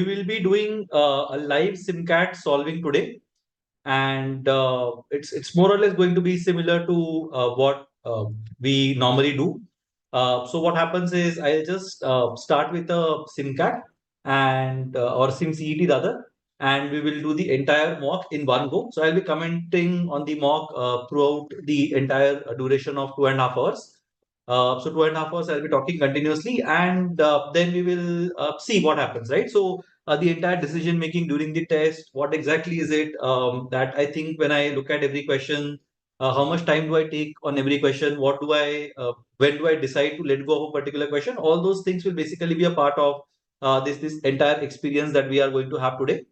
We will be doing a live SIMCAT solving today, and it's more or less going to be similar to what we normally do. So what happens is I'll just start with a SIMCAT and or SIMCET rather, and we will do the entire mock in one go. So I'll be commenting on the mock throughout the entire duration of 2.5 hours. So 2.5 hours I'll be talking continuously, and then we will see what happens, right? So the entire decision making during the test, what exactly is it that I think when I look at every question, how much time do I take on every question? What do I, when do I decide to let go of a particular question? All those things will basically be a part of this entire experience that we are going to have today.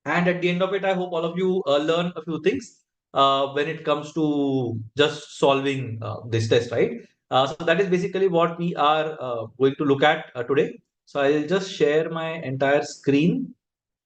And at the end of it, I hope all of you learn a few things when it comes to just solving this test, right? So that is basically what we are going to look at today. So I'll just share my entire screen.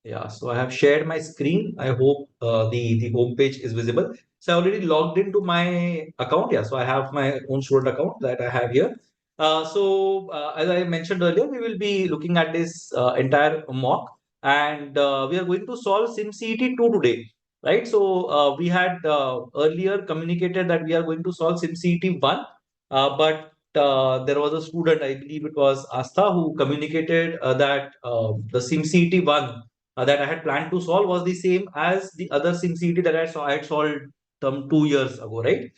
Yeah, so I have shared my screen. I hope the home page is visible. So I already logged into my account. Yeah, so I have my own student account that I have here. As I mentioned earlier, we will be looking at this entire mock, and we are going to solve SimCET 2 today, right? So we had earlier communicated that we are going to solve SimCET 1, but there was a student, I believe it was Astha, who communicated that the SimCET 1 that I had planned to solve was the same as the other SimCET that I had solved some 2 years ago, right?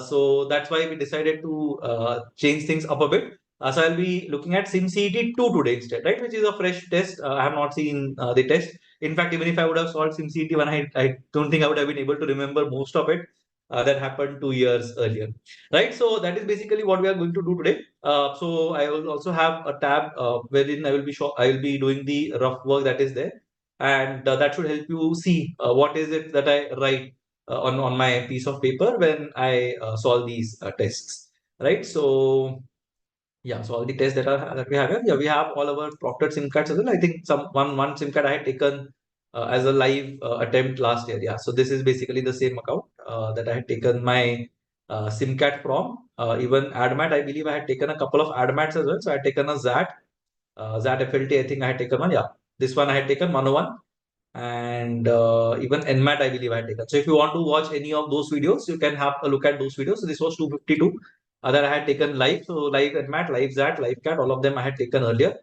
So that's why we decided to change things up a bit. So I'll be looking at SimCET 2 today instead, right? Which is a fresh test. I have not seen the test. In fact, even if I would have solved SimCET 1, I don't think I would have been able to remember most of it. That happened 2 years earlier, right? So that is basically what we are going to do today. So I will also have a tab wherein I will be doing the rough work that is there, and that should help you see what is it that I write on my piece of paper when I solve these tests, right? So yeah, so all the tests that we have here, yeah, we have all our proctored SIM cards as well. I think one SIM card I had taken as a live attempt last year. Yeah, so this is basically the same account that I had taken my SIM card from. Even ADMAT, I believe I had taken a couple of ADMATs as well. So I had taken a ZAT FLT. I think I had taken one. Yeah, this one I had taken 101, and even NMAT I believe I had taken. So if you want to watch any of those videos, you can have a look at those videos. So this was 252 that I had taken live. So live NMAT, live ZAT, live CAT, all of them I had taken earlier.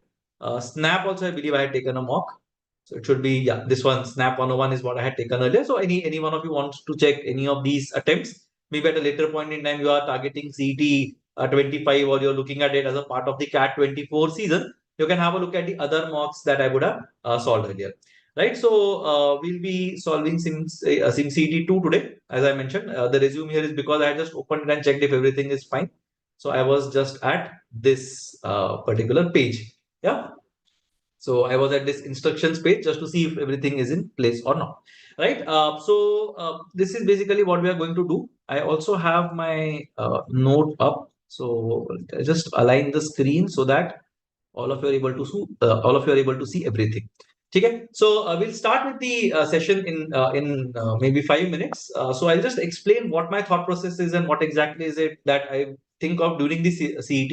Snap also I believe I had taken a mock. So it should be, yeah, this one, Snap 101 is what I had taken earlier. So any one of you wants to check any of these attempts, maybe at a later point in time you are targeting CET 25 or you're looking at it as a part of the CAT 24 season, you can have a look at the other mocks that I would have solved earlier. Right, so we'll be solving SimCET 2 today, as I mentioned. The resume here is because I just opened it and checked if everything is fine. So I was just at this particular page. Yeah. So I was at this instructions page just to see if everything is in place or not. Right. This is basically what we are going to do. I also have my note up. So I just align the screen so that all of you are able to see everything. Okay, so we'll start with the session in maybe 5 minutes. So I'll just explain what my thought process is and what exactly is it that I think of during the CET.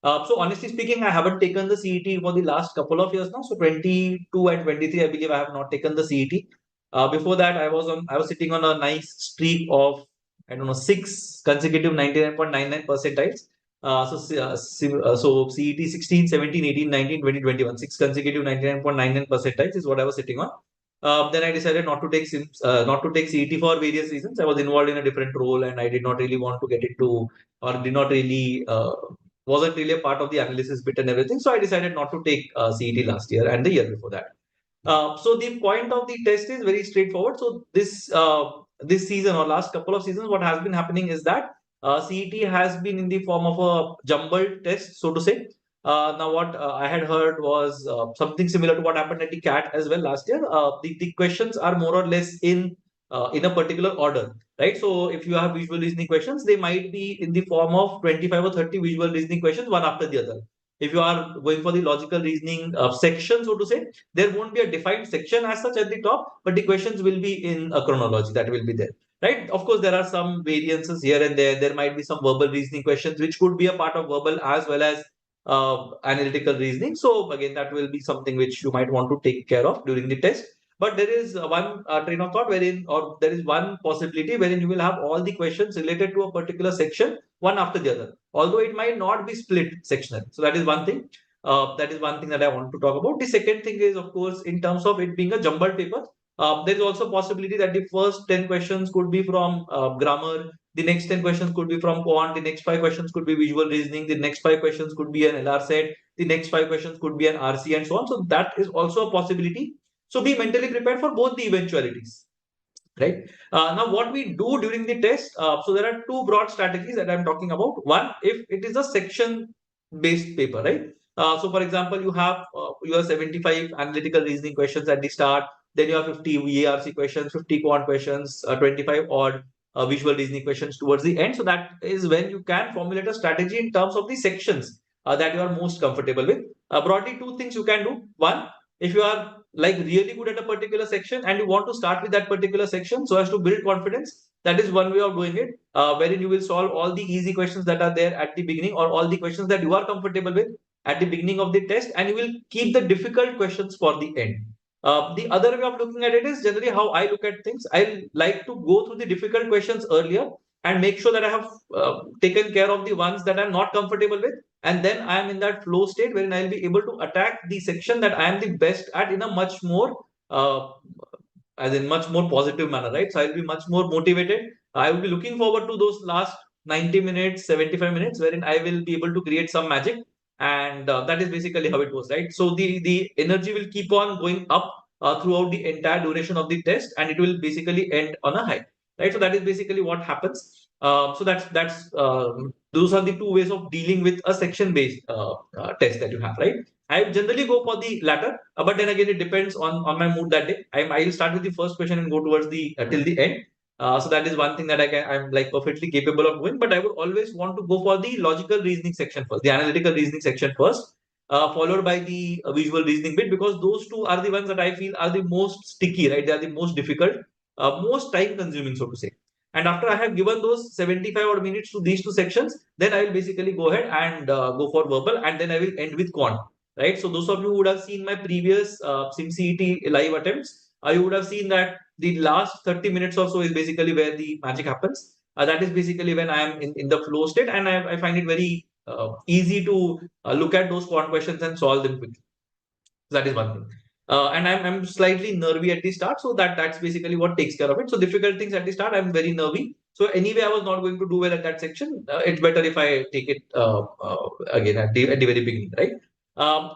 So honestly speaking, I haven't taken the CET for the last couple of years now. So 22 and 23, I believe I have not taken the CET. Before that, I was sitting on a nice streak of, I don't know, 6 consecutive 99.99 percentiles. So CET 16, 17, 18, 19, 20, 21, 6 consecutive 99.99 percentiles is what I was sitting on. Then I decided not to take CET for various reasons. I was involved in a different role and I did not really want to get into, or did not really wasn't really a part of the analysis bit and everything. So I decided not to take CET last year and the year before that. So the point of the test is very straightforward. So this season or last couple of seasons, what has been happening is that CET has been in the form of a jumbled test, so to say. Now, what I had heard was something similar to what happened at the CAT as well last year. The questions are more or less in a particular order, right? So if you have visual reasoning questions, they might be in the form of 25 or 30 visual reasoning questions, one after the other. If you are going for the logical reasoning section, so to say, there won't be a defined section as such at the top, but the questions will be in a chronology that will be there, right? Of course, there are some variances here and there. There might be some verbal reasoning questions, which could be a part of verbal as well as analytical reasoning. So again, that will be something which you might want to take care of during the test. But there is one train of thought wherein, or there is one possibility wherein you will have all the questions related to a particular section, one after the other, although it might not be split sectional. So that is one thing. That is one thing that I want to talk about. The second thing is, of course, in terms of it being a jumbled paper, there is also a possibility that the first 10 questions could be from grammar, the next 10 questions could be from quant, the next 5 questions could be visual reasoning, the next 5 questions could be an LR set, the next 5 questions could be an RC, and so on. So that is also a possibility. So be mentally prepared for both the eventualities. Right. Now, what we do during the test, so there are two broad strategies that I'm talking about. One, if it is a section-based paper, right? So, for example, you have your 75 analytical reasoning questions at the start, then you have 50 VARC questions, 50 quant questions, 25 odd visual reasoning questions towards the end. So that is when you can formulate a strategy in terms of the sections that you are most comfortable with. Broadly, two things you can do. One, if you are like really good at a particular section and you want to start with that particular section so as to build confidence, that is one way of doing it, wherein you will solve all the easy questions that are there at the beginning, or all the questions that you are comfortable with at the beginning of the test, and you will keep the difficult questions for the end. The other way of looking at it is generally how I look at things. I like to go through the difficult questions earlier and make sure that I have taken care of the ones that I'm not comfortable with, and then I am in that flow state wherein I'll be able to attack the section that I am the best at in a much more as in much more positive manner, right? So I'll be much more motivated. I will be looking forward to those last 90 minutes, 75 minutes, wherein I will be able to create some magic, and that is basically how it goes, right? So the energy will keep on going up throughout the entire duration of the test, and it will basically end on a high, right? So that is basically what happens. So that's those are the two ways of dealing with a section-based test that you have, right? I generally go for the latter, but then again, it depends on my mood that day. I'll start with the first question and go towards the till the end. So that is one thing that I'm like perfectly capable of doing. But I would always want to go for the logical reasoning section first, the analytical reasoning section first, followed by the visual reasoning bit, because those two are the ones that I feel are the most sticky, right? They are the most difficult, most time consuming, so to say. And after I have given those 75 odd minutes to these two sections, then I will basically go ahead and go for verbal, and then I will end with quant, right? So those of you who would have seen my previous SimCET live attempts, you would have seen that the last 30 minutes or so is basically where the magic happens. That is basically when I am in the flow state, and I find it very easy to look at those quant questions and solve them quickly. So that is one thing. And I'm slightly nervy at the start, so that's basically what takes care of it. So difficult things at the start, I'm very nervy. So anyway, I was not going to do well at that section. It's better if I take it again at the very beginning, right?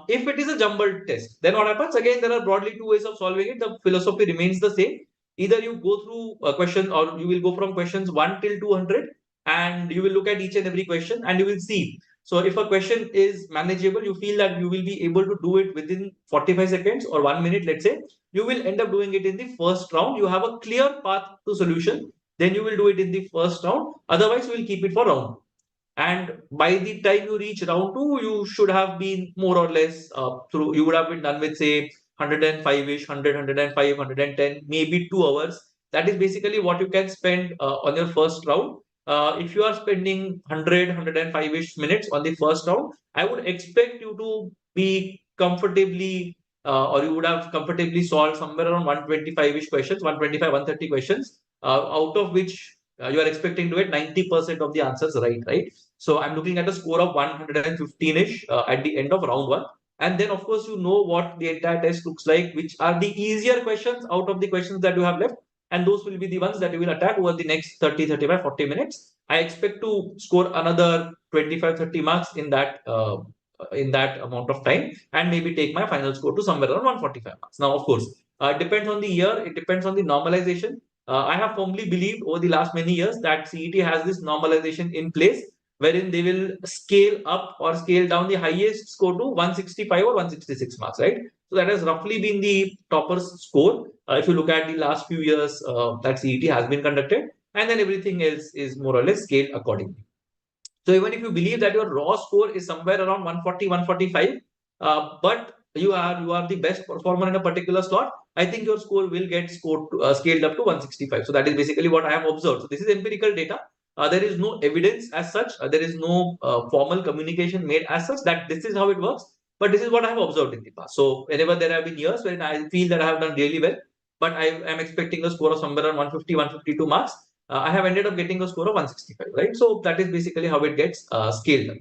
If it is a jumbled test, then what happens? Again, there are broadly two ways of solving it. The philosophy remains the same. Either you go through a question, or you will go from questions 1 till 200, and you will look at each and every question, and you will see. So if a question is manageable, you feel that you will be able to do it within 45 seconds or 1 minute, let's say, you will end up doing it in the first round. You have a clear path to solution. Then you will do it in the first round. Otherwise, you will keep it for round. And by the time you reach round two, you should have been more or less through, you would have been done with, say, 105-ish, 100, 105, 110, maybe 2 hours. That is basically what you can spend on your first round. If you are spending 100, 105-ish minutes on the first round, I would expect you to be comfortably, or you would have comfortably solved somewhere around 125-ish questions, 125, 130 questions, out of which you are expecting to get 90% of the answers right? So I'm looking at a score of 115-ish at the end of round one. And then, of course, you know what the entire test looks like, which are the easier questions out of the questions that you have left. And those will be the ones that you will attack over the next 30, 35, 40 minutes. I expect to score another 25, 30 marks in that amount of time, and maybe take my final score to somewhere around 145 marks. Now, of course, it depends on the year. It depends on the normalization. I have firmly believed over the last many years that CET has this normalization in place, wherein they will scale up or scale down the highest score to 165 or 166 marks, right? So that has roughly been the topper's score. If you look at the last few years that CET has been conducted, and then everything else is more or less scaled accordingly. So even if you believe that your raw score is somewhere around 140, 145, but you are the best performer in a particular slot, I think your score will get scaled up to 165. So that is basically what I have observed. So this is empirical data. There is no evidence as such. There is no formal communication made as such that this is how it works. But this is what I have observed in the past. So whenever there have been years when I feel that I have done really well, but I am expecting a score of somewhere around 150, 152 marks, I have ended up getting a score of 165, right? So that is basically how it gets scaled up.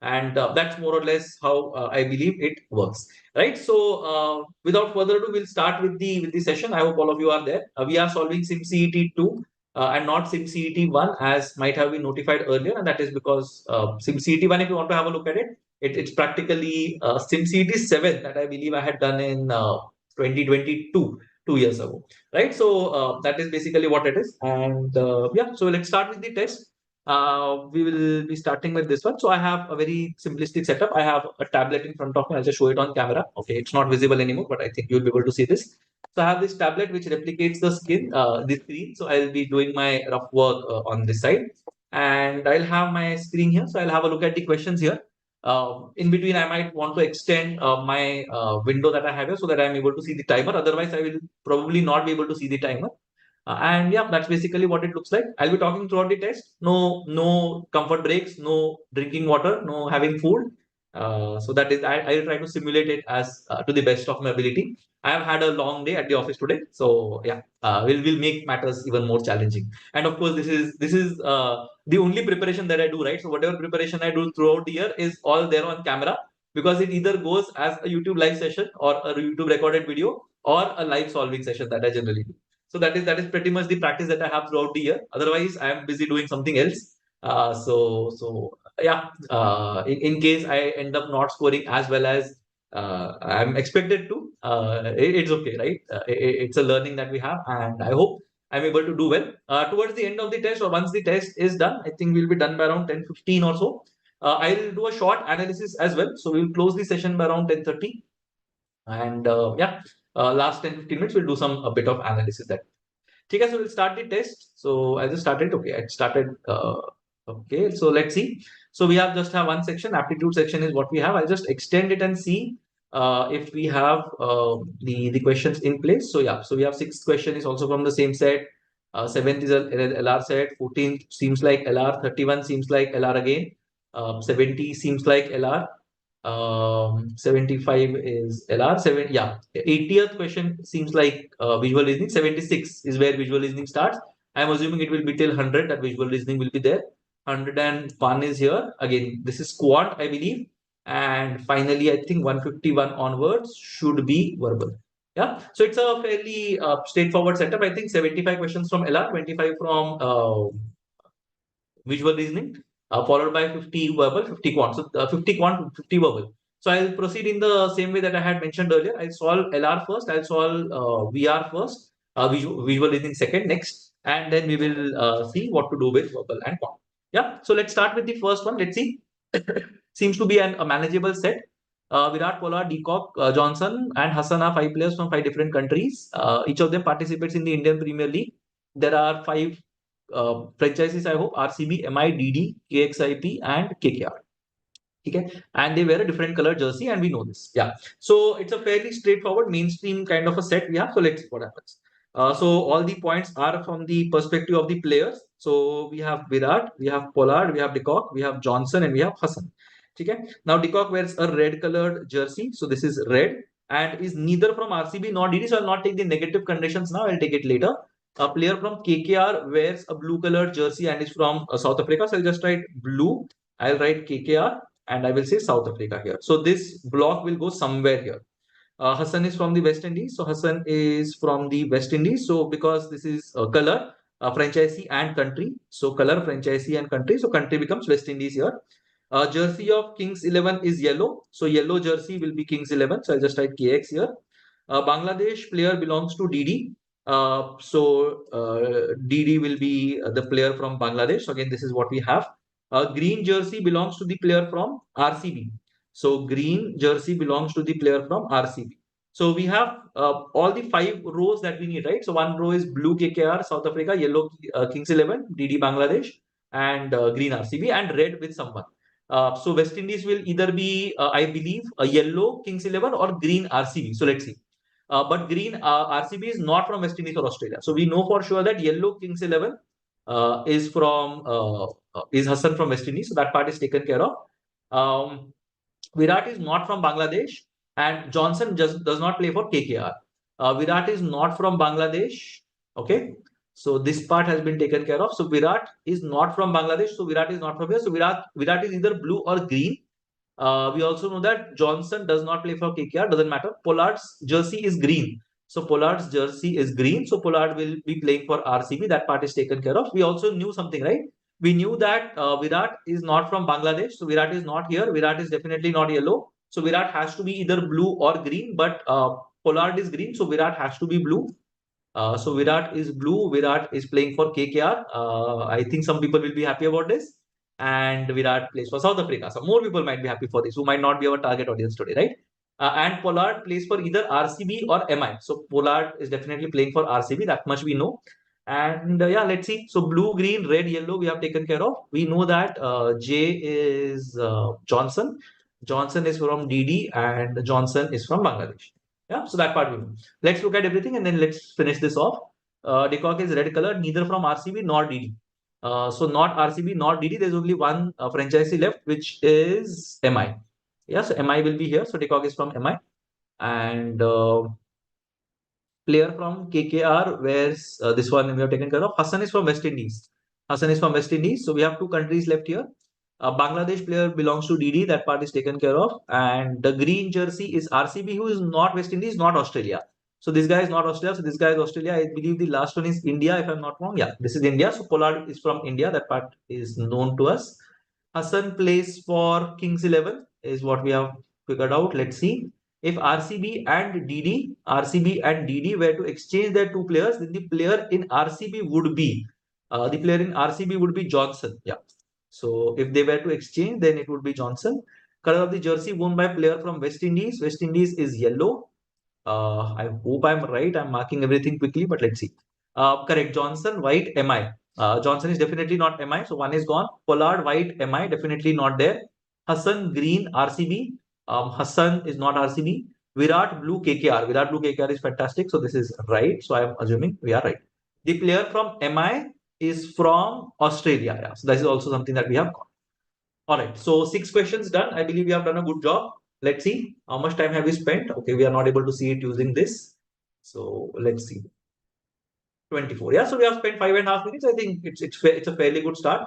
And that's more or less how I believe it works, right? So without further ado, we'll start with the session. I hope all of you are there. We are solving SimCET 2 and not SimCET 1 as might have been notified earlier, and that is because SimCET 1, if you want to have a look at it, it's practically SimCET 7 that I believe I had done in 2022, 2 years ago, right? So that is basically what it is. And yeah, so let's start with the test. We will be starting with this one. So I have a very simplistic setup. I have a tablet in front of me. I'll just show it on camera. Okay, it's not visible anymore, but I think you'll be able to see this. So I have this tablet which replicates the screen. So I'll be doing my rough work on this side, and I'll have my screen here. So I'll have a look at the questions here. In between, I might want to extend my window that I have here so that I'm able to see the timer. Otherwise, I will probably not be able to see the timer. And yeah, that's basically what it looks like. I'll be talking throughout the test. No comfort breaks, no drinking water, no having food. So that is, I'll try to simulate it as to the best of my ability. I have had a long day at the office today, so yeah, we'll make matters even more challenging. And of course, this is the only preparation that I do, right? So whatever preparation I do throughout the year is all there on camera because it either goes as a YouTube live session or a YouTube recorded video or a live solving session that I generally do. So that is pretty much the practice that I have throughout the year. Otherwise, I am busy doing something else. So yeah, in case I end up not scoring as well as I'm expected to, it's okay, right? It's a learning that we have, and I hope I'm able to do well. Towards the end of the test, or once the test is done, I think we'll be done by around 10:15 or so. I'll do a short analysis as well. So we'll close the session by around 10:30. And yeah, last 10-15 minutes, we'll do a bit of analysis that. Okay, so we'll start the test. So I just started. Okay, I started. Okay, so let's see. So we just have one section. Aptitude section is what we have. I'll just extend it and see if we have the questions in place. So yeah, so we have sixth question is also from the same set. Seventh is a LR set. 14th seems like LR. 31 seems like LR again. 70 seems like LR. 75 is LR. 80th question seems like visual reasoning. 76 is where visual reasoning starts. I'm assuming it will be till 100 that visual reasoning will be there. 101 is here. Again, this is quant, I believe. And finally, I think 151 onwards should be verbal. Yeah. So it's a fairly straightforward setup. I think 75 questions from LR, 25 from visual reasoning, followed by 50 verbal, 50 quant. So 50 quant, 50 verbal. So I'll proceed in the same way that I had mentioned earlier. I'll solve LR first, I'll solve VR first, visual reasoning second, next, and then we will see what to do with verbal and quant. Yeah, so let's start with the first one. Let's see. Seems to be a manageable set. Virat Kohli, Deacock, Johnson, and Hassan are 5 players from 5 different countries. Each of them participates in the Indian Premier League. There are 5 franchises, I hope: RCB, MI, DD, KXIP, and KKR. Okay, and they wear a different color jersey, and we know this. Yeah, so it's a fairly straightforward mainstream kind of a set we have. So let's see what happens. So all the points are from the perspective of the players. So we have Virat, we have Pollard, we have Deacock, we have Johnson, and we have Hassan. Okay, now Deacock wears a red colored jersey, so this is red, and is neither from RCB nor DD. So I'll not take the negative conditions now. I'll take it later. A player from KKR wears a blue colored jersey and is from South Africa. So I'll just write blue. I'll write KKR and I will say South Africa here. So this block will go somewhere here. Hassan is from the West Indies. So Hassan is from the West Indies. So because this is color, franchisee and country. So color, franchisee and country. So country becomes West Indies here. Jersey of Kings 11 is yellow. So yellow jersey will be Kings 11. So I'll just write KX here. Bangladesh player belongs to DD. DD will be the player from Bangladesh. So again, this is what we have. Green jersey belongs to the player from RCB. So green jersey belongs to the player from RCB. So we have all the 5 rows that we need, right? So one row is blue KKR, South Africa, yellow Kings 11, DD Bangladesh, and green RCB, and red with someone. So West Indies will either be, I believe, a yellow Kings 11 or green RCB. So let's see. But green RCB is not from West Indies or Australia. So we know for sure that yellow Kings 11 is Hassan from West Indies, so that part is taken care of. Virat is not from Bangladesh, and Johnson just does not play for KKR. Virat is not from Bangladesh. Okay, so this part has been taken care of. So Virat is not from Bangladesh. So Virat is not from here. So Virat is either blue or green. We also know that Johnson does not play for KKR. Doesn't matter. Pollard's jersey is green. So Pollard's jersey is green. So Pollard will be playing for RCB. That part is taken care of. We also knew something, right? We knew that Virat is not from Bangladesh. So Virat is not here. Virat is definitely not yellow. So Virat has to be either blue or green. But Pollard is green. So Virat has to be blue. So Virat is blue. Virat is playing for KKR. I think some people will be happy about this. And Virat plays for South Africa. So more people might be happy for this, who might not be our target audience today, right? And Pollard plays for either RCB or MI. So Pollard is definitely playing for RCB. That much we know. And yeah, let's see. So blue, green, red, yellow, we have taken care of. We know that J is Johnson. Johnson is from DD and Johnson is from Bangladesh. Yeah, so that part we know. Let's look at everything and then let's finish this off. Decock is red color, neither from RCB nor DD. So not RCB, not DD. There's only one franchisee left, which is MI. Yeah, so MI will be here. So Decock is from MI. And player from KKR, where's this one we have taken care of. Hassan is from West Indies. Hassan is from West Indies. So we have two countries left here. Bangladesh player belongs to DD. That part is taken care of. And the green jersey is RCB, who is not West Indies, not Australia. So this guy is not Australia. So this guy is Australia. I believe the last one is India, if I'm not wrong. Yeah, this is India. So Pollard is from India. That part is known to us. Hassan plays for Kings 11 is what we have figured out. Let's see. If RCB and DD were to exchange their two players, then the player in RCB would be Johnson. Yeah. So if they were to exchange, then it would be Johnson. Color of the jersey worn by player from West Indies. West Indies is yellow. I hope I'm right. I'm marking everything quickly, but let's see. Correct. Johnson, white, MI. Johnson is definitely not MI. So one is gone. Pollard, white, MI, definitely not there. Hassan, green, RCB. Hassan is not RCB. Virat, blue, KKR. Virat, blue, KKR is fantastic. So this is right. So I'm assuming we are right. The player from MI is from Australia. Yeah. So this is also something that we have got. All right. So 6 questions done. I believe we have done a good job. Let's see how much time have we spent. Okay, we are not able to see it using this. So let's see. 24. Yeah, so we have spent 5.5 minutes. I think it's a fairly good start.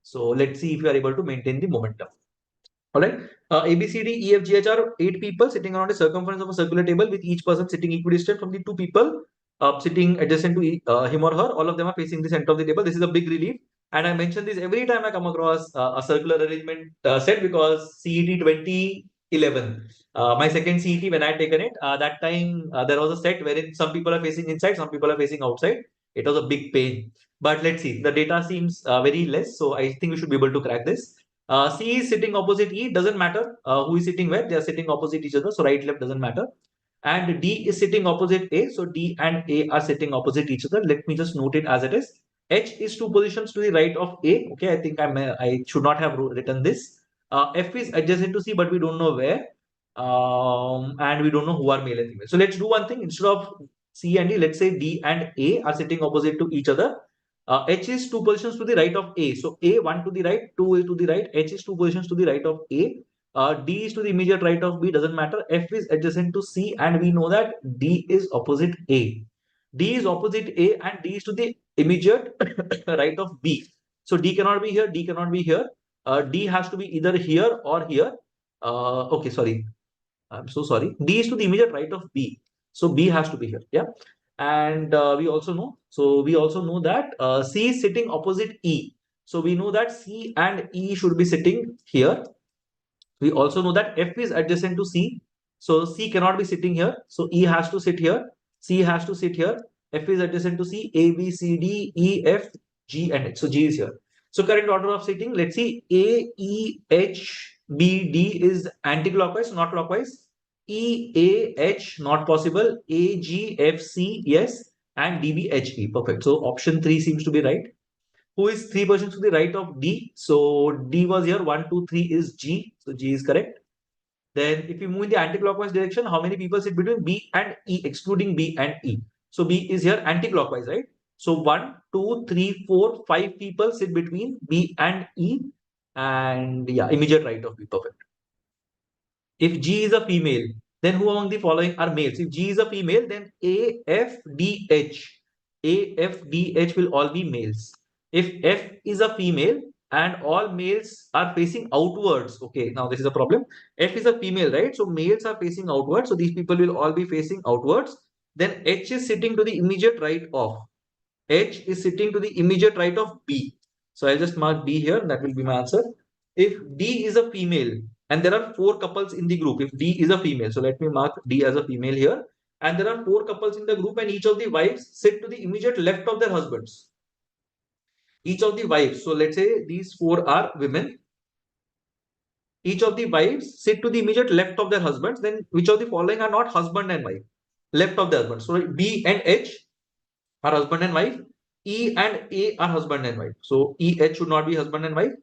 So let's see if we are able to maintain the momentum. All right. A, B, C, D, E, F, G, H are 8 people sitting around a circumference of a circular table with each person sitting equidistant from the 2 people sitting adjacent to him or her. All of them are facing the center of the table. This is a big relief. And I mention this every time I come across a circular arrangement set, because CET 2011, my second CET, when I had taken it, that time there was a set wherein some people are facing inside, some people are facing outside. It was a big pain. But let's see. The data seems very less. So I think we should be able to crack this. C is sitting opposite E, doesn't matter who is sitting where, they are sitting opposite each other. So right, left doesn't matter. And D is sitting opposite A. So D and A are sitting opposite each other. Let me just note it as it is. H is 2 positions to the right of A. Okay, I think I should not have written this. F is adjacent to C, but we don't know where. And we don't know who are male and female. So let's do one thing. Instead of C and D, let's say D and A are sitting opposite to each other. H is 2 positions to the right of A. So A, 1 to the right, 2 is to the right. H is 2 positions to the right of A. D is to the immediate right of B, doesn't matter. F is adjacent to C, and we know that D is opposite A. D is opposite A and D is to the immediate right of B. So D cannot be here, D cannot be here. D has to be either here or here. Okay, sorry. I'm so sorry. D is to the immediate right of B. So B has to be here. Yeah. And we also know that C is sitting opposite E. So we know that C and E should be sitting here. We also know that F is adjacent to C. So C cannot be sitting here. So E has to sit here. C has to sit here. F is adjacent to C. A, B, C, D, E, F, G, and H. So G is here. So correct order of sitting. Let's see. A, E, H, B, D is anti-clockwise, not clockwise. E, A, H, not possible. A, G, F, C, yes. And D, B, H, E. Perfect. So option 3 seems to be right. Who is 3 positions to the right of D? So D was here. 1, 2, 3 is G. So G is correct. Then if you move in the anti-clockwise direction, how many people sit between B and E, excluding B and E? So B is here anti-clockwise, right? So 1, 2, 3, 4, 5 people sit between B and E, and yeah, immediate right of B. Perfect. If G is a female, then who among the following are males? If G is a female, then A, F, D, H. A, F, D, H will all be males. If F is a female and all males are facing outwards, okay, now this is a problem. F is a female, right? So males are facing outwards. So these people will all be facing outwards. Then H is sitting to the immediate right of. H is sitting to the immediate right of B. So I'll just mark B here. That will be my answer. If D is a female, and there are 4 couples in the group, if D is a female, so let me mark D as a female here, and there are 4 couples in the group, and each of the wives sit to the immediate left of their husbands. Each of the wives, so let's say these 4 are women. Each of the wives sit to the immediate left of their husbands. Then which of the following are not husband and wife? Left of the husband. So B and H are husband and wife. E and A are husband and wife. So E, H should not be husband and wife.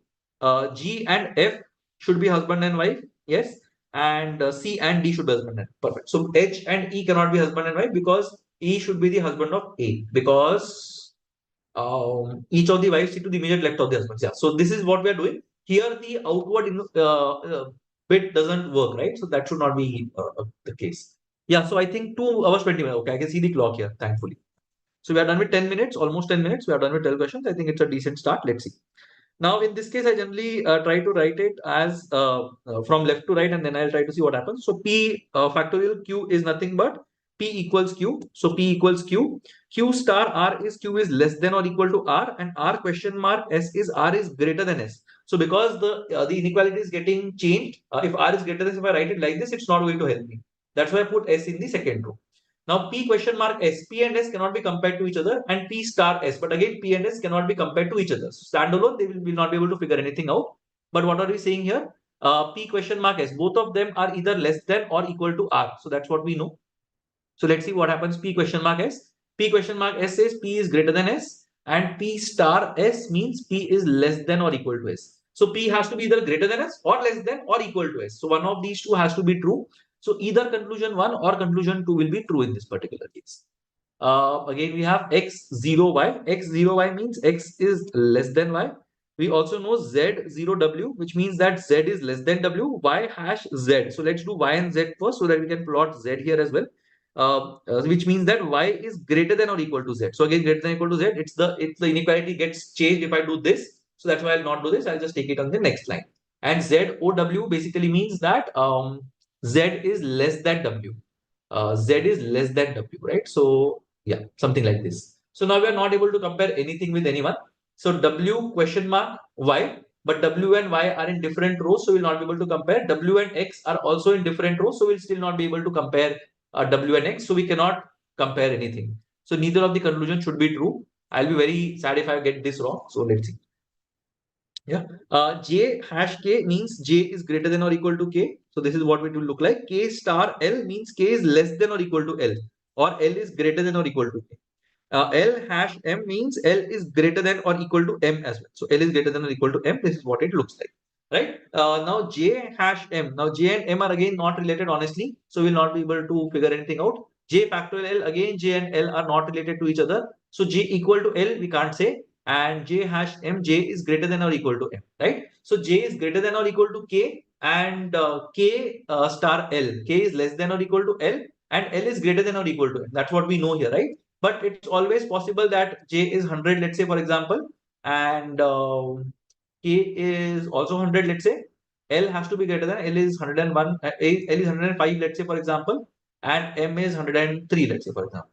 G and F should be husband and wife. Yes. And C and D should be husband and wife. Perfect. So H and E cannot be husband and wife because E should be the husband of A, because each of the wives sit to the immediate left of the husbands. Yeah. So this is what we are doing. Here the outward bit doesn't work, right? So that should not be the case. Yeah. So I think 2 hours 20 minutes. Okay. I can see the clock here, thankfully. So we are done with 10 minutes, almost 10 minutes. We are done with 12 questions. I think it's a decent start. Let's see. Now, in this case, I generally try to write it as from left to right, and then I'll try to see what happens. So P factorial Q is nothing but P equals Q. So P equals Q. Q star R is Q is less than or equal to R, and R question mark S is R is greater than S. So because the inequality is getting changed, if R is greater than S, if I write it like this, it's not going to help me. That's why I put S in the second row. Now P question mark S, P and S cannot be compared to each other, and P star S, but again P and S cannot be compared to each other. So standalone, they will not be able to figure anything out. But what are we saying here? P question mark S, both of them are either less than or equal to R. So that's what we know. So let's see what happens. P question mark S. P question mark S says P is greater than S, and P star S means P is less than or equal to S. So P has to be either greater than S or less than or equal to S. So one of these two has to be true. So either conclusion 1 or conclusion 2 will be true in this particular case. Again, we have x0y. X0y means x is less than y. We also know z0w, which means that z is less than w, y hash z. So let's do y and z first so that we can plot z here as well. Which means that y is greater than or equal to z. So again, greater than or equal to z, it's the inequality gets changed if I do this. So that's why I'll not do this. I'll just take it on the next line. And ZOW basically means that Z is less than W. Z is less than W, right? So yeah, something like this. So now we are not able to compare anything with anyone. So W question mark Y, but W and Y are in different rows, so we'll not be able to compare. W and X are also in different rows, so we'll still not be able to compare W and X. So we cannot compare anything. So neither of the conclusions should be true. I'll be very sad if I get this wrong. So let's see. Yeah. J hash K means J is greater than or equal to K. So this is what it will look like. K star L means K is less than or equal to L, or L is greater than or equal to K. L hash M means L is greater than or equal to M as well. So L is greater than or equal to M. This is what it looks like. Right. Now J hash M. Now J and M are again not related honestly. So we'll not be able to figure anything out. J factorial L, again J and L are not related to each other. So J equal to L we can't say, and J hash M, J is greater than or equal to M, right? So J is greater than or equal to K, and K star L, K is less than or equal to L, and L is greater than or equal to M. That's what we know here, right? But it's always possible that J is 100, let's say, for example, and K is also 100, let's say. L has to be greater than, L is 101, L is 105, let's say, for example, and M is 103, let's say, for example.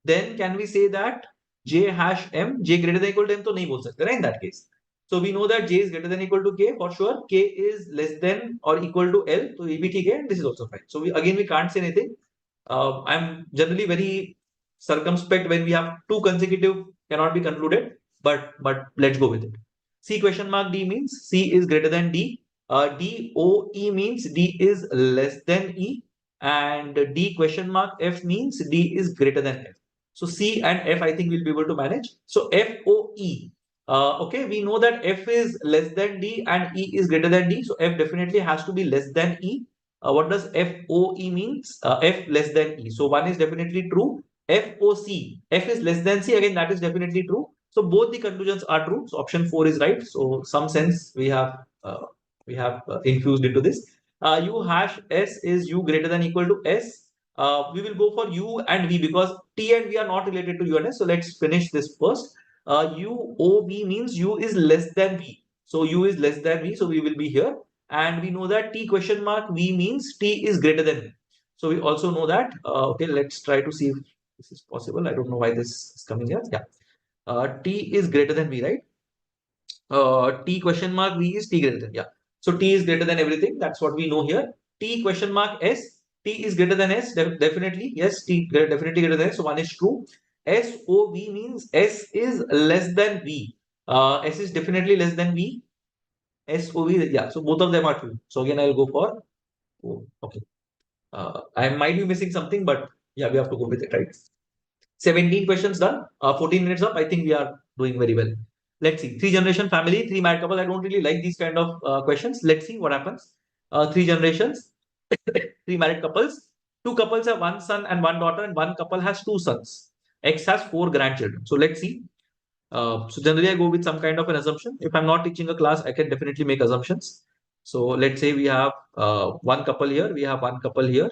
Then can we say that J hash M, J greater than equal to M, तो नहीं बोल सकते, right? In that case. So we know that J is greater than equal to K for sure. K is less than or equal to L, so ये भी ठीक है, and this is also fine. So we can't say anything. I'm generally very circumspect when we have two consecutive cannot be concluded, but let's go with it. C question mark D means C is greater than D. D O E means D is less than E, and D question mark F means D is greater than F. So C and F I think we'll be able to manage. So F O E. Okay, we know that F is less than D and E is greater than D. So F definitely has to be less than E. What does FOE means? F less than E. So one is definitely true. FOC, F is less than C, again that is definitely true. So both the conclusions are true. So option 4 is right. So some sense we have infused into this. U hash S is U greater than equal to S. We will go for U and V because T and V are not related to U and S. So let's finish this first. U O V means U is less than V. So U is less than V. So we will be here. And we know that T question mark V means T is greater than V. So we also know that. Okay, let's try to see if this is possible. I don't know why this is coming here. Yeah. T is greater than V, right? T question mark V is T greater than. Yeah. So T is greater than everything. That's what we know here. T question mark S. T is greater than S. Definitely. Yes. T definitely greater than S. So one is true. SOV means S is less than V. S is definitely less than V. SOV. Yeah. So both of them are true. So again, I'll go for. Oh, okay. I might be missing something, but yeah, we have to go with it, right? 17 questions done, 14 minutes up. I think we are doing very well. Let's see. 3 generation family, 3 married couple. I don't really like these kind of questions. Let's see what happens. 3 generations, 3 married couples. 2 couples have 1 son and 1 daughter, and 1 couple has 2 sons. X has 4 grandchildren. So let's see. So generally, I go with some kind of an assumption. If I'm not teaching a class, I can definitely make assumptions. So let's say we have 1 couple here, we have 1 couple here.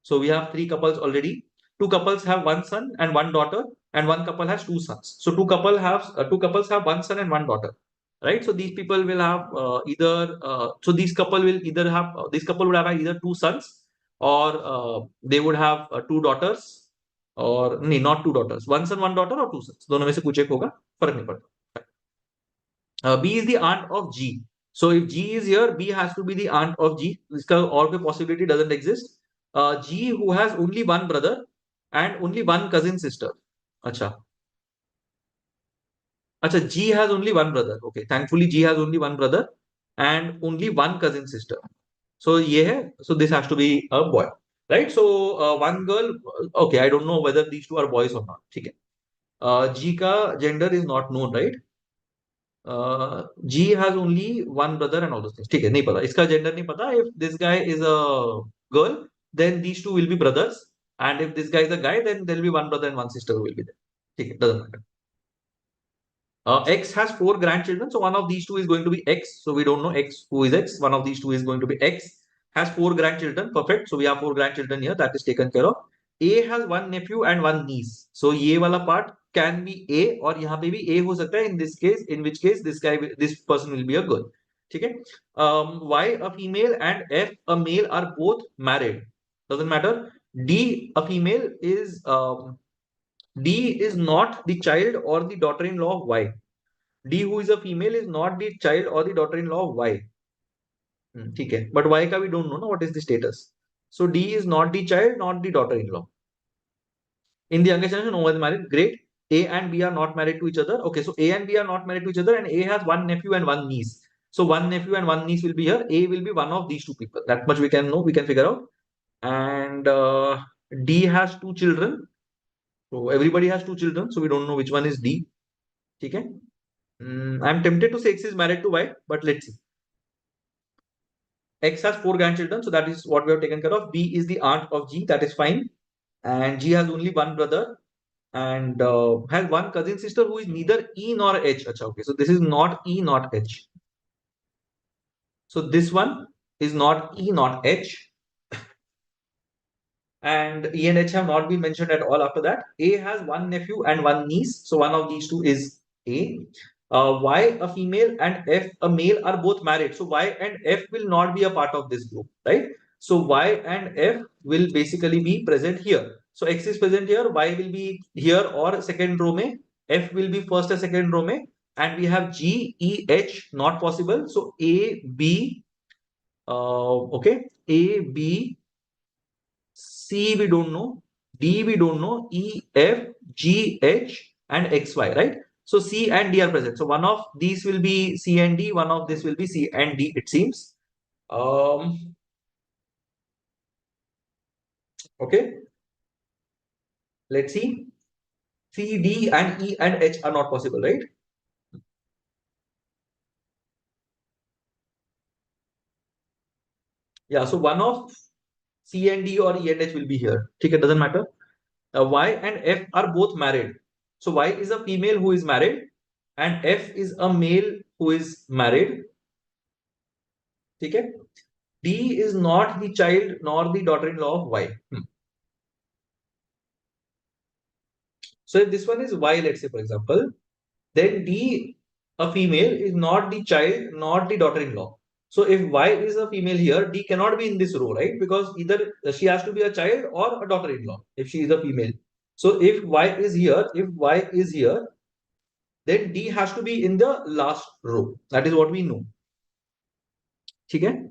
So we have 3 couples already. 2 couples have 1 son and 1 daughter, and 1 couple has 2 sons. So 2 couples have 1 son and 1 daughter, right? So these people will have so these couple will either have this couple would have either 2 sons or they would have 2 daughters or no, not 2 daughters, 1 son, 1 daughter or 2 sons. दोनों में से कुछ एक होगा, फर्क नहीं पड़ता. B is the aunt of G. So if G is here, B has to be the aunt of G. This or possibility doesn't exist. G who has only 1 brother and only 1 cousin sister. Acha. Acha, G has only 1 brother. Okay. Thankfully, G has only 1 brother and only 1 cousin sister. So yeah, so this has to be a boy. Right? So 1 girl. Okay, I don't know whether these two are boys or not. Okay. G ka gender is not known, right? G has only 1 brother and all those things. ठीक है, नहीं पता, इसका gender नहीं पता. If this guy is a girl, then these two will be brothers, and if this guy is a guy, then there will be 1 brother and 1 sister who will be there. ठीक है, doesn't matter. X has 4 grandchildren, so one of these two is going to be X. So we don't know X who is X. One of these two is going to be X. Has 4 grandchildren. Perfect. So we have 4 grandchildren here. That is taken care of. A has 1 nephew and 1 niece. So ये वाला part can be A और यहाँ पे भी A हो सकता है. In this case, in which case this person will be a girl. ठीक है. Y a female and F a male are both married. Doesn't matter. D a female is D is not the child or the daughter-in-law of Y. D who is a female is not the child or the daughter-in-law of Y. Okay. But Y ka we don't know what is the status. So D is not the child, not the daughter-in-law. In the younger generation, no one is married. Great. A and B are not married to each other. Okay, so A and B are not married to each other, and A has 1 nephew and 1 niece. So 1 nephew and 1 niece will be here. A will be one of these two people. That much we can know, we can figure out. And D has 2 children. So everybody has 2 children. So we don't know which one is D. Okay. I'm tempted to say X is married to Y, but let's see. X has 4 grandchildren, so that is what we have taken care of. B is the aunt of G, that is fine. And G has only 1 brother and has 1 cousin sister who is neither E nor H. Achha, okay, so this is not E, not H. So this one is not E, not H. And E and H have not been mentioned at all after that. A has 1 nephew and 1 niece, so one of these two is A. Y, a female, and F, a male, are both married. So Y and F will not be a part of this group, right? So Y and F will basically be present here. So X is present here, Y will be here or second row mein, F will be first or second row mein, and we have G, E, H not possible. So A, B, okay, A, B, C we don't know, D we don't know, E, F, G, H, and X, Y, right? So C and D are present. So one of these will be C and D, one of this will be C and D, it seems. Okay. Let's see. C, D, and E and H are not possible, right? Yeah, so one of C and D or E and H will be here. Okay, it doesn't matter. Y and F are both married. So Y is a female who is married and F is a male who is married. Okay. D is not the child nor the daughter-in-law of Y. So if this one is Y, let's say for example, then D, a female, is not the child nor the daughter-in-law. So if Y is a female here, D cannot be in this row, right? Because either she has to be a child or a daughter-in-law if she is a female. So if Y is here, then D has to be in the last row. That is what we know. Okay?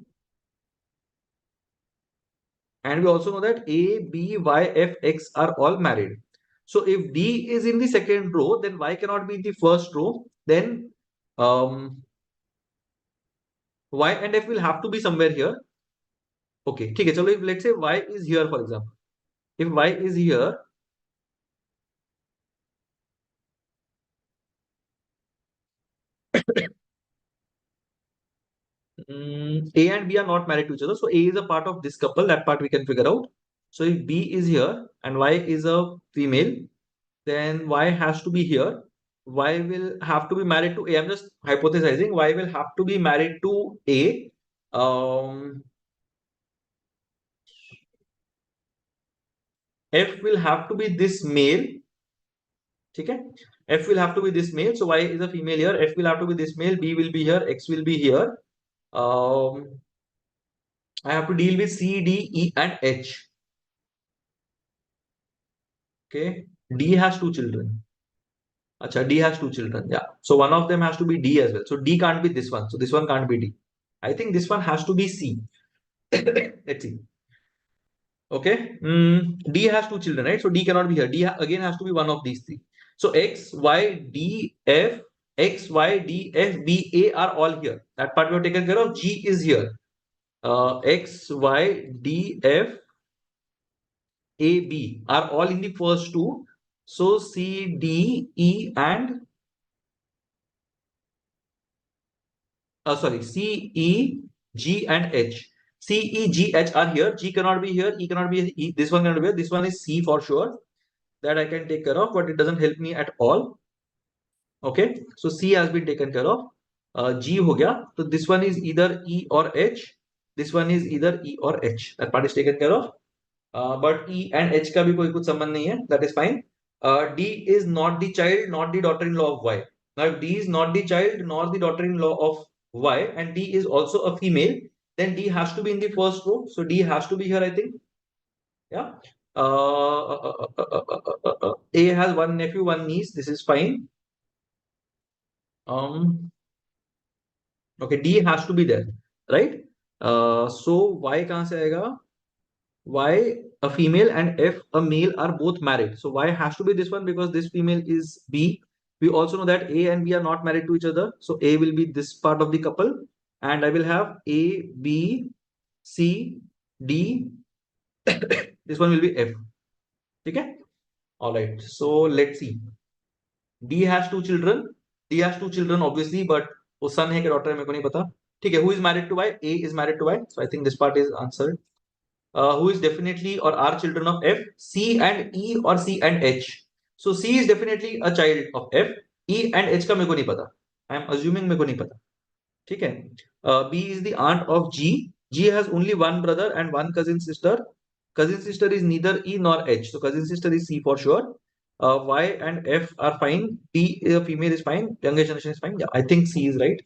And we also know that A, B, Y, F, X are all married. So if D is in the second row, then Y cannot be in the first row. Then Y and F will have to be somewhere here. Okay, ठीक है चलो if let's say Y is here for example. If Y is here, A and B are not married to each other. So A is a part of this couple. That part we can figure out. So if B is here and Y is a female, then Y has to be here. Y will have to be married to A. I'm just hypothesizing. Y will have to be married to A. F will have to be this male. Okay? F will have to be this male. So Y is a female here. F will have to be this male. B will be here. X will be here. I have to deal with C, D, E, and H. Okay. D has two children. Acha, D has two children. Yeah. So one of them has to be D as well. So D can't be this one. So this one can't be D. I think this one has to be C. Let's see. Okay. D has two children, right? So D cannot be here. D again has to be one of these three. So X, Y, D, F, X, Y, D, F, B, A are all here. That part we have taken care of. G is here. X, Y, D, F, A, B are all in the first two. So C, D, E, and C, E, G, and H. C, E, G, H are here. G cannot be here. E cannot be here. E. This one cannot be here. This one is C for sure. That I can take care of, but it doesn't help me at all. Okay. So C has been taken care of. G ho gaya. So this one is either E or H. This one is either E or H. That part is taken care of. But E and H का भी कोई कुछ संबंध नहीं है. That is fine. D is not the child, not the daughter-in-law of Y. Now, if D is not the child nor the daughter-in-law of Y, and D is also a female, then D has to be in the first row. So D has to be here, I think. Yeah. A has one nephew, one niece. This is fine. Okay, D has to be there, right? So Y कहाँ से आएगा? Y, a female, and F, a male, are both married. So Y has to be this one because this female is B. We also know that A and B are not married to each other. So A will be this part of the couple. And I will have A, B, C, D. This one will be F. Okay? All right. So let's see. D has two children. D has two children, obviously, but वो son है कि daughter है मेरे को नहीं पता. ठीक है. Who is married to Y? A is married to Y. So I think this part is answered. Who is definitely or are children of F, C and E or C and H. So C is definitely a child of F. E and H का मेरे को नहीं पता. I am assuming मेरे को नहीं पता. ठीक है. B is the aunt of G. G has only one brother and one cousin sister. Cousin sister is neither E nor H. So cousin sister is C for sure. Y and F are fine. P, female, is fine. Younger generation is fine. Yeah, I think C is right.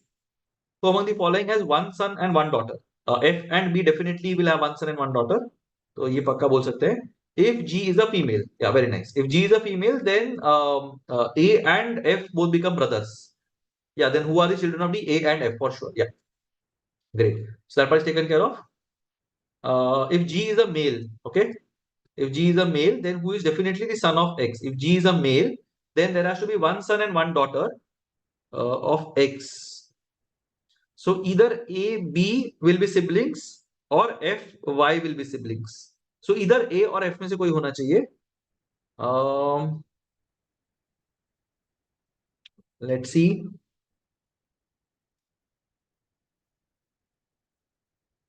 So among the following has one son and one daughter. F and B definitely will have one son and one daughter. तो ये पक्का बोल सकते हैं. If G is a female, yeah, very nice. If G is a female, then A and F both become brothers. Yeah, then who are the children of the A and F for sure? Yeah, great. So that part is taken care of. If G is a male, okay. If G is a male, then who is definitely the son of X? If G is a male, then there has to be one son and one daughter of X. So either A, B will be siblings or F, Y will be siblings. So either A or F में से कोई होना चाहिए. Let's see.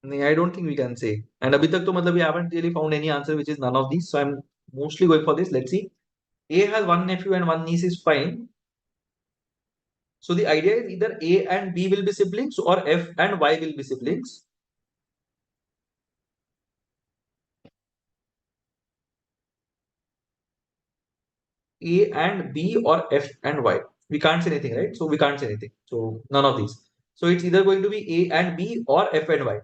I don't think we can say. And अभी तक तो मतलब we haven't really found any answer which is none of these. So I'm mostly going for this. Let's see. A has one nephew and one niece is fine. So the idea is either A and B will be siblings or F and Y will be siblings. A and B or F and Y. We can't say anything, right? So we can't say anything. So none of these. So it's either going to be A and B or F and Y.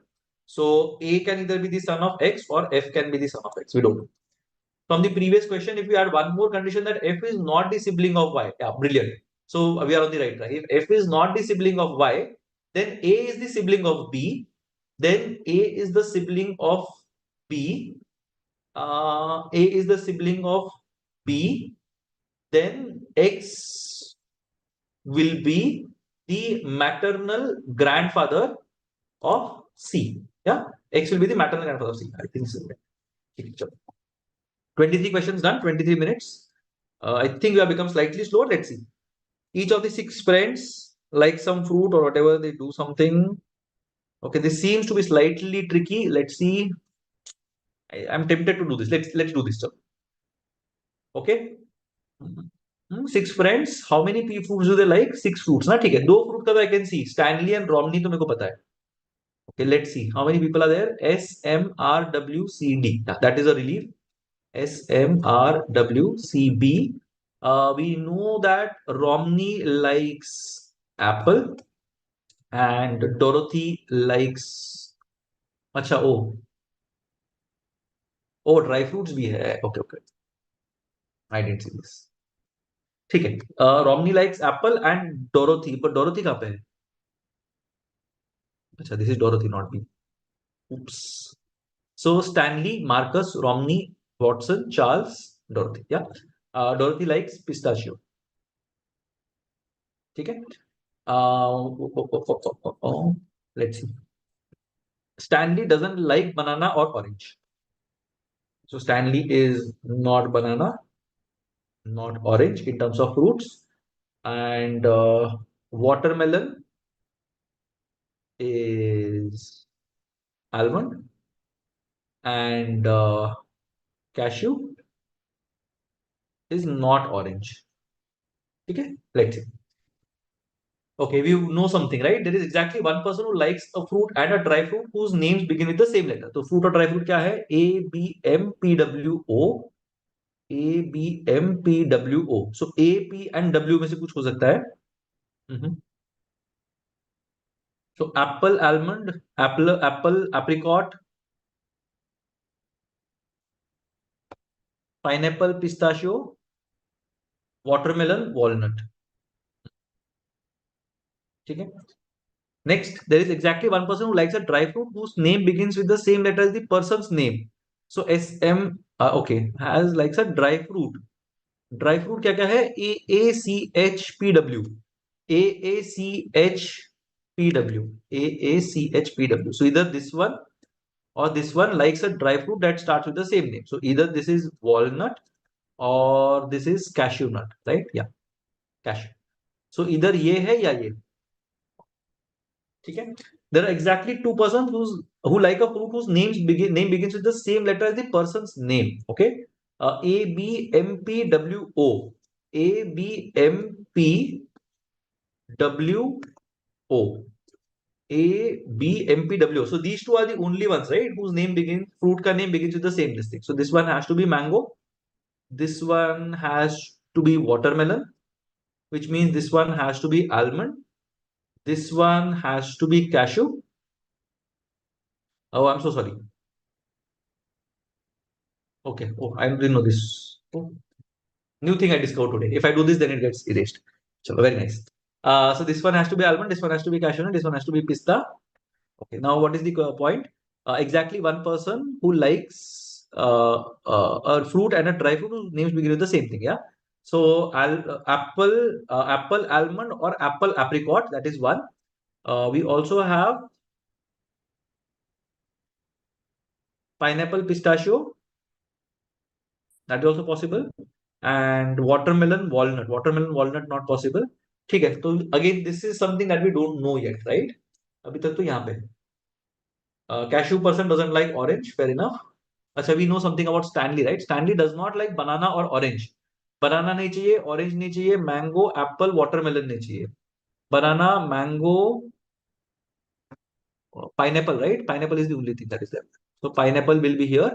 So A can either be the son of X or F can be the son of X. We don't know. From the previous question, if we add one more condition that F is not the sibling of Y. Yeah, brilliant. So we are on the right track. If F is not the sibling of Y, then A is the sibling of B. Then A is the sibling of B. A is the sibling of B. Then X will be the maternal grandfather of C. Yeah, X will be the maternal grandfather of C. I think so. 23 questions done, 23 minutes. I think we have become slightly slower. Let's see. Each of the 6 friends like some fruit or whatever, they do something. Okay, this seems to be slightly tricky. Let's see. I'm tempted to do this. Let's do this. Okay. 6 friends. How many fruits do they like? 6 fruits. ना ठीक है. 2 fruit का तो I can see. Stanley and Romney तो मेरे को पता है. Okay, let's see. How many people are there? SMRWCD. That is a relief. SMRWCB. We know that Romney likes apple and Dorothy likes. अच्छा dry fruits भी है. Okay. I didn't see this. ठीक है. Romney likes apple and Dorothy. पर Dorothy कहाँ पे है? अच्छा, this is Dorothy, not B. Oops. So Stanley, Marcus, Romney, Watson, Charles, Dorothy. Yeah. Dorothy likes pistachio. ठीक है. Let's see. Stanley doesn't like banana or orange. So Stanley is not banana, not orange in terms of fruits. And watermelon is almond. And cashew is not orange. Okay, let's see. Okay, we know something, right? There is exactly one person who likes a fruit and a dry fruit whose names begin with the same letter. So fruit or dry fruit क्या है? ABMPWO. ABMPWO. So A, P and W में से कुछ हो सकता है. So apple, almond, apple, apricot, pineapple, pistachio, watermelon, walnut. ठीक है. Next, there is exactly one person who likes a dry fruit whose name begins with the same letter as the person's name. So SM, okay, has likes a dry fruit. Dry fruit क्या क्या है? AACHPW. AACHPW. AACHPW. So either this one or this one likes a dry fruit that starts with the same name. So either this is walnut or this is cashew nut, right? Yeah, cashew. So either ये है या ये. ठीक है. There are exactly 2 persons who like a fruit whose name begins with the same letter as the person's name. Okay. ABMPWO. ABMPWO. ABMPWO. So these 2 are the only ones, right? Whose name begins, fruit ka name begins with the same listing. So this one has to be mango. This one has to be watermelon, which means this one has to be almond. This one has to be cashew. Oh, I'm so sorry. Okay. Oh, I didn't know this. Oh, new thing I discovered today. If I do this, then it gets erased. So very nice. So this one has to be almond. This one has to be cashew nut. This one has to be pista. Okay. Now, what is the point? Exactly one person who likes a fruit and a dry fruit whose names begin with the same thing. Yeah. So apple, almond, or apple apricot. That is one. We also have pineapple pistachio. That is also possible. And watermelon walnut not possible. ठीक है. तो again this is something that we don't know yet, right? अभी तक तो यहाँ पे cashew person doesn't like orange, fair enough. अच्छा, we know something about Stanley, right? Stanley does not like banana or orange. Banana नहीं चाहिए, orange नहीं चाहिए, mango, apple, watermelon नहीं चाहिए. Banana, mango, pineapple, right? Pineapple is the only thing that is there. So pineapple will be here.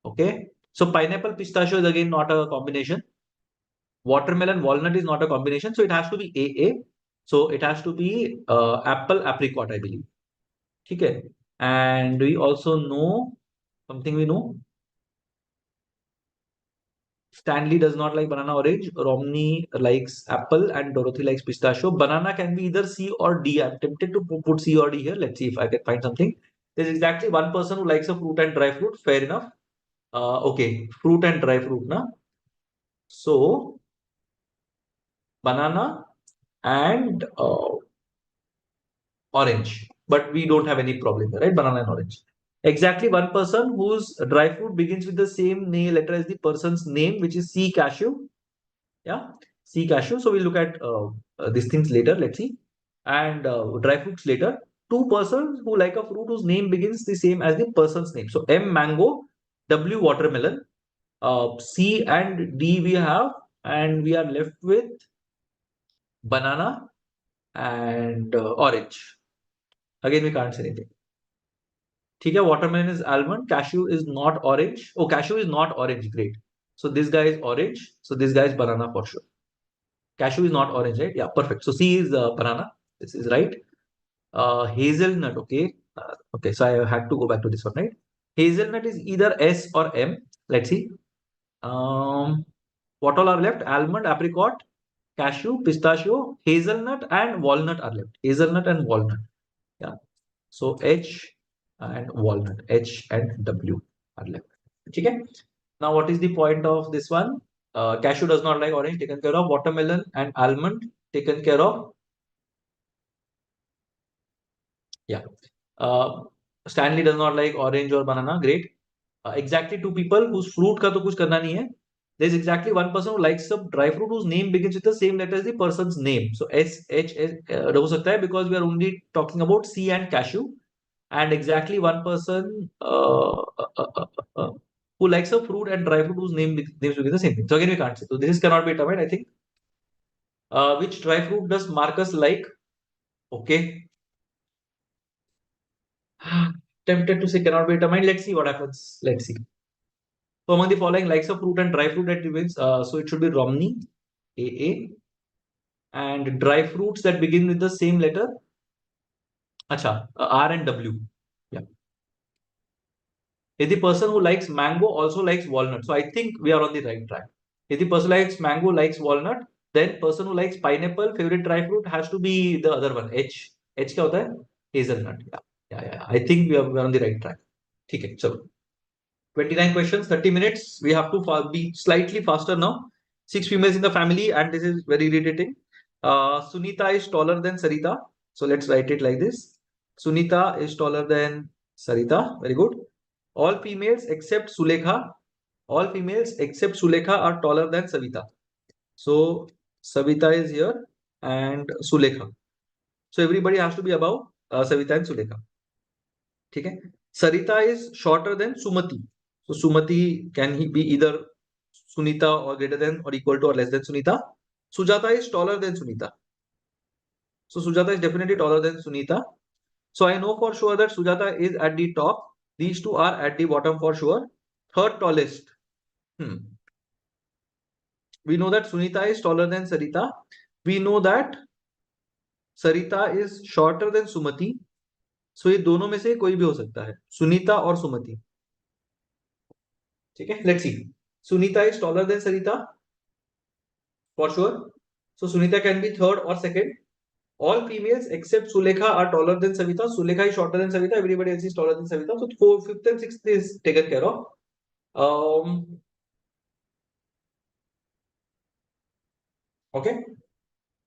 Okay. So pineapple, pistachio is again not a combination. Watermelon, walnut is not a combination. So it has to be AA. So it has to be apple, apricot, I believe. Okay. And we also know something we know. Stanley does not like banana orange. Romney likes apple and Dorothy likes pistachio. Banana can be either C or D. I'm tempted to put C or D here. Let's see if I can find something. There's exactly one person who likes a fruit and dry fruit. Fair enough. Okay, fruit and dry fruit, na? So banana and orange, but we don't have any problem here, right? Banana and orange. Exactly one person whose dry fruit begins with the same letter as the person's name, which is C cashew. Yeah, C cashew. So we'll look at these things later. Let's see. And dry fruits later. Two persons who like a fruit whose name begins the same as the person's name. So M mango, W watermelon, C and D we have, and we are left with banana and orange. Again, we can't say anything. Okay, watermelon is almond, cashew is not orange. Oh, cashew is not orange. Great. So this guy is orange. So this guy is banana for sure. Cashew is not orange, right? Yeah, perfect. So C is banana. This is right. Hazelnut. Okay. Okay. So I had to go back to this one, right? Hazelnut is either S or M. Let's see. What all are left? Almond, apricot, cashew, pistachio, hazelnut, and walnut are left. Hazelnut and walnut. Yeah. So H and walnut. H and W are left. Okay. Now, what is the point of this one? Cashew does not like orange, taken care of. Watermelon and almond, taken care of. Yeah. Uh, Stanley does not like orange or banana. Great. Exactly two people whose fruit का तो कुछ करना नहीं है. There's exactly one person who likes some dry fruit whose name begins with the same letter as the person's name. So S H हो सकता है because we are only talking about C and cashew. And exactly one person who likes a fruit and dry fruit whose names begin the same thing. So again, we can't say. So this cannot be determined, I think. Which dry fruit does Marcus like? Okay. Tempted to say cannot be determined. Let's see what happens. Let's see. So among the following likes of fruit and dry fruit that remains, so it should be Romney, AA, and dry fruits that begin with the same letter. Acha, R and W. Yeah. If the person who likes mango also likes walnut, so I think we are on the right track. If the person likes mango likes walnut, then person who likes pineapple, favorite dry fruit has to be the other one. H. H क्या होता है? Hazelnut. Yeah. Yeah. I think we are on the right track. ठीक है, चलो. 29 questions, 30 minutes. We have to be slightly faster now. 6 females in the family, and this is very irritating. Sunita is taller than Sarita. So let's write it like this. Sunita is taller than Sarita. Very good. All females except Sulekha. All females except Sulekha are taller than Savita. So Savita is here and Sulekha. So everybody has to be above Savita and Sulekha. Okay. Sarita is shorter than Sumati. So Sumati can he be either Sunita or greater than or equal to or less than Sunita. Sujata is taller than Sunita. So Sujata is definitely taller than Sunita. So I know for sure that Sujata is at the top. These two are at the bottom for sure. Third tallest. We know that Sunita is taller than Sarita. We know that Sarita is shorter than Sumati. So ये दोनों में से कोई भी हो सकता है, सुनीता और सुमति. ठीक है, let's see. Sunita is taller than Sarita for sure. So Sunita can be third or second. All females except Sulekha are taller than Savita. Sulekha is shorter than Savita. Everybody else is taller than Savita. So fourth, fifth, and sixth is taken care of. Okay.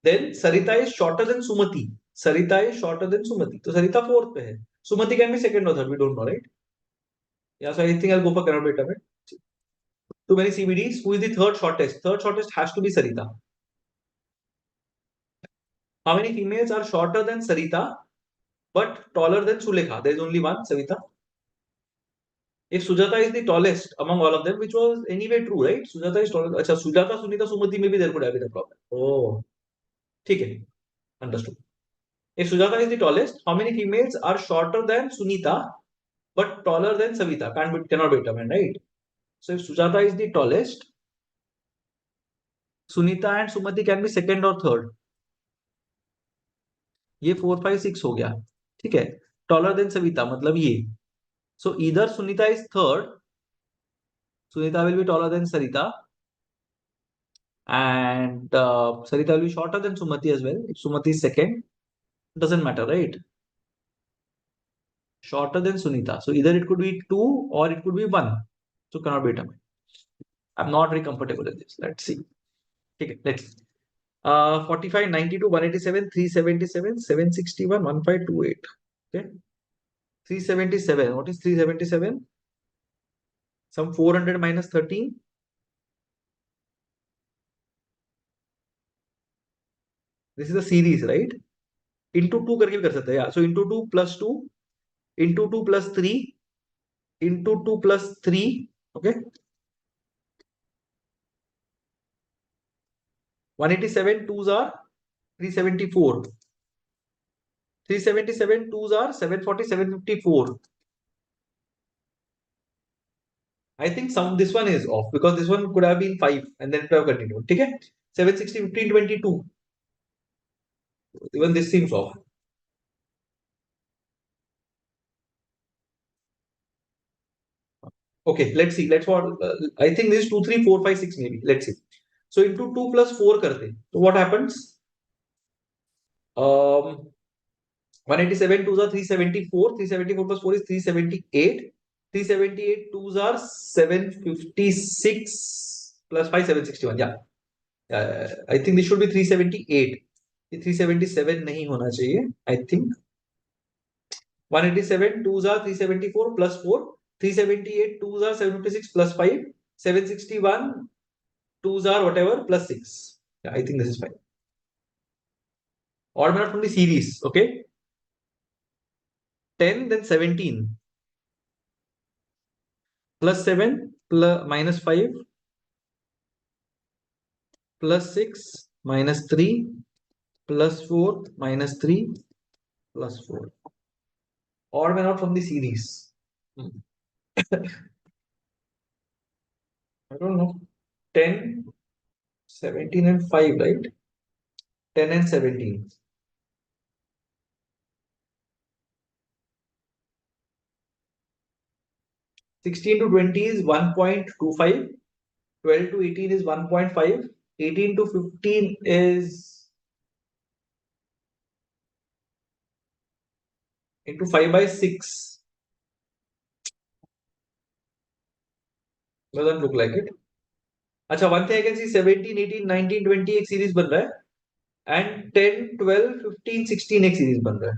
Then Sarita is shorter than Sumati. Sarita is shorter than Sumati. So Sarita fourth पे है. Sumati can be second or third. We don't know, right? Yeah. So I think I'll go for cannot be determined. Too many CBDs. Who is the third shortest? Third shortest has to be Sarita. How many females are shorter than Sarita but taller than Sulekha? There is only one, Savita. If Sujata is the tallest among all of them, which was anyway true, right? Sujata is tallest. Acha, Sujata, Sunita, Sumati, maybe there could have been a problem. Oh, okay, understood. If Sujata is the tallest, how many females are shorter than Sunita but taller than Savita? Cannot be determined, right? So if Sujata is the tallest, Sunita and Sumati can be second or third. ये 4, 5, 6 हो गया, ठीक है. Taller than Savita मतलब ये. So either Sunita is third, Sunita will be taller than Sarita, and Sarita will be shorter than Sumati as well. If Sumati is second, doesn't matter, right? Shorter than Sunita. So either it could be 2 or it could be 1. So cannot be determined. I'm not very comfortable with this. Let's see. Okay, let's see. 45, 92, 187, 377, 761, 1528. Okay. 377. What is 377? Some 400 minus 13. This is a series, right? Into 2 करके भी कर सकते हैं. Yeah. So into 2 plus 2, into 2 plus 3, into 2 plus 3. Okay. 187 twos are 374. 377 twos are 740, 754. I think this one is off because this one could have been 5 and then it would have continued. Okay. 760, 15, 22. Even this seems off. Okay, let's see. I think this is 2, 3, 4, 5, 6 maybe. Let's see. So into 2 plus 4 karte. So what happens? 187 twos are 374. 374 plus 4 is 378. 378 twos are 756 plus 5, 761. Yeah. I think this should be 378. 377 नहीं होना चाहिए. I think 187 twos are 374 plus 4. 378 twos are 756 plus 5. 761 twos are whatever plus 6. Yeah, I think this is fine. Odd man out from the series. Okay. 10 then 17 plus 7 plus minus 5 plus 6 minus 3 plus 4 minus 3 plus 4. Odd man out from the series. I don't know. 10, 17 and 5, right? 10 and 17. 16 to 20 is 1.25. 12 to 18 is 1.5. 18 to 15 is into 5 by 6. Doesn't look like it. अच्छा, one thing I can see 17, 18, 19, 20 एक series बन रहा है and 10, 12, 15, 16 एक series बन रहा है.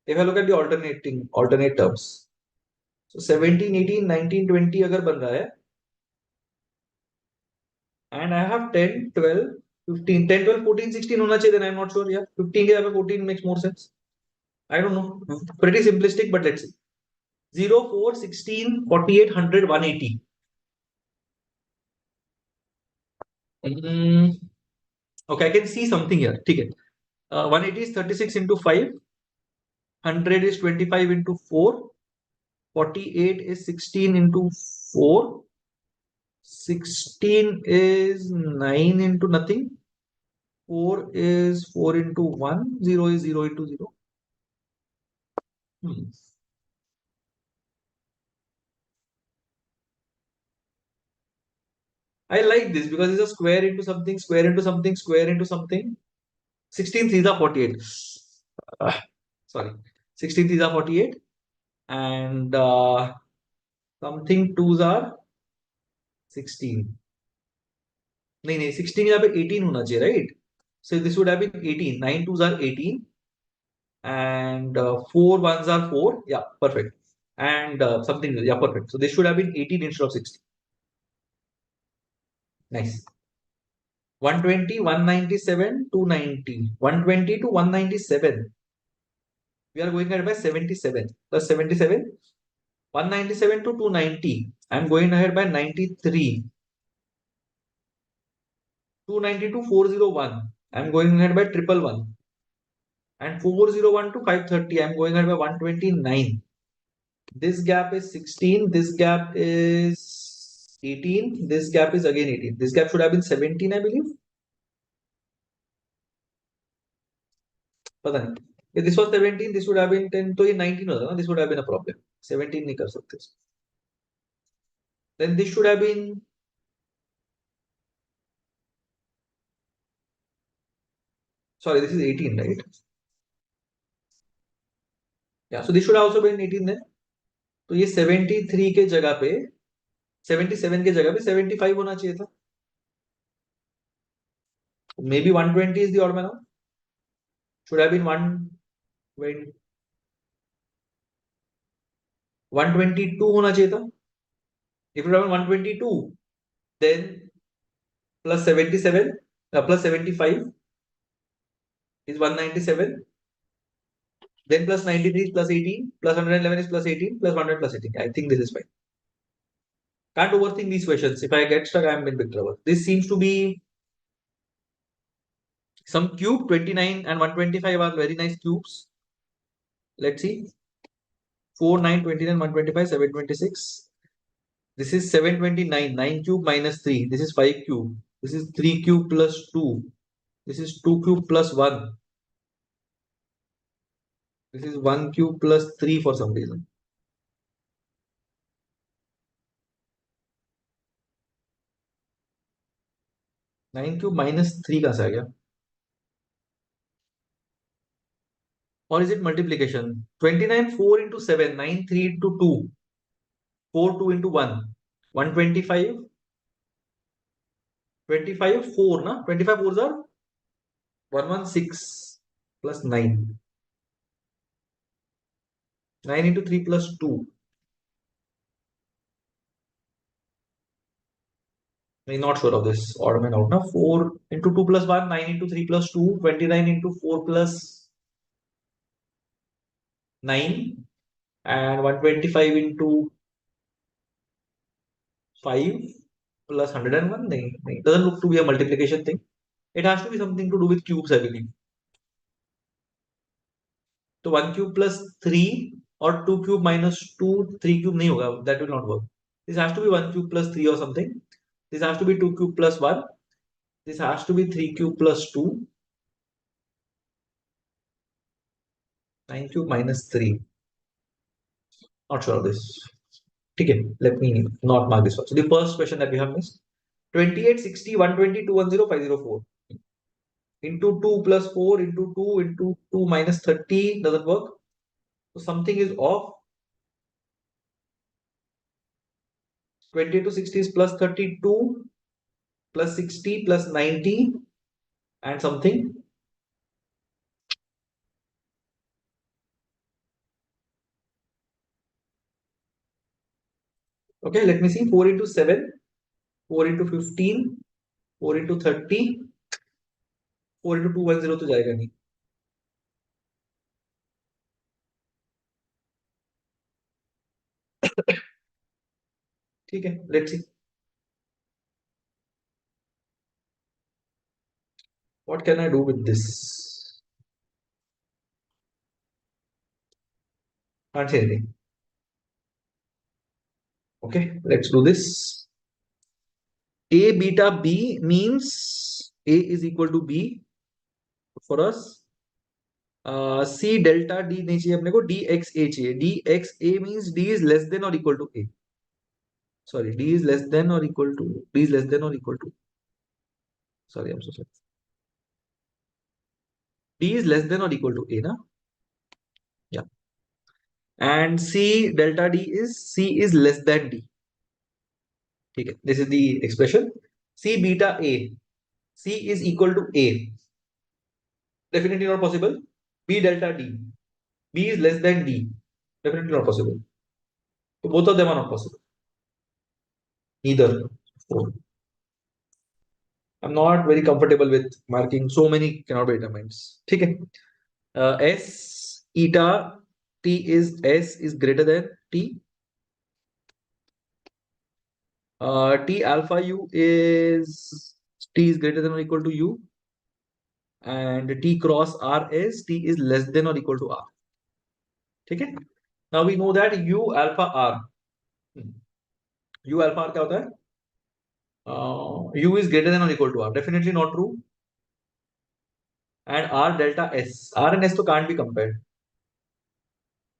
If I look at the alternate terms. So 17, 18, 19, 20 अगर बन रहा है and I have 10, 12, 15, 10, 12, 14, 16 होना चाहिए, then I'm not sure. Yeah, 15 के जगह 14 makes more sense. I don't know. Pretty simplistic, but let's see. 0, 4, 16, 48, 100, 180. Okay, I can see something here. Okay. 180 is 36 into 5. 100 is 25 into 4. 48 is 16 into 4. 16 is 9 into nothing. 4 is 4 into 1. 0 is 0 into 0. I like this because it's a square into something, square into something, square into something. 16 threes are 48. Sorry. 16 threes are 48. And something twos are 16. नहीं 16 यहाँ पे 18 होना चाहिए, right? So this would have been 18. 9 twos are 18 and 4 ones are 4. Yeah, perfect. And something, yeah, perfect. So this should have been 18 instead of 16. Nice. 120, 197, 290. 120 to 197. We are going ahead by 77 plus 77, 197 to 290. I'm going ahead by 93, 290 to 401. I'm going ahead by 111. And 401 to 530. I'm going ahead by 129. This gap is 16. This gap is 18. This gap is again 18. This gap should have been 17, I believe. पता नहीं. If this was 17, this would have been 10. तो ये 19 होता ना. This would have been a problem. 17 नहीं कर सकते. Then this should have been. Sorry, this is 18, right? Yeah, so this should have also been 18 then. तो ये 73 के जगह पे 77 के जगह पे 75 होना चाहिए था. Maybe 120 is the odd man out. Should have been 122 होना चाहिए था. If it would have been 122, then plus 77 plus 75 is 197. Then plus 93 is plus 18, plus 111 is plus 18, plus 100 plus 18. I think this is fine. Can't overthink these questions. If I get stuck, I'm in big trouble. This seems to be some cube. 29 and 125 are very nice cubes. Let's see. 4, 9, 29, 125, 726. This is 729. 9 cube minus 3. This is 5 cube. This is 3 cube plus 2. This is 2 cube plus 1. This is 1 cube plus 3 for some reason. Nine cube minus 3 कहाँ से आ गया? Or is it multiplication? 29, 4 into 7, 9, 3 into 2, 4, 2 into 1, 125, 25, 4, na? 25 4s are 116 plus 9. 9 into 3 plus 2. I'm not sure of this odd man out. Now 4 into 2 plus 1, 9 into 3 plus 2, 29 into 4 plus 9, and 125 into 5 plus 101. It doesn't look to be a multiplication thing. It has to be something to do with cubes, I believe. So 1 cube plus 3 or 2 cube minus 2, 3 cube nahi hoga. That will not work. This has to be 1 cube plus 3 or something. This has to be 2 cube plus 1. This has to be 3 cube plus 2. 9 cube minus 3. Not sure of this. Okay, let me not mark this one. So the first question that we have missed. 28, 60, 120, 210, 504. Into 2 plus 4 into 2 into 2 minus 30 doesn't work. So something is off. 20 to 60 is plus 32 plus 60 plus 90 and something. Okay, let me see. 4 into 7, 4 into 15, 4 into 30, 4 into 210 तो जाएगा नहीं. ठीक है, let's see. What can I do with this? Can't say anything. Okay, let's do this. A beta B means A is equal to B for us. C delta D नहीं चाहिए अपने को, DXA चाहिए. DXA means D is less than or equal to A. Sorry, D is less than or equal to. D is less than or equal to. Sorry, I'm so sorry. D is less than or equal to A, na? Yeah. And C delta D is C is less than D. Okay, this is the expression. C beta A. C is equal to A. Definitely not possible. B delta D. B is less than D. Definitely not possible. So both of them are not possible. Neither. I'm not very comfortable with marking so many cannot be determined. Okay. S eta t is s is greater than t. T alpha u is t is greater than or equal to u, and t cross r is t is less than or equal to r. Okay. Now we know that u alpha r. U alpha r क्या होता है? U is greater than or equal to r. Definitely not true. And r delta s. R and s तो can't be compared.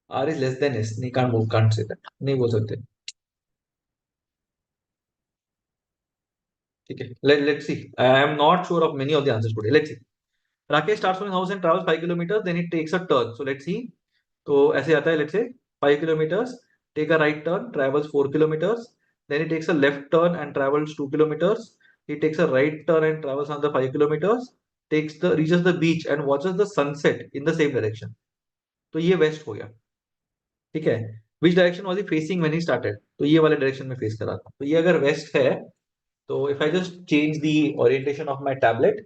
R is less than s. Can't say that. नहीं बोल सकते. Okay. Let's see. I am not sure of many of the answers today. Let's see. Rakesh starts from his house and travels 5 kilometers. Then it takes a turn. So let's see. तो ऐसे आता है. Let's say 5 kilometers. Take a right turn. Travels 4 kilometers. Then he takes a left turn and travels 2 kilometers. He takes a right turn and travels another 5 kilometers. Reaches the beach and watches the sunset in the same direction. तो ये waste हो गया. ठीक है. Which direction was he facing when he started? तो ये वाले direction में फेस कर रहा था. तो ये अगर वेस्ट है, so if I just change the orientation of my tablet,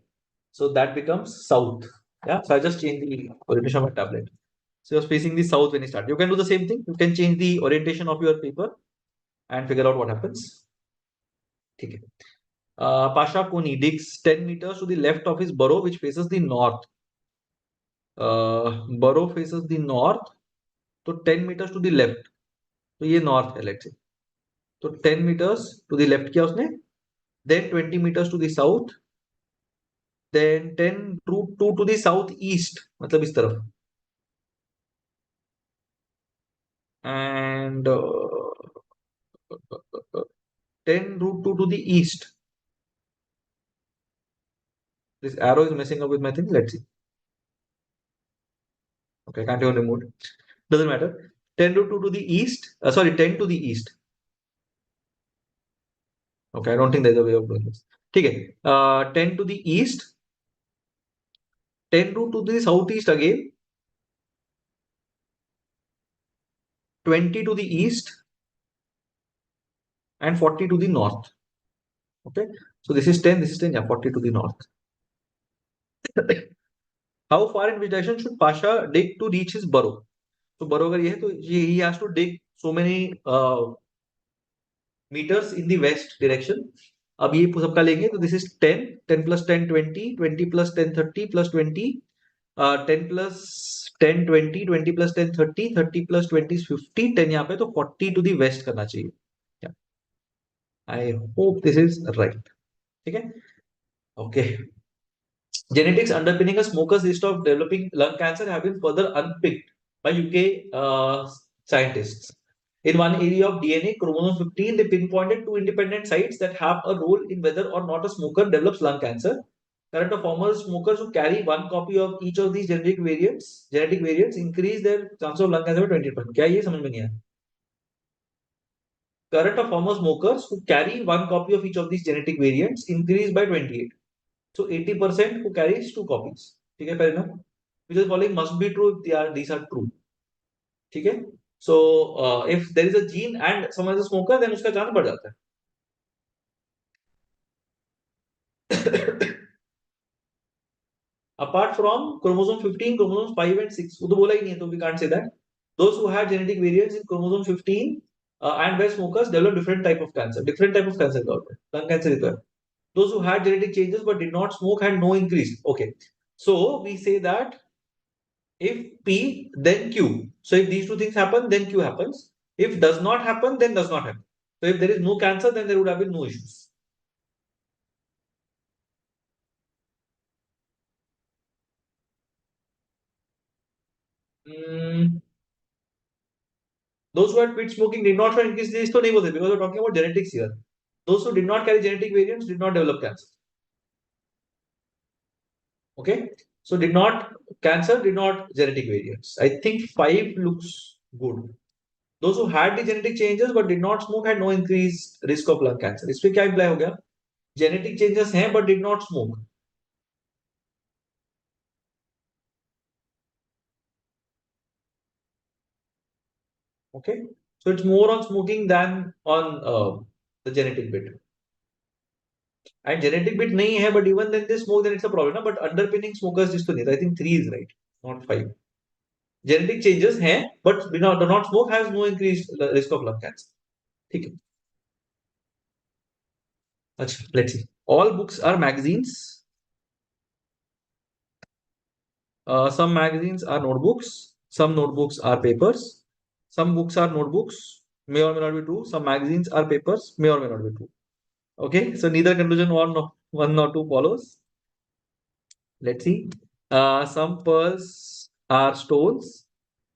so that becomes south. Yeah, so I just change the orientation of my tablet. So you're facing the south when you start. You can do the same thing. You can change the orientation of your paper and figure out what happens. Okay. Pasha Kuni digs 10 meters to the left of his burrow, which faces the north. Burrow faces the north, so 10 meters to the left. तो ये north है, let's say. तो 10 meters to the left किया उसने. Then 20 meters to the south. Then 10 2 to the southeast, मतलब इस तरफ. And 10 root 2 to the east. This arrow is messing up with my thing. Let's see. Okay, can't even remove it. Doesn't matter. 10 root 2 to the east. Sorry, 10 to the east. Okay, I don't think there's a way of doing this. Okay, 10 to the east. 10 root to the southeast again. 20 to the east. And 40 to the north. Okay, so this is 10, this is 10, yeah, 40 to the north. How far in which direction should Pasha dig to reach his burrow? So burrow अगर ये है तो he has to dig so many meters in the west direction. अब ये सबका लेंगे तो this is 10, 10 plus 10 20, 20 plus 10 30 plus 20, 10 plus 10 20, 20 plus 10 30, 30 plus 20 is 50, 10 यहाँ पे तो 40 to the west करना चाहिए. Yeah. I hope this is right. ठीक है. Okay. Genetics underpinning a smoker's risk of developing lung cancer have been further unpicked by UK scientists. In one area of DNA, chromosome 15, they pinpointed two independent sites that have a role in whether or not a smoker develops lung cancer. Current or former smokers who carry one copy of each of these genetic variants increase their chance of lung cancer by 20%. क्या ये समझ में नहीं आया? Current or former smokers who carry one copy of each of these genetic variants increase by 28. So 80% who carries two copies. ठीक है, fair enough. Which is following must be true if these are true. ठीक है. So if there is a gene and someone is a smoker, then उसका chance बढ़ जाता है. Apart from chromosome 15, chromosomes 5 and 6, वो तो बोला ही नहीं है, तो we can't say that. Those who had genetic variants in chromosome 15 and were smokers develop different type of cancer. Different type of cancer का होता है. Lung cancer ही तो है. Those who had genetic changes but did not smoke had no increase. Okay. So we say that if P, then Q. So if these two things happen, then Q happens. If does not happen, then does not happen. So if there is no cancer, then there would have been no issues. Those who had quit smoking did not show increased disease, तो नहीं बोलते because we're talking about genetics here. Those who did not carry genetic variants did not develop cancer. Okay, so did not cancer, did not genetic variants. I think 5 looks good. Those who had the genetic changes but did not smoke had no increased risk of lung cancer. इसमें क्या imply हो गया? Genetic changes हैं but did not smoke. Okay, so it's more on smoking than on the genetic bit. And genetic bit nahi hai, but even then they smoke, then it's a problem. Na? But underpinning smokers just to need. I think 3 is right, not 5. Genetic changes हैं but do not smoke has no increase risk of lung cancer. ठीक है. अच्छा, let's see. All books are magazines. Some magazines are notebooks. Some notebooks are papers. Some books are notebooks. May or may not be true. Some magazines are papers. May or may not be true. Okay. So neither conclusion one or two follows. Let's see. Some pearls are stones.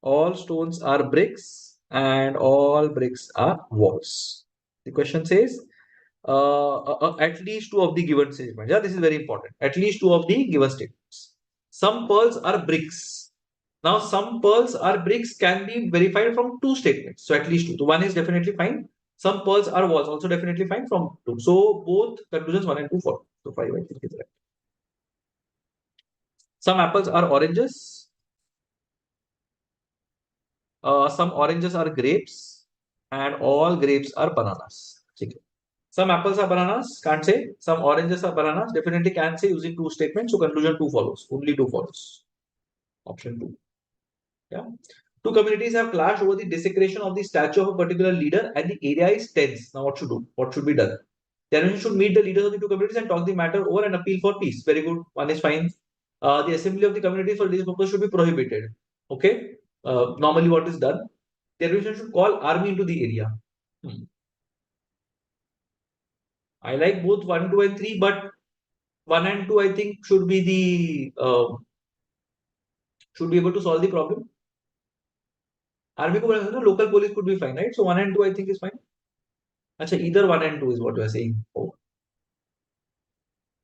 All stones are bricks, and all bricks are walls. The question says, at least two of the given statements. Yeah, this is very important. At least two of the given statements. Some pearls are bricks. Now, some pearls are bricks can be verified from two statements. So, at least two. So, one is definitely fine. Some pearls are walls, also definitely fine from two. So, both conclusions 1 and 2 follow. So, 5 I think is right. Some apples are oranges. Some oranges are grapes. And all grapes are bananas. Okay. Some apples are bananas, can't say. Some oranges are bananas, definitely can say using two statements. So conclusion 2 follows. Only 2 follows. Option 2. Yeah. Two communities have clashed over the desecration of the statue of a particular leader and the area is tense. Now what should do? What should be done? The organization should meet the leaders of the two communities and talk the matter over and appeal for peace. Very good. One is fine. The assembly of the communities for this purpose should be prohibited. Okay. Normally what is done? The organization should call army into the area. I like both 1, 2 and 3, but 1 and 2 I think should be the should be able to solve the problem. Army ko local police could be fine, right? So 1 and 2 I think is fine. Achha, either 1 and 2 is what you are saying. Oh.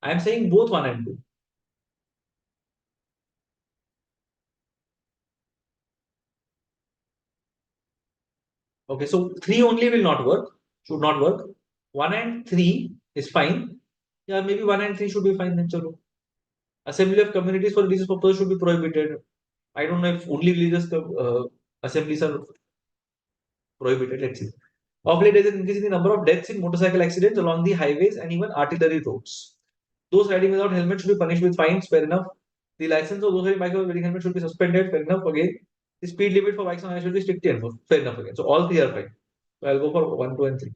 I am saying both 1 and 2. Okay, so 3 only will not work, should not work. 1 and 3 is fine. Yeah, maybe 1 and 3 should be fine then. Chalo. Assembly of communities for religious purposes should be prohibited. I don't know if only religious assemblies are prohibited. Let's see. Of late, there is an increase in the number of deaths in motorcycle accidents along the highways and even artillery roads. Those riding without helmet should be punished with fines. Fair enough. The license of those riding bikes without wearing helmet should be suspended. Fair enough. Again, the speed limit for bikes on highway should be strictly enforced. Fair enough. Again, so all three are fine. So I'll go for 1, 2, and 3.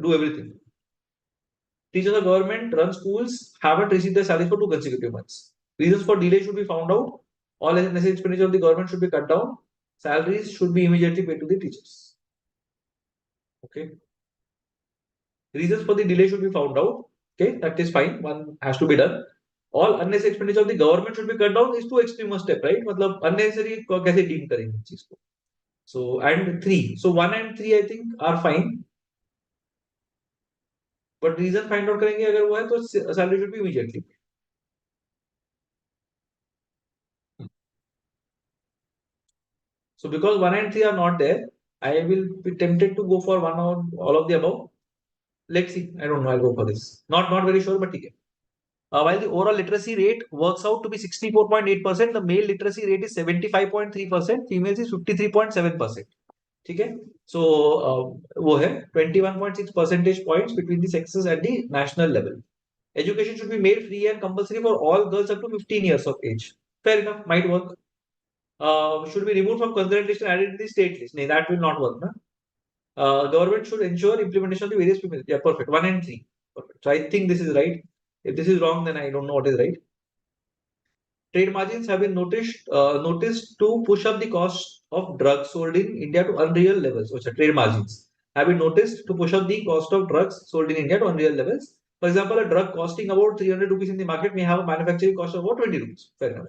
Do everything. Teachers of government run schools haven't received their salaries for 2 consecutive months. Reasons for delay should be found out. All necessary expenditure of the government should be cut down. Salaries should be immediately paid to the teachers. Okay. Reasons for the delay should be found out. Okay, that is fine. One has to be done. All unnecessary expenditure of the government should be cut down. Is too extreme a step, right? मतलब unnecessary कैसे deem करेंगे चीज को? So and 3. So 1 and 3 I think are fine. But reason find out करेंगे अगर वो है तो salary should be immediately. So because 1 and 3 are not there, I will be tempted to go for one or all of the above. Let's see. I don't know. I'll go for this. Not very sure, but okay. While the overall literacy rate works out to be 64.8%, the male literacy rate is 75.3%, females is 53.7%. ठीक है. So वो है 21.6 percentage points between the sexes at the national level. Education should be made free and compulsory for all girls up to 15 years of age. Fair enough, might work. Should be removed from concurrent list and added to the state list. No, that will not work. Na? Government should ensure implementation of the various premises. Yeah, perfect. 1 and 3. Perfect. So I think this is right. If this is wrong, then I don't know what is right. Trade margins have been noticed to push up the cost of drugs sold in India to unreal levels. So trade margins have been noticed to push up the cost of drugs sold in India to unreal levels. For example, a drug costing about 300 rupees in the market may have a manufacturing cost of about 20 rupees. Fair enough.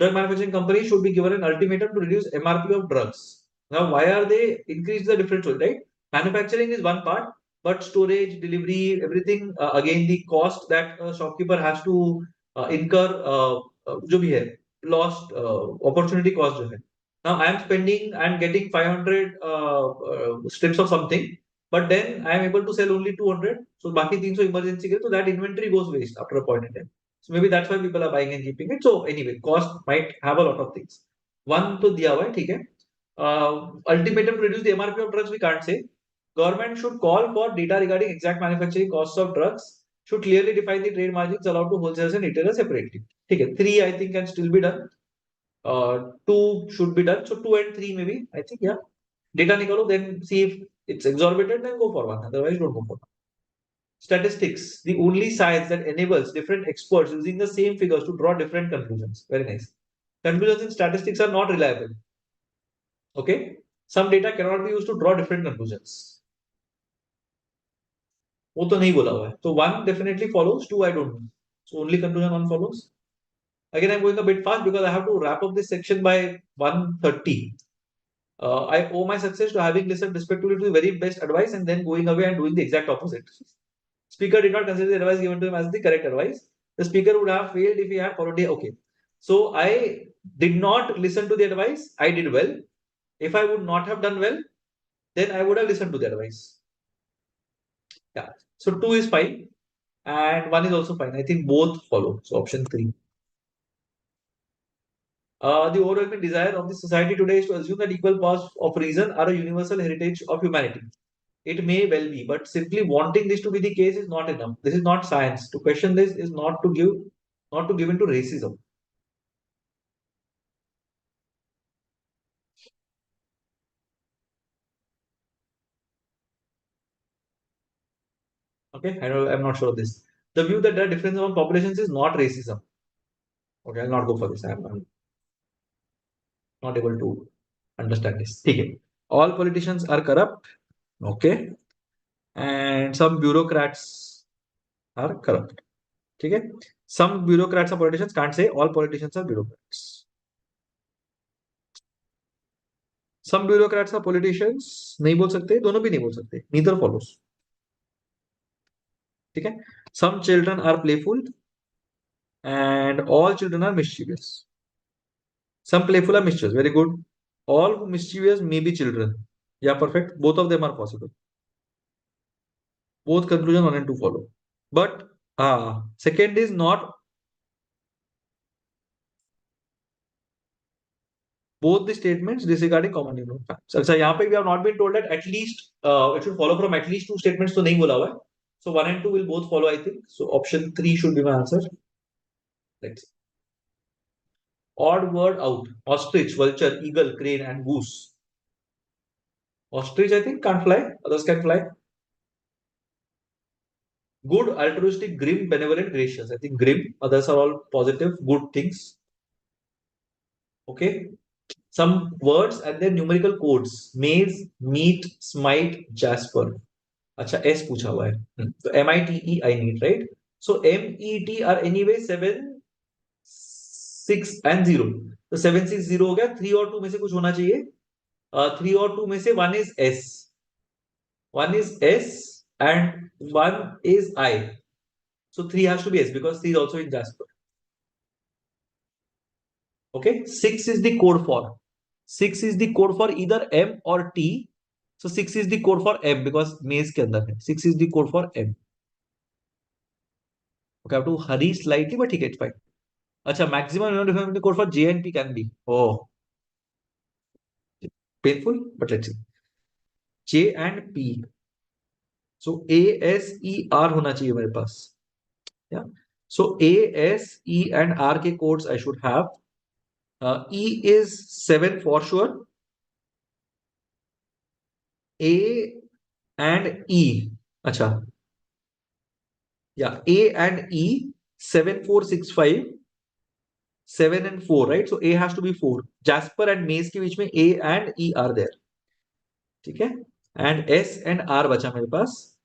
Drug manufacturing companies should be given an ultimatum to reduce MRP of drugs. Now, why are they increased the difference, right? Manufacturing is one part, but storage, delivery, everything, again, the cost that a shopkeeper has to incur, जो भी है, lost opportunity cost जो है. Now, I am spending and getting 500 strips of something, but then I am able to sell only 200. So, बाकी 300 emergency के, so that inventory goes waste after a point in time. So maybe that's why people are buying and keeping it. So anyway, cost might have a lot of things. One to दिया हुआ है, ठीक है. Ultimatum to reduce the MRP of drugs we can't say. Government should call for data regarding exact manufacturing costs of drugs. Should clearly define the trade margins allowed to wholesalers and retailers separately. ठीक है. 3 I think can still be done. 2 should be done. So 2 and 3 maybe. I think, yeah. Data nikalo, then see if it's exorbitant, then go for 1. Otherwise, don't go for 1. Statistics, the only science that enables different experts using the same figures to draw different conclusions. Very nice. Conclusions in statistics are not reliable. Okay. Some data cannot be used to draw different conclusions. वो तो नहीं बोला हुआ है. So 1 definitely follows, 2 I don't know. So only conclusion 1 follows. Again, I'm going a bit fast because I have to wrap up this section by 1:30. I owe my success to having listened respectively to the very best advice and then going away and doing the exact opposite. Speaker did not consider the advice given to him as the correct advice. The speaker would have failed if he had followed it. Okay. So I did not listen to the advice. I did well. If I would not have done well, then I would have listened to the advice. Yeah. So 2 is fine and 1 is also fine. I think both follow. So option 3. The overwhelming desire of the society today is to assume that equal powers of reason are a universal heritage of humanity. It may well be, but simply wanting this to be the case is not enough. This is not science. To question this is not to give into racism. Okay, I'm not sure of this. The view that there are differences among populations is not racism. Okay, I'll not go for this. I'm not able to understand this. Okay. All politicians are corrupt. Okay. And some bureaucrats are corrupt. Okay. Some bureaucrats or politicians can't say all politicians are bureaucrats. Some bureaucrats are politicians नहीं बोल सकते, दोनों भी नहीं बोल सकते. Neither follows. ठीक है. Some children are playful and all children are mischievous. Some playful are mischievous. Very good. All mischievous may be children. Yeah, perfect. Both of them are possible. Both conclusion 1 and 2 follow. But second is not. Both the statements disregarding common human facts. अच्छा यहाँ पे we have not been told that at least it should follow from at least 2 statements तो नहीं बोला हुआ है. So 1 and 2 will both follow, I think. So option 3 should be my answer. Let's see. Odd word out. Ostrich, vulture, eagle, crane, and goose. Ostrich, I think, can't fly. Others can fly. Good, altruistic, grim, benevolent, gracious. I think grim. Others are all positive, good things. Okay. Some words and their numerical codes. Maze, meet, smite, jasper. अच्छा S पूछा हुआ है. So MITE I need, right? So MET are anyway 7, 6 and 0. तो 7, 6, 0 हो गया. 3 और 2 में से कुछ होना चाहिए. 3 और 2 में से 1 is S. 1 is S and 1 is I. So 3 has to be S because 3 is also in Jasper. Okay. 6 is the code for. 6 is the code for either M or T. So 6 is the code for M because maze के अंदर है. 6 is the code for M. Okay, I have to hurry slightly, but ठीक है, it's fine. अच्छा, maximum uniformity code for J and P can be. Oh, painful, but let's see. J and P. So A, S, E, R होना चाहिए मेरे पास. Yeah. So A, S, E and R के codes I should have. E is 7 for sure. A and E. अच्छा. Yeah, A and E 7, 4, 6, 5. 7 and 4, right? So A has to be 4. Jasper and Maze के बीच में A and E are there. ठीक है? And S and R बचा मेरे पास.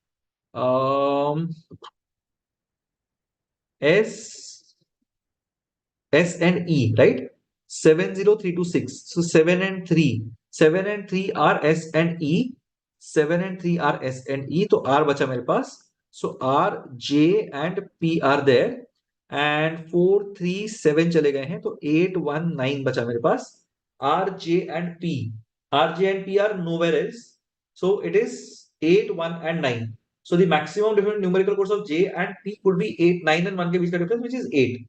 S and E, right? 7, 0, 3, 2, 6. So 7 and 3. 7 and 3 are S and E. 7 and 3 are S and E. तो R बचा मेरे पास. So R, J and P are there. And 4, 3, 7 चले गए हैं. तो 8, 1, 9 बचा मेरे पास. R, J and P. R, J and P are nowhere else. So it is 8, 1 and 9. So the maximum different numerical codes of J and P could be 8, 9 and 1 के बीच का difference, which is 8.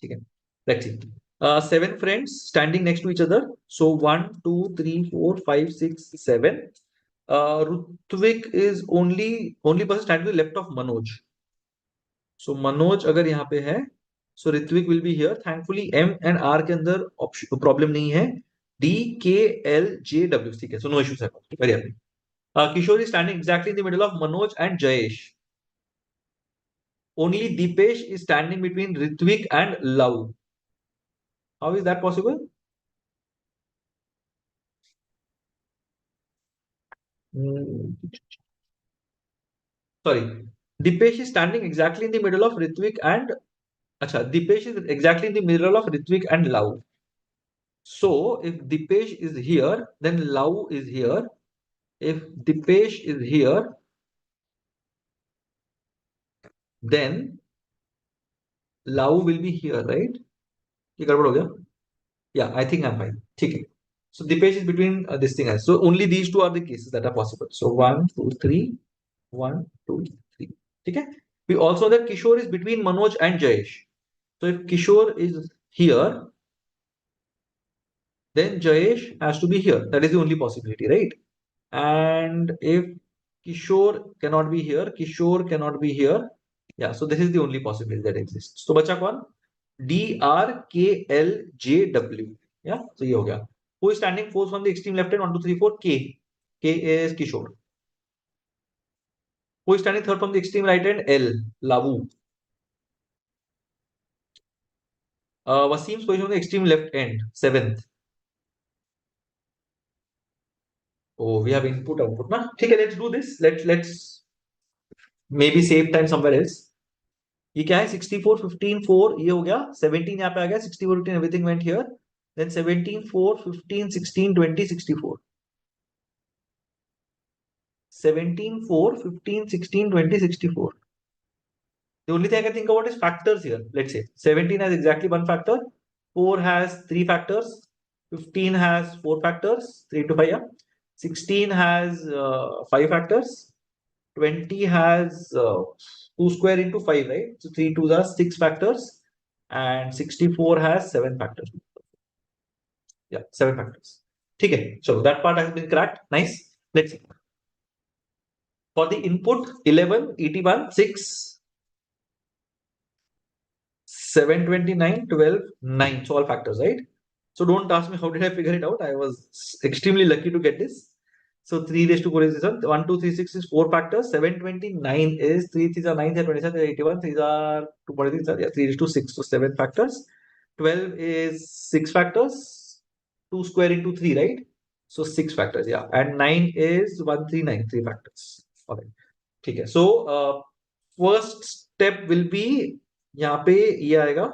ठीक है. Let's see. 7 friends standing next to each other. So 1, 2, 3, 4, 5, 6, 7. Rutvik is only person standing to the left of Manoj. So Manoj अगर यहाँ पे है So Ritvik will be here. Thankfully M and R के अंदर problem नहीं है. D, K, L, J, W. ठीक है. So no issues at all. Very happy. Kishore is standing exactly in the middle of Manoj and Jayesh. Only Dipesh is standing between Ritvik and Love. How is that possible? Sorry. Dipesh is standing exactly in the middle of Ritvik and Acha, Dipesh is exactly in the middle of Ritvik and Love. So if Dipesh is here, then Love is here. If Dipesh is here, then Love will be here, right? ये गड़बड़ हो गया? Yeah, I think I'm fine. ठीक है. So Dipesh is between this thing. So only these two are the cases that are possible. So 1, 2, 3, 1, 2, 3. ठीक है. We also know that Kishore is between Manoj and Jayesh. So if Kishore is here, then Jayesh has to be here. That is the only possibility, right? And if Kishore cannot be here, Kishore cannot be here. Yeah, so this is the only possibility that exists. So bacha kaun? D, R, K, L, J, W. Yeah, so ye ho gaya. Who is standing fourth from the extreme left hand? 1, 2, 3, 4. K. K is Kishore. Who is standing third from the extreme right hand? L. Lavu. Wasim's position on the extreme left end. 7th. Oh, we have input output. Na? Okay, let's do this. Let's maybe save time somewhere else. ये क्या है 64 15 4 ये हो गया 17 यहाँ पे आ गया 64 15 everything went here then 17 4 15 16 20 64 17 4 15 16 20 64 the only thing I can think about is factors here. Let's say 17 has exactly one factor, 4 has 3 factors, 15 has 4 factors, 3 to 5, yeah. 16 has 5 factors, 20 has 2 square into 5, right? So 3 2s are 6 factors, and 64 has 7 factors. Yeah, 7 factors. Okay, so that part has been cracked. Nice. Let's see. For the input 11, 81, 6, 729, 12, 9. So all factors, right? So don't ask me how did I figure it out. I was extremely lucky to get this. So 3 raised to 4 is this one. 1, 2, 3, 6 is 4 factors. 729 is 3 3s are 9, 27, 81, 3s are 2, 43, yeah, 3 raised to 6. So 7 factors. 12 is 6 factors. 2 square into 3, right? So 6 factors, yeah. And 9 is 139, 3 factors. Okay. Okay. So first step will be यहाँ पे ये आएगा.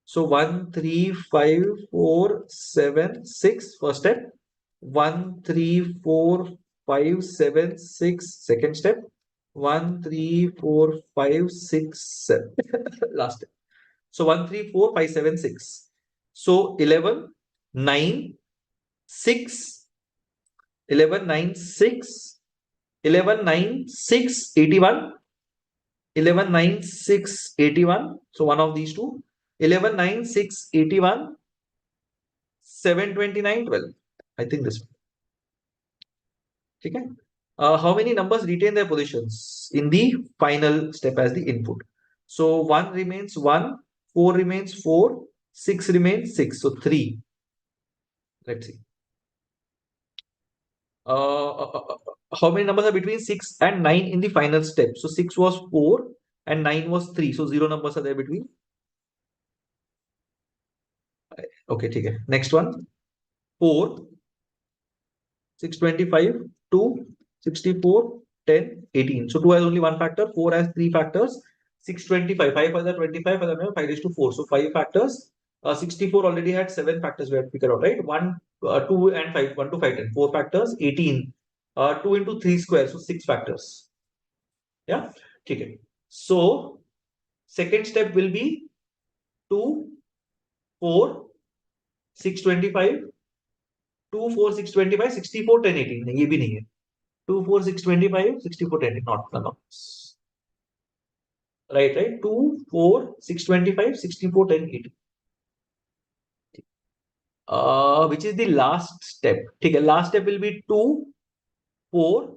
So 1 3 5 4 7 6 first step. 1 3 4 5 7 6 second step. 1 3 4 5 6 7 last step. So 1 3 4 5 7 6. So 11 9 6 11 9 6 11 9 6 81 11 9 6 81. So one of these two. 11 9 6 81 729 12. I think this one. Okay. How many numbers retain their positions in the final step as the input? So 1 remains 1, 4 remains 4, 6 remains 6. So 3. Let's see. How many numbers are between 6 and 9 in the final step? So 6 was 4 and 9 was 3. So 0 numbers are there between. Okay, okay. Next one. 4, 625, 2, 64, 10, 18. So 2 has only one factor, 4 has 3 factors, 625, 5 for the 25, for the 5 is to 4. So 5 factors. 64 already had 7 factors we have to figure out, right? 1, 2 and 5, 1 to 5, 10. 4 factors, 18. 2 into 3 square, so 6 factors. Yeah, okay. So second step will be 2, 4, 625, 2, 4, 625, 64, 10, 18. नहीं, ये भी नहीं है. 2, 4, 625, 64, 10, not none of this. Right, right. 2, 4, 625, 64, 10, 18. Which is the last step? Okay, last step will be 2, 4,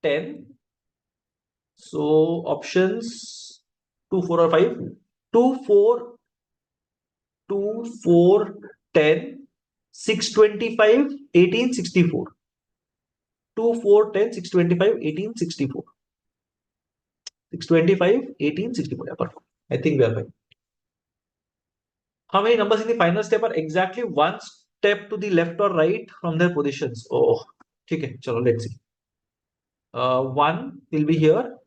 10. So options 2, 4 or 5. 2 4 2 4 10 625 1864. 2 4 10 625 1864. 625 1864. Yeah, perfect. I think we are fine. How many numbers in the final step are exactly one step to the left or right from their positions? Oh, okay. Chalo, let's see. 1 will be here.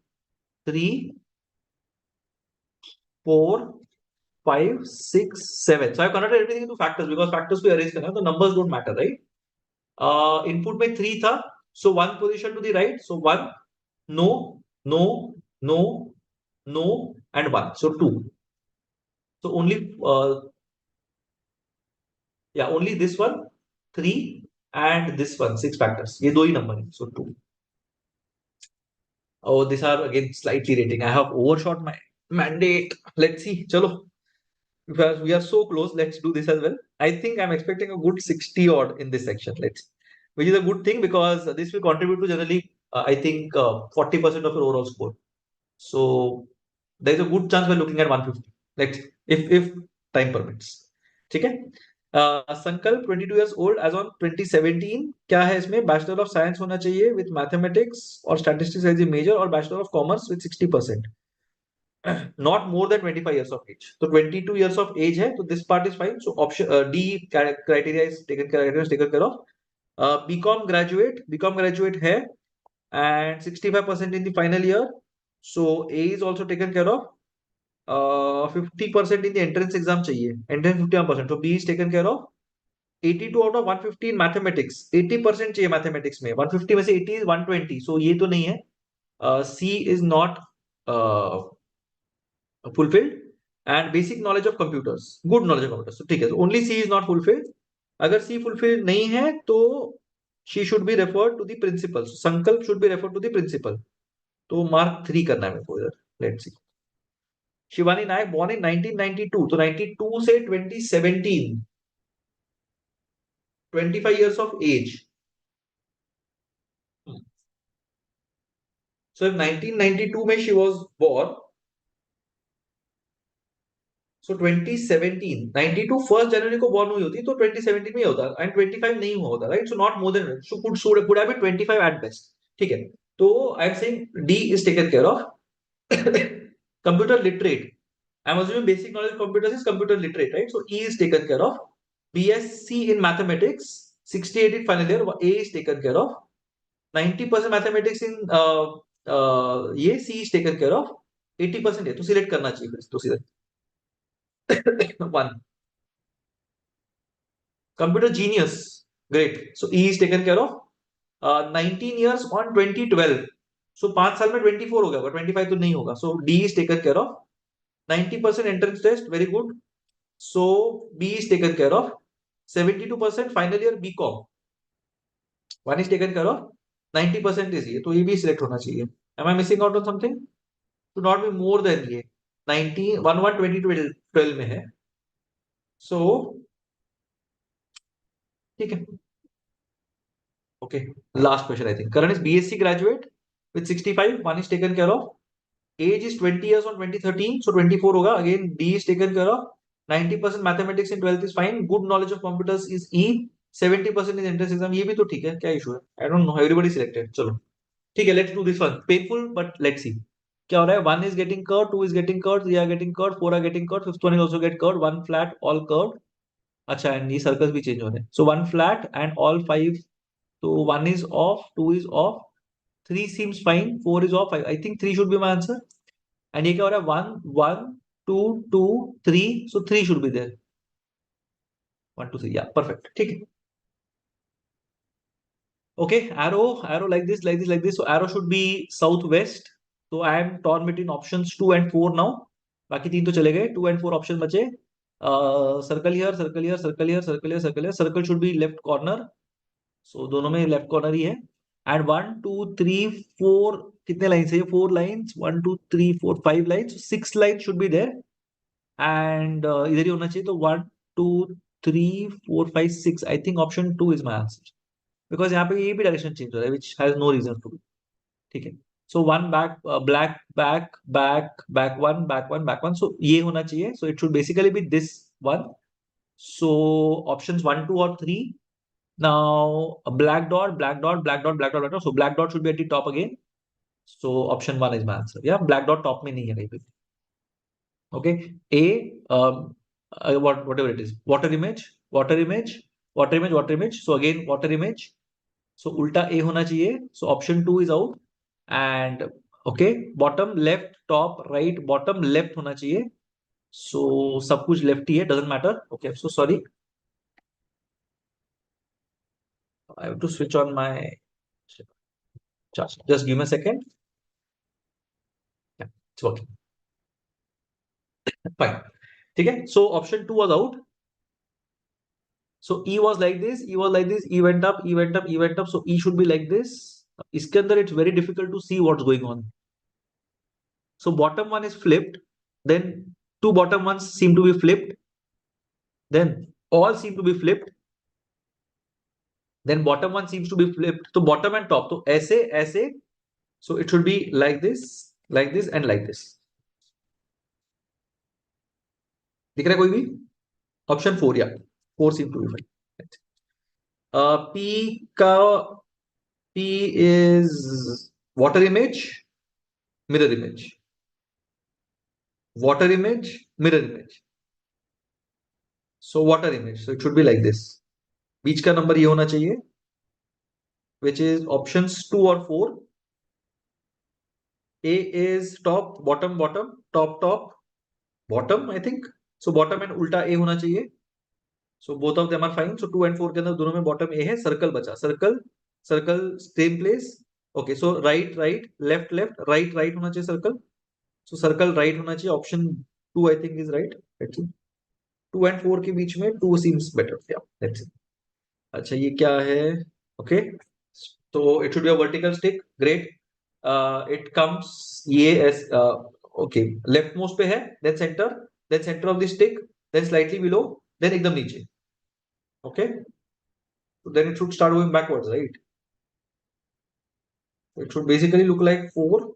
3, 4, 5, 6, 7. So I've converted everything into factors because factors we arrange karna, the numbers don't matter, right? Input में 3 था. So one position to the right. So 1, no, no, no, no, and 1. So 2. So only this one, 3, and this one, 6 factors. ये दो ही number है. So 2. Oh, these are again slightly rating. I have overshot my mandate. Let's see. Chalo. Because we are so close, let's do this as well. I think I'm expecting a good 60 odd in this section. Which is a good thing because this will contribute to generally, I think, 40% of your overall score. So there's a good chance we're looking at 150. Let's if time permits. Okay. Sankalp 22 years old as on 2017. क्या है इसमें? Bachelor of Science होना चाहिए with mathematics or statistics as a major or Bachelor of Commerce with 60%. Not more than 25 years of age. So 22 years of age है, so this part is fine. So option D criteria is taken care of. BCom graduate है and 65% in the final year. So A is also taken care of. 50% in the entrance exam चाहिए. Entrance 51%. So B is taken care of. 82 out of 150 in mathematics. 80% चाहिए mathematics में. 150 में से 80 is 120. So ये तो नहीं है. C is not fulfilled. And basic knowledge of computers, good knowledge of computers. So ठीक है, so only C is not fulfilled. अगर C fulfilled नहीं है तो she should be referred to the principal. So संकल्प should be referred to the principal. तो mark 3 करना है मेरे को इधर. Let's see. Shivani Nayak born in 1992. तो 92 से 2017, 25 years of age. So if 1992 में she was born, so 2017 92 first जनवरी को बॉर्न हुई होती तो 2017 में ही होता एंड 25 नहीं हुआ होता, right? So not more than could have been 25 at best. ठीक है, तो I am saying D is taken care of. Computer literate, I am assuming basic knowledge of computers is computer literate, right? So E is taken care of. BSc in mathematics 68 in final year, A is taken care of. 90% mathematics in ये C is taken care of. 80% है तो select करना चाहिए फिर तो सीधा. 1. Computer genius. Great. So E is taken care of. 19 years on 2012. So 5 साल में 24 हो गया, 25 तो नहीं होगा. So D is taken care of. 90% entrance test, very good. So B is taken care of. 72% final year BCom. 1 is taken care of. 90% is ये, तो ये भी select होना चाहिए. Am I missing out on something? Should not be more than ये. 19 11 2012 में है. So ठीक है. Okay, last question I think. Karan is BSc graduate with 65. 1 is taken care of. Age is 20 years on 2013, so 24 होगा. Again, D is taken care of. 90% mathematics in 12th is fine. Good knowledge of computers is E. 70% in entrance exam. ये भी तो ठीक है, क्या issue है? I don't know. Everybody selected. चलो, ठीक है. Let's do this one. Painful, but let's see. क्या हो रहा है? 1 is getting curved, 2 is getting curved, 3 are getting curved, 4 are getting curved, 5th one is also get curved. 1 flat, all curved. अच्छा, and ये circles भी change हो रहे हैं. So 1 flat and all 5. So 1 is off, 2 is off, 3 seems fine, 4 is off. I think 3 should be my answer. And ये क्या हो रहा है? 1 1 2 2 3. So 3 should be there. 1 2 3. Yeah, perfect. ठीक है. Okay, arrow like this, like this, like this. So arrow should be southwest. So I am torn between options 2 and 4 now. बाकी 3 तो चले गए. 2 and 4 options बचे. Circle here, circle here, circle here, circle here, circle here. Circle should be left corner. So दोनों में left corner ही है. And 1 2 3 4 कितने lines है? 4 lines. 1 2 3 4 5 lines. 6 line should be there and इधर ही होना चाहिए. तो 1 2 3 4 5 6. I think option 2 is my answer because यहाँ पे ये भी डायरेक्शन चेंज हो रहा है which has no reason to be. ठीक है. So one back, black, back one, back one, back one. So ये होना चाहिए. So it should basically be this one. So options 1, 2, or 3. Now a black dot, black dot, black dot, black dot, black dot. So black dot should be at the top again. So option 1 is my answer. Yeah, black dot top में नहीं है कहीं पे. Okay. A, whatever it is. Water image, water image, water image, water image. So again, water image. So ulta A होना चाहिए. So option 2 is out. And okay, bottom left, top right, bottom left होना चाहिए. So सब कुछ left ही है, doesn't matter. Okay, so sorry. I have to switch on my charge. Just give me a second. Yeah, it's working. Fine. Okay, so option 2 was out. So E was like this, E was like this, E went up, E went up, E went up. So E should be like this. इसके अंदर it's very difficult to see what's going on. So bottom one is flipped. Then two bottom ones seem to be flipped. Then all seem to be flipped. Then bottom one seems to be flipped. So bottom and top. So ऐसे ऐसे. So it should be like this, and like this. दिख रहा है कोई भी? Option 4, yeah. 4 seem to be fine. P is water image, mirror image. Water image, mirror image. So water image. So it should be like this. बीच का number ये होना चाहिए, which is options 2 or 4. A is top, bottom, bottom, top, top, bottom, I think. So bottom and ulta A होना चाहिए. So both of them are fine. So 2 and 4 के अंदर दोनों में bottom A है. Circle बचा. Circle same place. Okay, so right, left, right होना चाहिए circle. So circle right होना चाहिए. Option 2 I think is right. Let's see. 2 and 4 के बीच में 2 seems better. Yeah, let's see. अच्छा ये क्या है? Okay. So it should be a vertical stick. Great. It comes ये as okay, leftmost पे है. Then center of the stick. Then slightly below. Then एकदम नीचे. Okay. So then it should start going backwards, right? It should basically look like 4.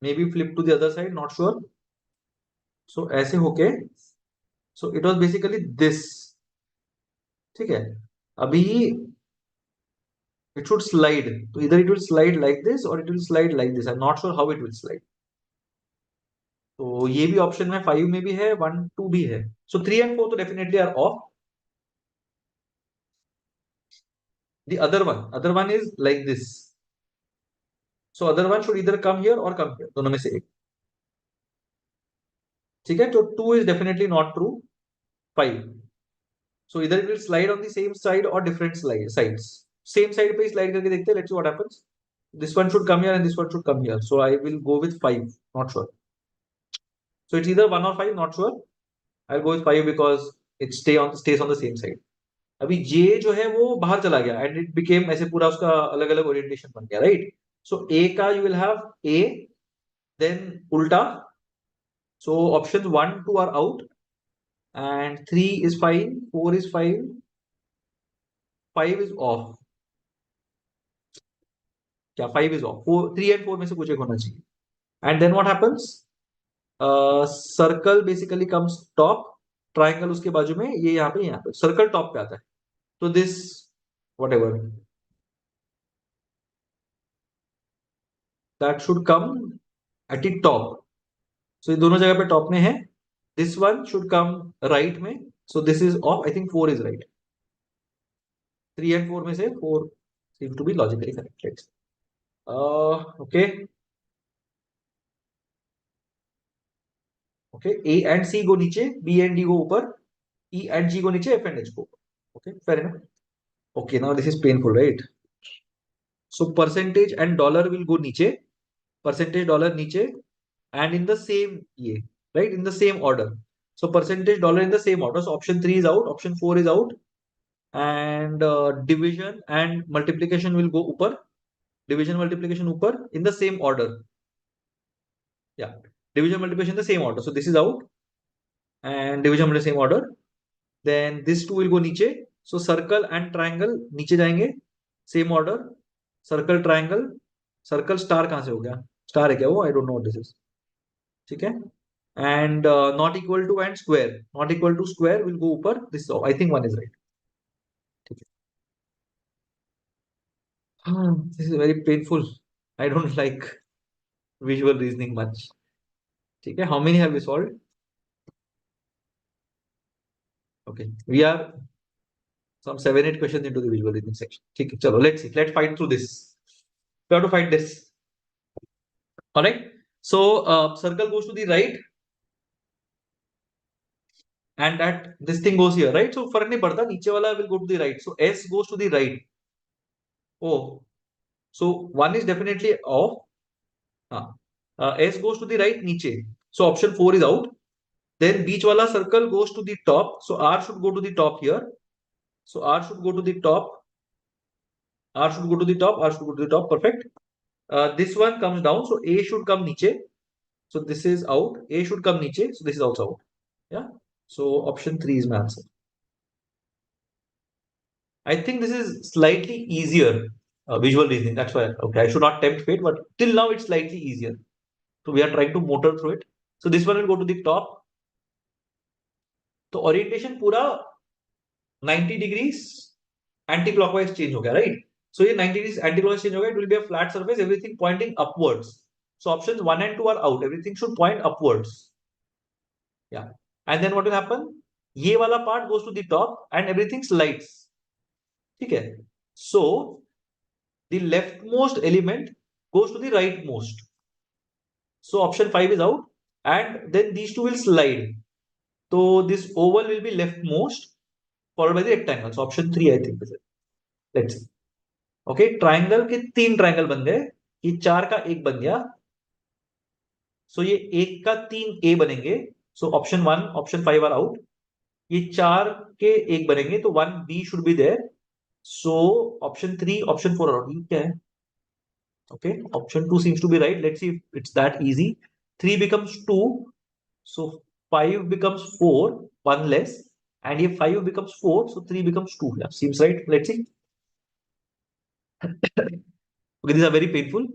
Maybe flip to the other side, not sure. So ऐसे होके. So it was basically this. ठीक है. अभी it should slide. So either it will slide like this or it will slide like this. I'm not sure how it will slide. तो ये भी option में 5 में भी है, 1, 2 भी है. So 3 and 4 तो definitely are off. The other one is like this. So other one should either come here or come here. दोनों में से एक. ठीक है. तो 2 is definitely not true. 5. So either it will slide on the same side or different sides. Same side पे slide करके देखते हैं. Let's see what happens. This one should come here and this one should come here. So I will go with 5. Not sure. So it's either 1 or 5. Not sure. I'll go with 5 because it stays on the same side. अभी J जो है वो बाहर चला गया and it became ऐसे पूरा उसका अलग अलग ओरिएंटेशन बन गया, right? So A का you will have A, then उल्टा. So options 1, 2 are out and 3 is fine, 4 is fine, 5 is off. क्या 5 is off? 3 and 4 में से कुछ एक होना चाहिए. And then what happens? Circle basically comes top, triangle उसके बाजू में, ये यहाँ पे circle top पे आता है. So this whatever that should come at the top. So ये दोनों जगह पे top में है. This one should come right में. So this is off. I think 4 is right. 3 and 4 में से 4 seems to be logically correct. Okay. Okay. A and C go नीचे, B and D go ऊपर, E and G go नीचे, F and H go ऊपर. Okay, fair enough. Okay, now this is painful, right? So percentage and dollar will go नीचे, percentage dollar नीचे, and in the same ये, right? In the same order. So percentage dollar in the same order. So option 3 is out, option 4 is out, and division and multiplication will go ऊपर, division multiplication ऊपर in the same order. Yeah, division multiplication in the same order. So this is out, and division in the same order. Then this two will go नीचे. So circle and triangle नीचे जाएंगे, same order. Circle, triangle, circle star कहां से हो गया? Star है क्या वो? I don't know this is. ठीक है। And not equal to and square, not equal to square will go ऊपर, this I think one is right. ठीक है। This is very painful, I don't like visual reasoning much. ठीक है, how many have we solved? Okay, we are some 7-8 questions into the visual reasoning section. ठीक है, चलो let's see, let's fight through this. We have to fight this. All right. So circle goes to the right, and that this thing goes here, right? So फर्क नहीं पड़ता, नीचे वाला will go to the right. So S goes to the right. Oh, so one is definitely off. हाँ, S goes to the right नीचे. So option 4 is out. Then बीच वाला circle goes to the top. So R should go to the top here. So R should go to the top. R should go to the top. R should go to the top. Perfect. This one comes down. So A should come niche. So this is out. A should come niche. So this is also out. Yeah. So option 3 is my answer. I think this is slightly easier visual reasoning. That's why, okay, I should not tempt fate, but till now it's slightly easier. So we are trying to motor through it. So this one will go to the top. So orientation पूरा 90 degrees anti-clockwise change हो गया, right? So ये 90 degrees anti-clockwise change हो गया. It will be a flat surface, everything pointing upwards. So options 1 and 2 are out. Everything should point upwards. Yeah. And then what will happen? ये वाला part goes to the top and everything slides. ठीक है? So the leftmost element goes to the rightmost. So option 5 is out, and then these two will slide. So this oval will be leftmost, followed by the rectangle. So option 3 I think is it. Let's see. Okay, triangle के 3 triangle बन गए, ये 4 का 1 बन गया. सो ये 1 का 3 A बनेंगे. So option 1 option 5 are out. ये 4 के 1 बनेंगे, तो 1 B should be there. So option 3 option 4 are out. ये क्या है? Okay, option 2 seems to be right. Let's see if it's that easy. 3 becomes 2, so 5 becomes 4, 1 less, and if 5 becomes 4, so 3 becomes 2. Yeah, seems right. Let's see. Okay, these are very painful.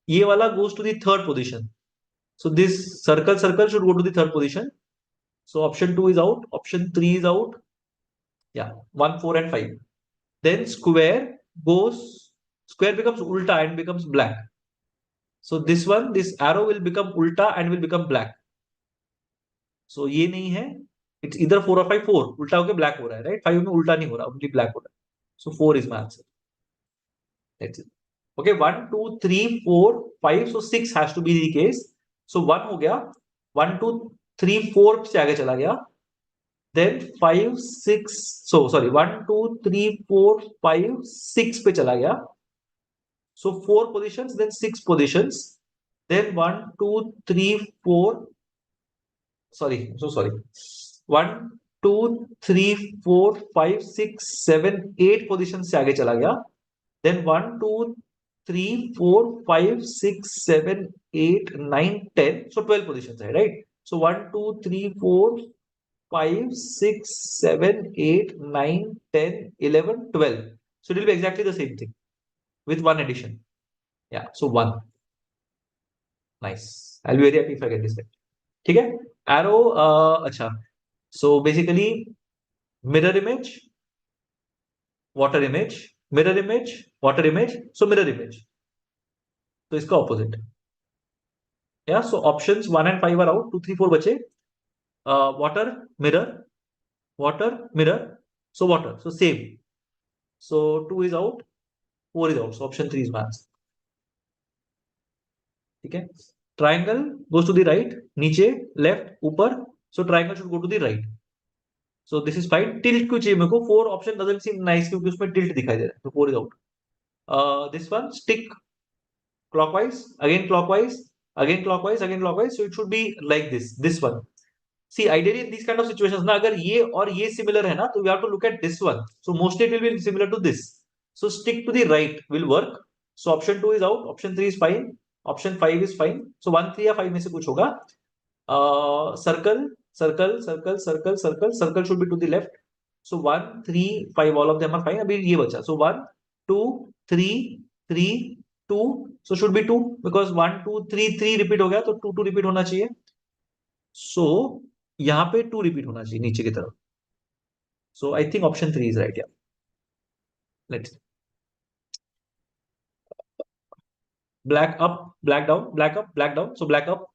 Ye wala goes to the third position. So this circle should go to the third position. So option 2 is out, option 3 is out. Yeah, 1, 4 and 5. Then square becomes ulta and becomes black. So this one, this arrow will become ulta and will become black. So ये नहीं है. It's either 4 or 5. 4 उल्टा होके black हो रहा है, right? 5 में उल्टा नहीं हो रहा, only black हो रहा है. So 4 is my answer. That's it. Okay, 1, 2, 3, 4, 5. So 6 has to be the case. So 1 हो गया. 1, 2, 3, 4 से आगे चला गया. Then 5, 6. So sorry, 1, 2, 3, 4, 5, 6 पे चला गया. So 4 positions, then 6 positions. Then 1, 2, 3, 4. Sorry, I'm so sorry. 1, 2, 3, 4, 5, 6, 7, 8 positions से आगे चला गया. Then 1, 2, 3, 4, 5, 6, 7, 8, 9, 10. So 12 positions है, right? So 1, 2, 3, 4, 5, 6, 7, 8, 9, 10, 11, 12. So it will be exactly the same thing with one addition. Yeah, so 1. Nice. I'll be very happy if I get this right. ठीक है. Arrow, अच्छा. So basically, mirror image, water image, mirror image, water image. So mirror image. तो इसका opposite. Yeah. So options 1 and 5 are out. 2, 3, 4 बचे. Water, mirror, water, mirror. So water. So same. So 2 is out. 4 is out. So option 3 is my answer. ठीक है. Triangle goes to the right. नीचे, left, ऊपर. So triangle should go to the right. So this is fine. Tilt क्यों चाहिए मेरे को? 4 option doesn't seem nice क्योंकि उसमें tilt दिखाई दे रहा है. So 4 is out. This one, stick clockwise, again clockwise, again clockwise, again clockwise. So it should be like this one. See, ideally in these kind of situations, ना अगर ये और ये similar है ना, तो we have to look at this one. So mostly it will be similar to this. So stick to the right will work. So option 2 is out. Option 3 is fine. Option 5 is fine. So 1, 3 या 5 में से कुछ होगा. Circle, circle, circle, circle, circle. Circle should be to the left. So 1, 3, 5, all of them are fine. अभी ये बचा. So 1, 2, 3, 3, 2, so should be 2 because 1 2 3 3 repeat हो गया तो 2 2 रिपीट होना चाहिए. So यहाँ पे 2 रिपीट होना चाहिए नीचे की तरफ. So I think option 3 is right. Yeah. Let's black up, black down, black up, black down. So black up.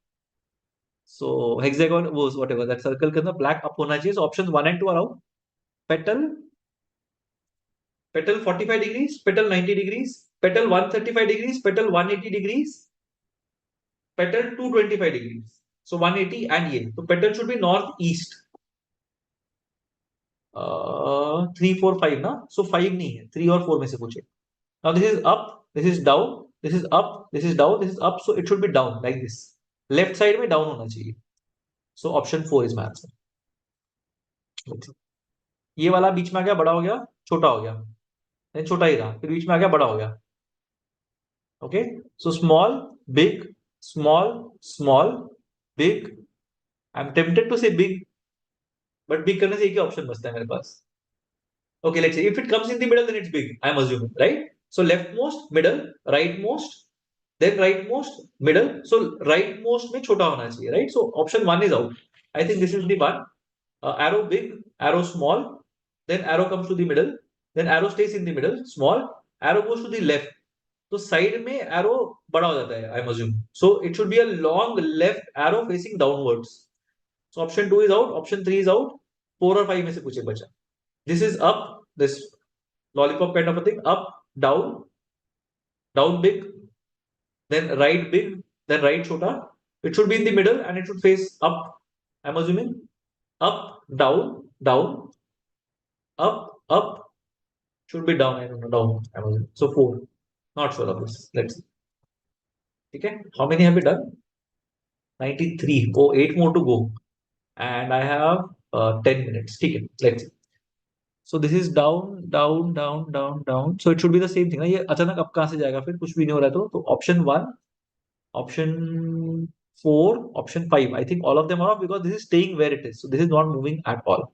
So hexagon was whatever that circle के अंदर black up होना चाहिए. So options 1 and 2 are out. Petal, petal 45 degrees, petal 90 degrees, petal 135 degrees, petal 180 degrees, petal 225 degrees. So 180 and ये. So petal should be northeast. 3 4 5 ना. So 5 नहीं है, 3 और 4 में से पूछे. Now this is up, this is down, this is up, this is down, this is up. So it should be down like this. Left side में down होना चाहिए. So option 4 is my answer. ये वाला बीच में आ गया, बड़ा हो गया, छोटा हो गया, नहीं छोटा ही रहा, फिर बीच में आ गया, बड़ा हो गया. Okay, so small big, small small big. I am tempted to say big, but big करने से एक ही ऑप्शन बचता है मेरे पास. Okay, let's say if it comes in the middle, then it's big. I'm assuming, right? So leftmost, middle, rightmost, then rightmost, middle. So rightmost में छोटा होना चाहिए, right? So option 1 is out. I think this is the one. Arrow big, arrow small, then arrow comes to the middle, then arrow stays in the middle, small, arrow goes to the left. तो side में arrow बड़ा हो जाता है, I'm assuming. So it should be a long left arrow facing downwards. So option 2 is out, option 3 is out. 4 और 5 में से कुछ एक बचा. This is up, this lollipop kind of a thing, up, down big, then right big, then right chota. It should be in the middle and it should face up. I'm assuming up, down, down, up, up. Should be down. I don't know, down. I'm assuming. So 4. Not sure of this. Let's see. Okay. How many have we done? 93. Oh, 8 more to go. And I have 10 minutes. Okay. Let's see. So this is down, down, down, down, down. So it should be the same thing. ना ये अचानक अब कहाँ से जाएगा फिर कुछ भी नहीं हो रहा है तो option 1, option 4, option 5. I think all of them are off because this is staying where it is. So this is not moving at all.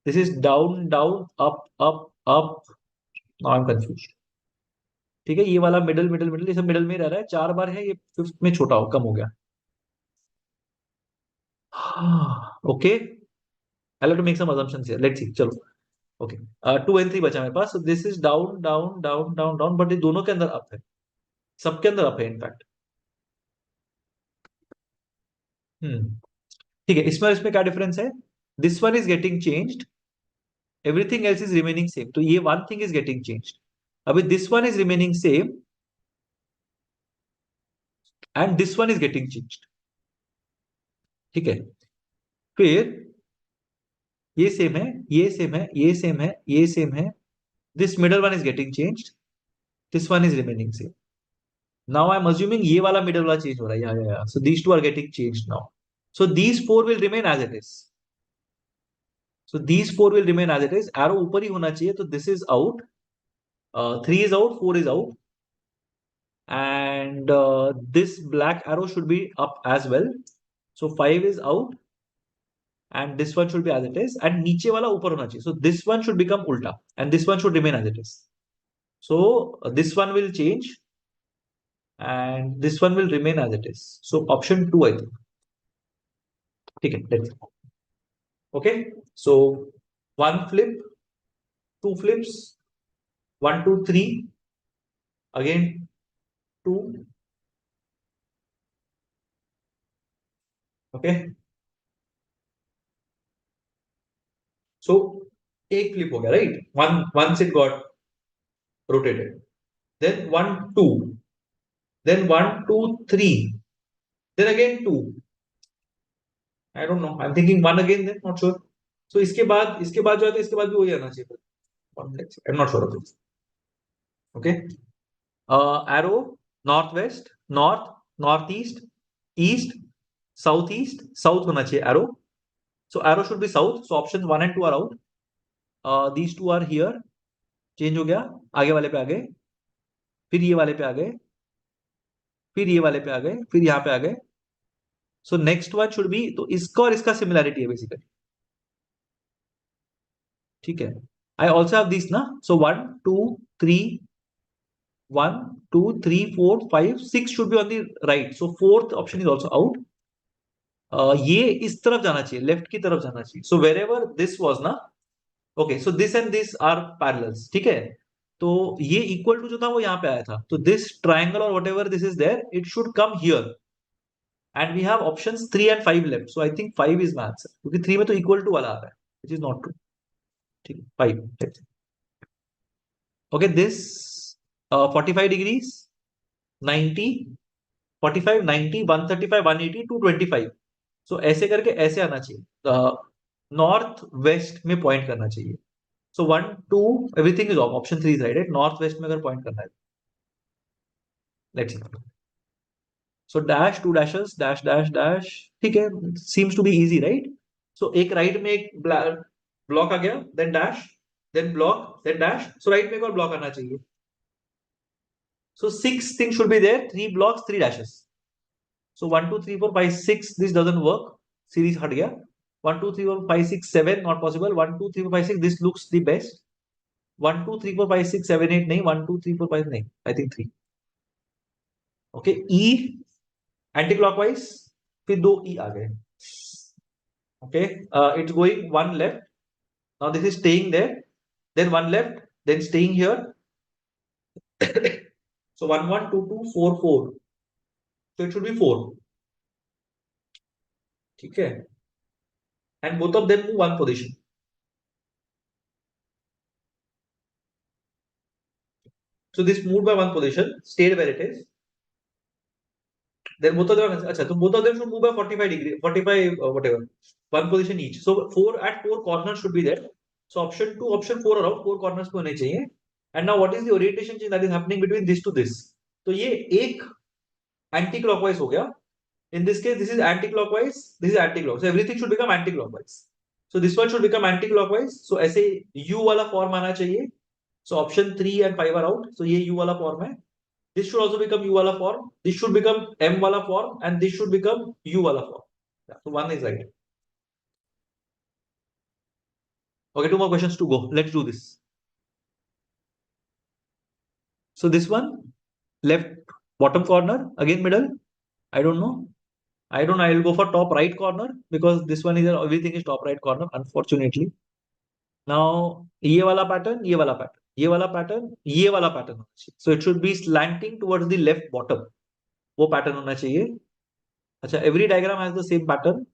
This is down, down, up, up, up. Now I'm confused. ठीक है, ये वाला middle middle middle ये सब middle में रह रहा है. 4 बार है, ये 5th में छोटा हो कम हो गया. Okay, I'll have to make some assumptions here. Let's see. चलो. Okay. 2 and 3 बचा मेरे पास. So this is down, down, down, down, down. But ये दोनों के अंदर अप है. सबके अंदर अप है इनफैक्ट. ठीक है, इसमें इसमें क्या डिफरेंस है? This one is getting changed, everything else is remaining same. तो ये one thing is getting changed. अभी this one is remaining same and this one is getting changed. ठीक है, फिर ये सेम है, ये सेम है, ये सेम है, ये सेम है. This middle one is getting changed, this one is remaining same. Now I am assuming ये वाला मिडल वाला चेंज हो रहा है. या so these two are getting changed now. So these 4 will remain as it is. So these 4 will remain as it is. Arrow ऊपर ही होना चाहिए. तो this is out. 3 is out. 4 is out. And this black arrow should be up as well. So 5 is out. And this one should be as it is. And नीचे वाला ऊपर होना चाहिए. So this one should become ulta. And this one should remain as it is. So this one will change. And this one will remain as it is. So option 2 I think. ठीक है, let's go. Okay, so 1 flip, 2 flips, 1 2 3, again 2. Okay, so एक flip हो गया, right? Once it got rotated, then 1 2, then 1 2 3, then again 2. I don't know, I'm thinking 1 again, then not sure. So इसके बाद जो है तो इसके बाद भी वही आना चाहिए. I'm not sure of this. Okay, arrow northwest, north, northeast, east, southeast, south होना चाहिए arrow. So arrow should be south. So options 1 and 2 are out. These two are here. Change हो गया, आगे वाले पे आ गए, फिर ये वाले पे आ गए, फिर ये वाले पे आ गए, फिर यहाँ पे आ गए. So next one should be, तो इसका और इसका सिमिलैरिटी है बेसिकली. ठीक है, I also have this ना. So 1 2 3 1, 2, 3, 4, 5, 6 should be on the right. So fourth option is also out. ये इस तरफ जाना चाहिए, लेफ्ट की तरफ जाना चाहिए. So wherever this was ना, okay, so this and this are parallels, ठीक है. तो ये इक्वल टू जो था वो यहाँ पे आया था. तो this triangle or whatever this is there, it should come here. And we have options 3 and 5 left. So I think 5 is my answer. क्योंकि 3 में तो equal to वाला आ रहा है, which is not true. ठीक है, 5. Let's see. Okay, this 45 degrees, 90, 45, 90, 135, 180, 225. सो ऐसे करके ऐसे आना चाहिए. नॉर्थ वेस्ट में पॉइंट करना चाहिए. So 1, 2, everything is off. Option 3 is right. North west में अगर पॉइंट करना है. Let's see. So dash, two dashes, dash dash dash. ठीक है, seems to be easy right. So एक राइट में एक ब्लॉक आ गया, then dash, then block, then dash. So right में एक और ब्लॉक आना चाहिए. So 6 things should be there. 3 blocks, 3 dashes. So 1, 2, 3, 4, 5, 6. This doesn't work. Series हट गया. 1, 2, 3, 4, 5, 6, 7 not possible. 1, 2, 3, 4, 5, 6. This looks the best. 1, 2, 3, 4, 5, 6, 7, 8 नहीं. 1, 2, 3, 4, 5 नहीं. I think 3. Okay. E anti clockwise. फिर दो E आ गए. Okay. It's going one left. Now this is staying there. Then one left. Then staying here. So 1, 1, 2, 2, 4, 4. So it should be 4. ठीक है. And both of them move one position. So this moved by one position, stayed where it is. Then both of them, acha, so both of them should move by 45 degree, 45 whatever, one position each. So four corners should be there. So option 2, option 4 around 4 corners पे होने चाहिए. And now what is the orientation change that is happening between this to this? तो ये एक anti clockwise हो गया. In this case, this is anti clockwise, this is anti clockwise. So everything should become anti clockwise. So this one should become anti clockwise. So ऐसे U वाला form आना चाहिए. So option 3 and 5 are out. So ये U वाला form है. This should also become U wala form. This should become M wala form, and this should become U wala form. Yeah, so one is right. Okay, 2 more questions to go. Let's do this. So this one, left bottom corner, again middle. I don't know. I don't know. I will go for top right corner because this one is everything is top right corner, unfortunately. Now, ये वाला pattern, ये वाला pattern, ये वाला pattern, ये वाला pattern. So it should be slanting towards the left bottom. वो pattern होना चाहिए. अच्छा, every diagram has the same pattern.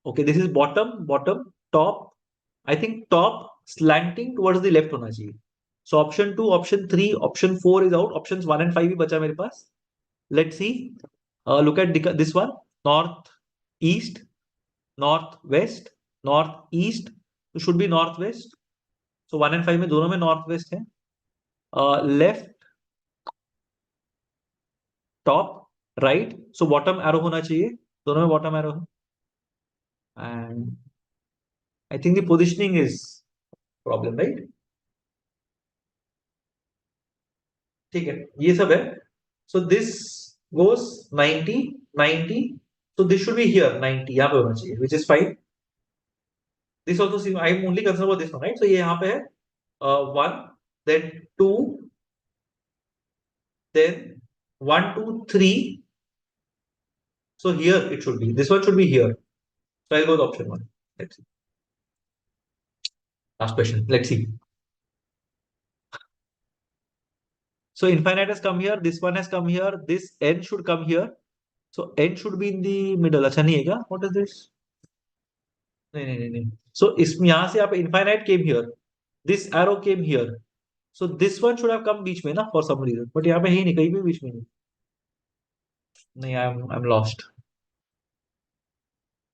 Okay, this is bottom, bottom, top. I think top slanting towards the left होना चाहिए. So option 2, option 3, option 4 is out. Options 1 and 5 ही बचा मेरे पास. Let's see. Look at this one. North, east, north, west, north, east. So should be northwest. So 1 and 5 में दोनों में northwest है. Left, top, right. So bottom arrow होना चाहिए. दोनों में bottom arrow है. And I think the positioning is problem, right? ठीक है, ये सब है. So this goes 90, 90. So this should be here 90. यहाँ पे होना चाहिए, which is fine. This also seems, I'm only concerned about this one, right? So ये यहाँ पे है 1, then 2, then 1, 2, 3. So here it should be. This one should be here. So I'll go with option 1. Let's see. Last question. Let's see. So infinite has come here. This one has come here. This n should come here. So n should be in the middle. अच्छा नहीं है क्या? What is this? नहीं नहीं नहीं नहीं. So इसमें यहाँ से आप infinite came here. This arrow came here. So this one should have come बीच में ना for some reason. But यहाँ पे है ही नहीं, कहीं भी बीच में नहीं. नहीं, I'm lost.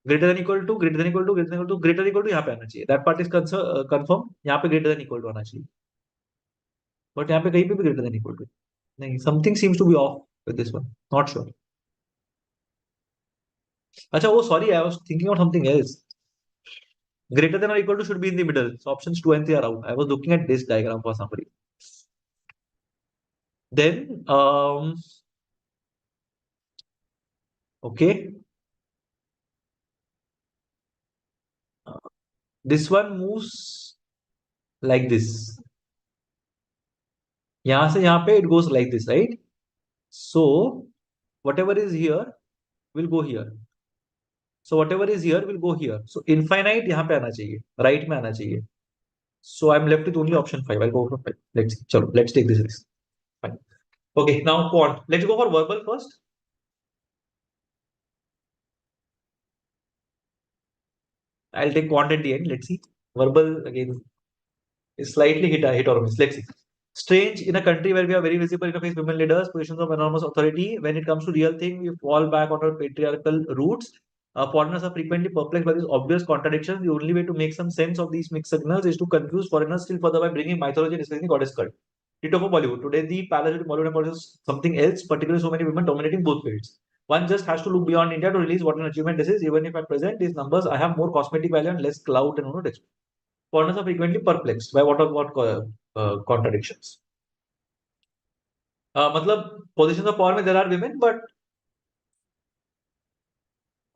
Greater than equal to, greater than equal to, greater than equal to, greater than equal to यहाँ पे आना चाहिए. That part is confirm. यहाँ पे greater than equal to आना चाहिए. But यहाँ पे कहीं पे भी greater than equal to नहीं. Something seems to be off with this one. Not sure. अच्छा वो sorry, I was thinking of something else. Greater than or equal to should be in the middle. So options 2 and 3 are out. I was looking at this diagram for some reason. Then okay. This one moves like this. यहाँ से यहाँ पे it goes like this, right? So whatever is here will go here. So whatever is here will go here. So infinite यहाँ पे आना चाहिए, right में आना चाहिए. So I'm left with only option 5. I'll go for 5. Let's see. Chalo, let's take this risk. Fine. Okay, now quant. Let's go for verbal first. I'll take quant at the end. Let's see. Verbal again is slightly hit or miss. Let's see. Strange in a country where we are very visible interface women leaders, positions of enormous authority. When it comes to real thing, we fall back on our patriarchal roots. Foreigners are frequently perplexed by these obvious contradictions. The only way to make some sense of these mixed signals is to confuse foreigners still further by bringing mythology and especially goddess cult. Ditto for Bollywood. Today, the palace of Bollywood and Bollywood is something else, particularly so many women dominating both fields. One just has to look beyond India to realize what an achievement this is. Even if at present these numbers, I have more cosmetic value and less clout and text. Foreigners are frequently perplexed by what contradictions. मतलब positions of power में there are women, but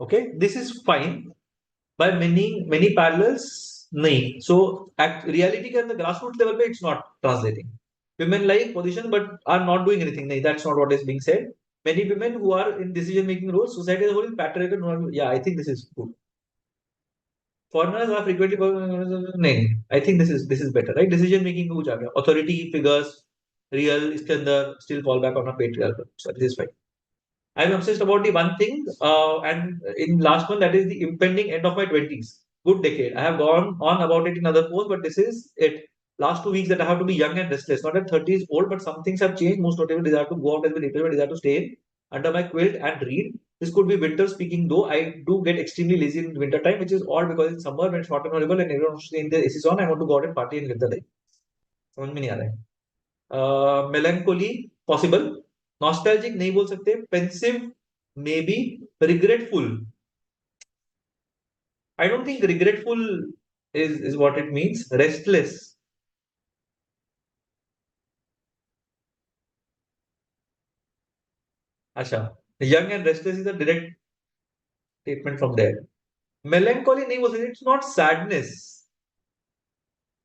okay, this is fine. By many parallels, नहीं. So at reality के अंदर grassroots level पे it's not translating. Women like position but are not doing anything. नहीं, that's not what is being said. Many women who are in decision making roles, society as a whole is patriarchal. Yeah, I think this is good. Foreigners are frequently नहीं. I think this is better, right? Decision making कुछ आ गया. Authority figures, real इसके अंदर still fall back on a patriarchal. So this is fine. I'm obsessed about the one thing, and in last one, that is the impending end of my 20s. Good decade. I have gone on about it in other posts, but this is it. Last 2 weeks that I have to be young and restless. Not at 30s old, but some things have changed. Most notably, desire to go out as well, desire to stay in under my quilt and read. This could be winter speaking, though I do get extremely lazy in winter time, which is odd because in summer when it's hot and horrible and everyone wants to stay in the AC on, I want to go out and party and live the life. समझ में नहीं आ रहा है. मेलंकोली possible. Nostalgic नहीं बोल सकते. Pensive may be. Regretful. I don't think regretful is what it means. Restless. अच्छा. Young and restless is a direct statement from there. Melancholy नहीं बोल सकते. It's not sadness.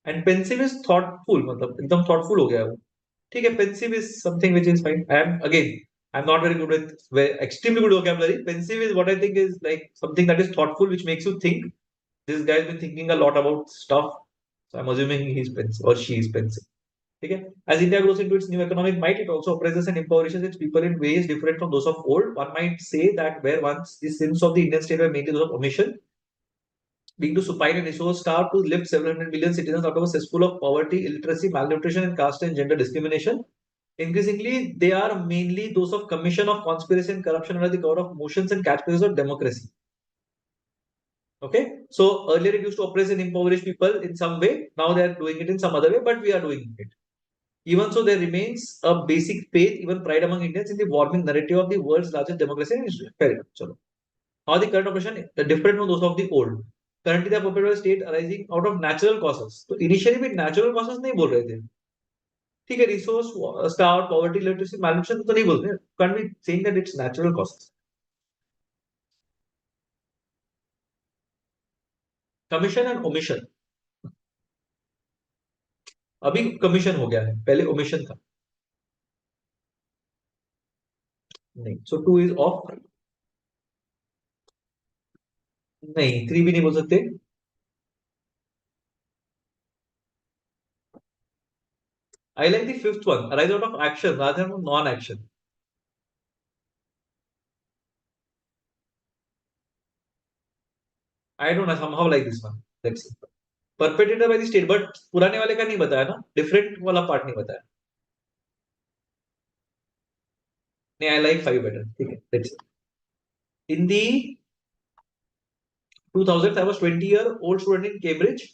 And pensive is thoughtful. मतलब एकदम thoughtful हो गया है वो. ठीक है. Pensive is something which is fine. I'm not very good with extremely good vocabulary. Pensive is what I think is like something that is thoughtful, which makes you think. This guy's been thinking a lot about stuff. So I'm assuming he's pensive or she is pensive. Okay? As India grows into its new economic might, it also oppresses and impoverishes its people in ways different from those of old. One might say that where once the sins of the Indian state were mainly those of omission, being too supine and resource starved to lift several hundred million citizens out of a cesspool of poverty, illiteracy, malnutrition, and caste and gender discrimination. Increasingly, they are mainly those of commission of conspiracy and corruption under the cover of motions and catchphrases of democracy. Okay, so earlier it used to oppress and impoverish people in some way. Now they are doing it in some other way, but we are doing it. Even so, there remains a basic faith, even pride among Indians in the warming narrative of the world's largest democracy in history. Fair enough. Chalo. How the current oppression is different from those of the old. Currently, they are perpetuated by state arising out of natural causes. So initially, भी natural causes नहीं बोल रहे थे. ठीक है, resource star poverty literacy मैल्यूट्रिशन तो नहीं बोलते. Can be saying that it's natural causes. Commission and omission. अभी कमीशन हो गया है, पहले ओमिशन था. नहीं. सो 2 इज ऑफ. नहीं, 3 भी नहीं बोल सकते. I like the fifth one. Arise out of action rather than non-action. I don't know, somehow like this one. Let's see. Perpetrated by the state, but पुराने वाले का नहीं बताया ना. Different वाला part नहीं बताया. नहीं, I like 5 better. ठीक है. Let's see. In the 2000s, I was 20-year-old student in Cambridge,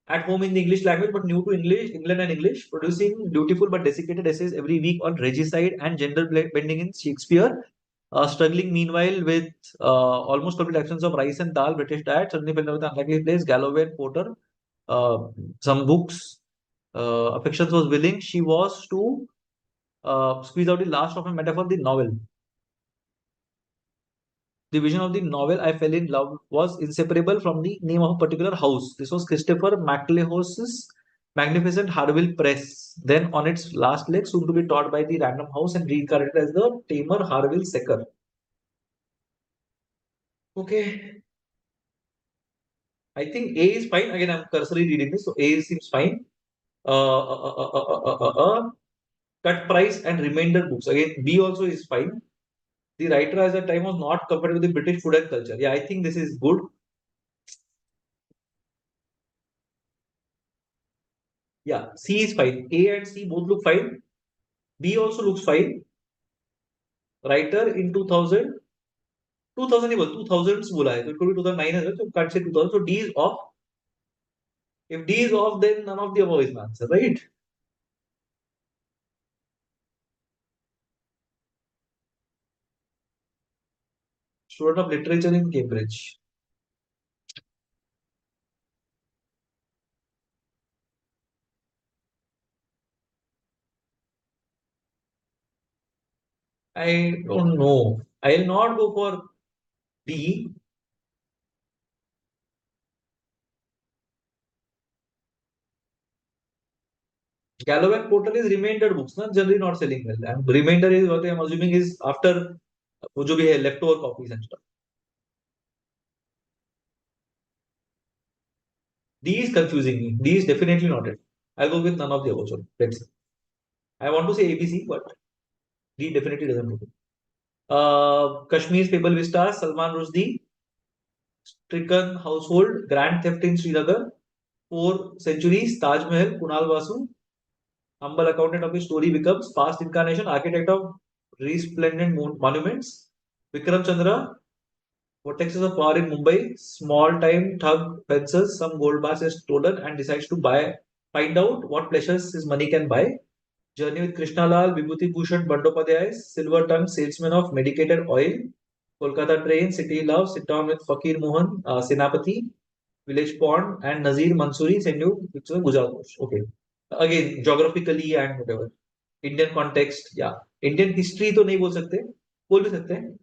at home in the English language, but new to English, England and English, producing beautiful but desiccated essays every week on regicide and gender bending in Shakespeare. Struggling meanwhile with almost complete absence of rice and dal, British diet, suddenly fell in love with unlikely place, Galloway and Porter, some books. Affections was willing. She was to squeeze out the last of a metaphor, the novel. The vision of the novel I fell in love was inseparable from the name of a particular house. This was Christopher McLehos's Magnificent Harville Press. Then on its last leg, soon to be taught by the Random House and reincarnated as the Tamer Harville Secker. Okay. I think A is fine. Again, I'm cursory reading this, so A seems fine. Uh, uh, uh, uh, uh, uh, uh, uh, Cut price and remainder books. Again, B also is fine. The writer at that time was not compared with the British food and culture. Yeah, I think this is good. Yeah, C is fine. A and C both look fine. B also looks fine. Writer in 2000, 2000 ही बोल 2000s बोला है, so it could be 2009 as well. So can't say 2000. So D is off. If D is off, then none of the above is my answer, right? Student of literature in Cambridge. I don't know. I will not go for D. Galloway Portal is remainder books, na? Generally not selling well. And remainder is what I'm assuming is after वो जो भी है leftover copies and stuff. D is confusing me. D is definitely not it. I'll go with none of the above. So let's see. I want to say ABC, but D definitely doesn't do it. Kashmir's Fable Vistas, Salman Rushdie, Stricken Household, Grand Theft in Srinagar, 4 Centuries, Taj Mahal, Kunal Vasu, humble accountant of his story becomes past incarnation, architect of resplendent monuments, Vikram Chandra, vortexes of power in Mumbai, small time thug fences, some gold bars is stolen and decides to find out what pleasures his money can buy. Journey with Krishna Lal, Vibhuti Bhushan Bandopadhyay, silver tongue salesman of medicated oil, Kolkata train, city love, sit down with Fakir Mohan, Senapati, village pond, and Nazir Mansuri send you picture of Gujarat. Okay. Again, geographically and whatever. Indian context, yeah. Indian history तो नहीं बोल सकते, बोल भी सकते हैं.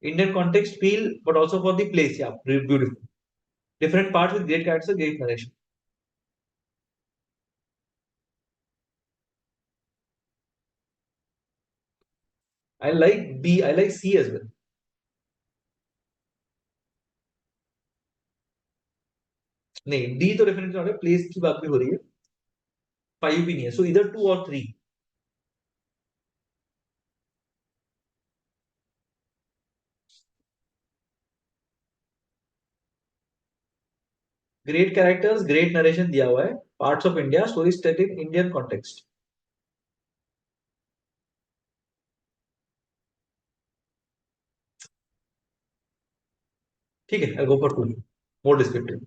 Indian context feel, but also for the place, yeah, beautiful. Different parts with great characters, great narration. I like B, I like C as well. नहीं, D तो definitely not है, place की बात भी हो रही है. 5 भी नहीं है, so either 2 or 3. Great characters, great narration दिया हुआ है. Parts of India, stories set in Indian context. ठीक है, I'll go for 2. More descriptive.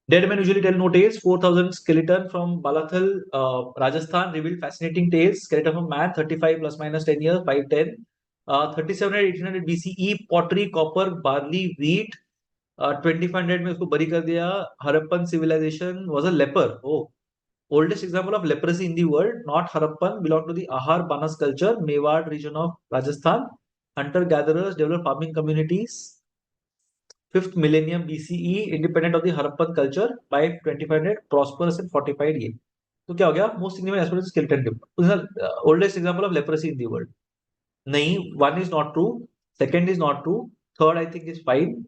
Dead men usually tell no tales. 4,000 skeleton from Balathal, Rajasthan revealed fascinating tales. Skeleton of man, 35 plus minus 10 years, 510. 3700 1800 BCE, pottery, copper, barley, wheat. 2500 में उसको बरी कर दिया. Harappan civilization was a leper. Oh, oldest example of leprosy in the world. Not Harappan, belong to the Ahar Banas culture, Mewar region of Rajasthan. Hunter gatherers developed farming communities. 5th millennium BCE, independent of the Harappan culture by 2500, prosperous and fortified year. तो क्या हो गया? Most significant aspect is skeleton tip. Oldest example of leprosy in the world. नहीं, one is not true. Second is not true. Third, I think is fine.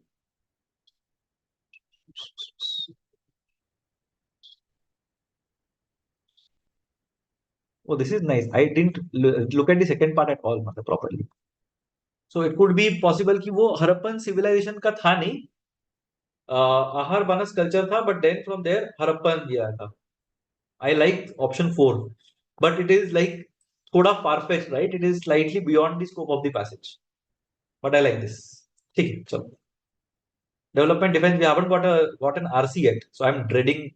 Oh, this is nice. I didn't look at the second part at all properly. So it could be possible कि वो Harappan civilization का था नहीं. आहार बनस culture था, but then from there Harappan दिया था. I like option 4, but it is like thoda far-fetched, right? It is slightly beyond the scope of the passage, but I like this. ठीक है, चलो. Development defense, we haven't got an RC yet, so I'm dreading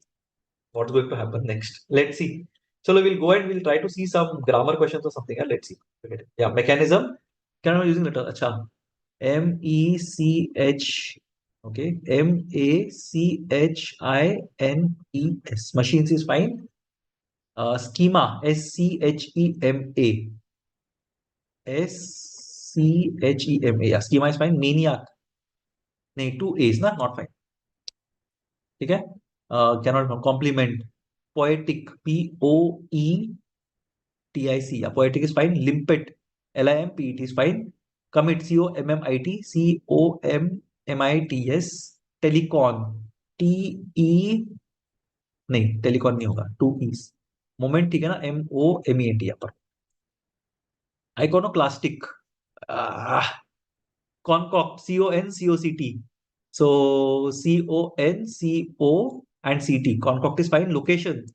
what's going to happen next. Let's see. So we'll go and we'll try to see some grammar questions or something. Let's see. Okay. Yeah, mechanism. Can I using letter? Acha. MECH. Okay. MACHINES. Machines is fine. Schema, SCHEMA. SCHEMA. Yeah, schema is fine. Maniac. नहीं, 2 A's ना, not fine. ठीक है. Cannot compliment. Poetic, Poetic. Yeah, poetic is fine. Limpet, Limpet is fine. Commit, Commit, Commits. Telecon, Te, नहीं टेलीकॉन नहीं होगा, to ease. Moment ठीक है ना, MOMENT यहाँ पर. Iconoclastic, concoct, CONCOCT. So CONCO and CT. Concoct is fine. Location,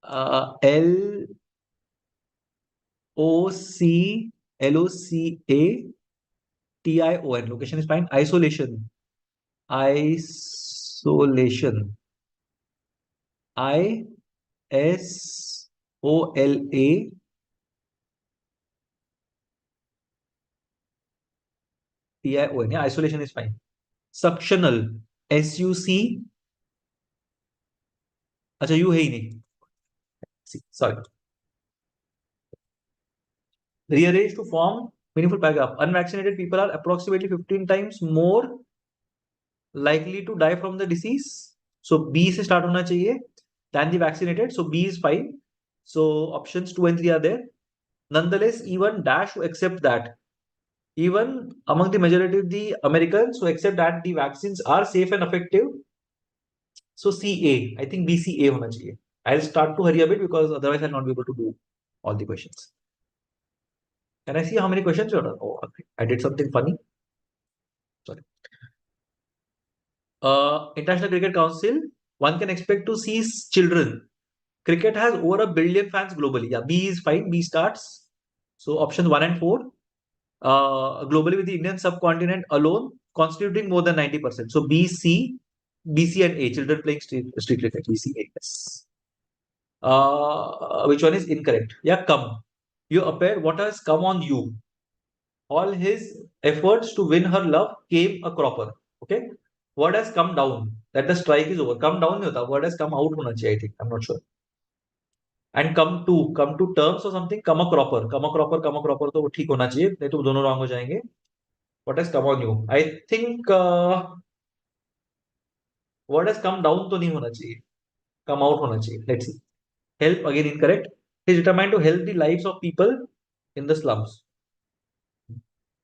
LOCATION. Location is fine. Isolation, isolation, ISOLATION. Yeah, isolation is fine. Suctional, SUC. अच्छा you है ही नहीं, sorry. Rearrange to form meaningful paragraph. Unvaccinated people are approximately 15 times more likely to die from the disease. So B से start होना चाहिए than the vaccinated. So B is fine. So options 2 and 3 are there. Nonetheless, even dash to accept that. Even among the majority of the Americans who accept that the vaccines are safe and effective. So CA, I think BCA होना चाहिए. I'll start to hurry a bit because otherwise I'll not be able to do all the questions. Can I see how many questions you are done? Oh, okay. I did something funny. Sorry. International Cricket Council, one can expect to see children. Cricket has over 1 billion fans globally. Yeah, B is fine. B starts. So options 1 and 4. Globally, with the Indian subcontinent alone constituting more than 90%. So B, C, and A. Children playing street cricket. B, C, A. Yes. Which one is incorrect? Yeah, come. You appeared. What has come on you? All his efforts to win her love came a cropper. Okay. Word has come down. That the strike is over. Come down नहीं होता. Word has come out होना चाहिए. I think. I'm not sure. And come to terms or something. Come a cropper. तो वो ठीक होना चाहिए. नहीं तो दोनों wrong हो जाएंगे. What has come on you? I think word has come down तो नहीं होना चाहिए. Come out होना चाहिए. Let's see. Help, again incorrect. He is determined to help the lives of people in the slums.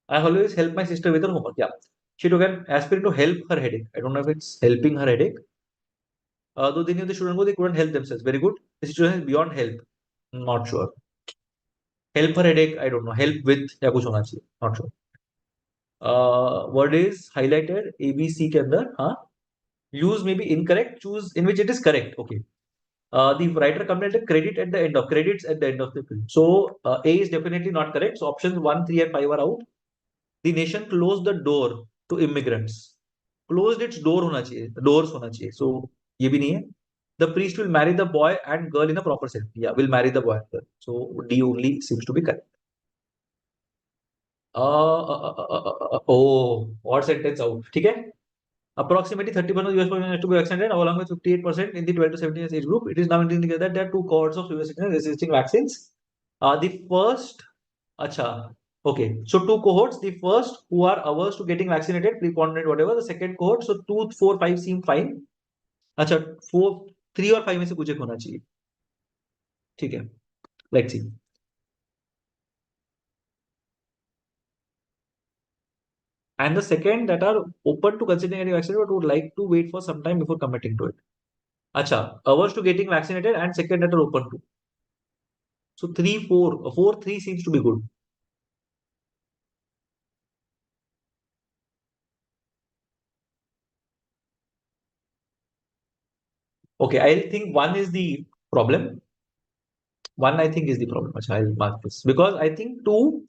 I always help my sister with her homework. Yeah. She took an aspirin to help her headache. I don't know if it's helping her headache. Though they knew the student go, they couldn't help themselves. Very good. The situation is beyond help. Not sure. Help her headache. I don't know. Help with या कुछ होना चाहिए. Not sure. Word is highlighted. ABC के अंदर. हाँ. Use may be incorrect. Choose in which it is correct. Okay. The writer commented credits at the end of the film. So A is definitely not correct. So options 1, 3, and 5 are out. The nation closed the door to immigrants. Closed its door होना चाहिए. Doors होना चाहिए. So ये भी नहीं है. The priest will marry the boy and girl in a proper setting. Yeah, will marry the boy and girl. So D only seems to be correct. Oh, what sentence out? ठीक है. Approximately 30% of US population has to be vaccinated, along with 58% in the 12 to 17 years age group. It is now indicated that there are two cohorts of US citizens resisting vaccines. The first, acha, okay, so two cohorts. The first who are averse to getting vaccinated, preponderant, whatever. The second cohort, so 2, 4, 5 seem fine. अच्छा 4, 3 और 5 में से कुछ एक होना चाहिए. ठीक है, let's see. And the second that are open to considering getting vaccinated but would like to wait for some time before committing to it. अच्छा, averse to getting vaccinated and second that are open to. So 3, 4, 4, 3 seems to be good. Okay, I think 1 is the problem. 1 I think is the problem. Achha, I'll mark this because I think 2,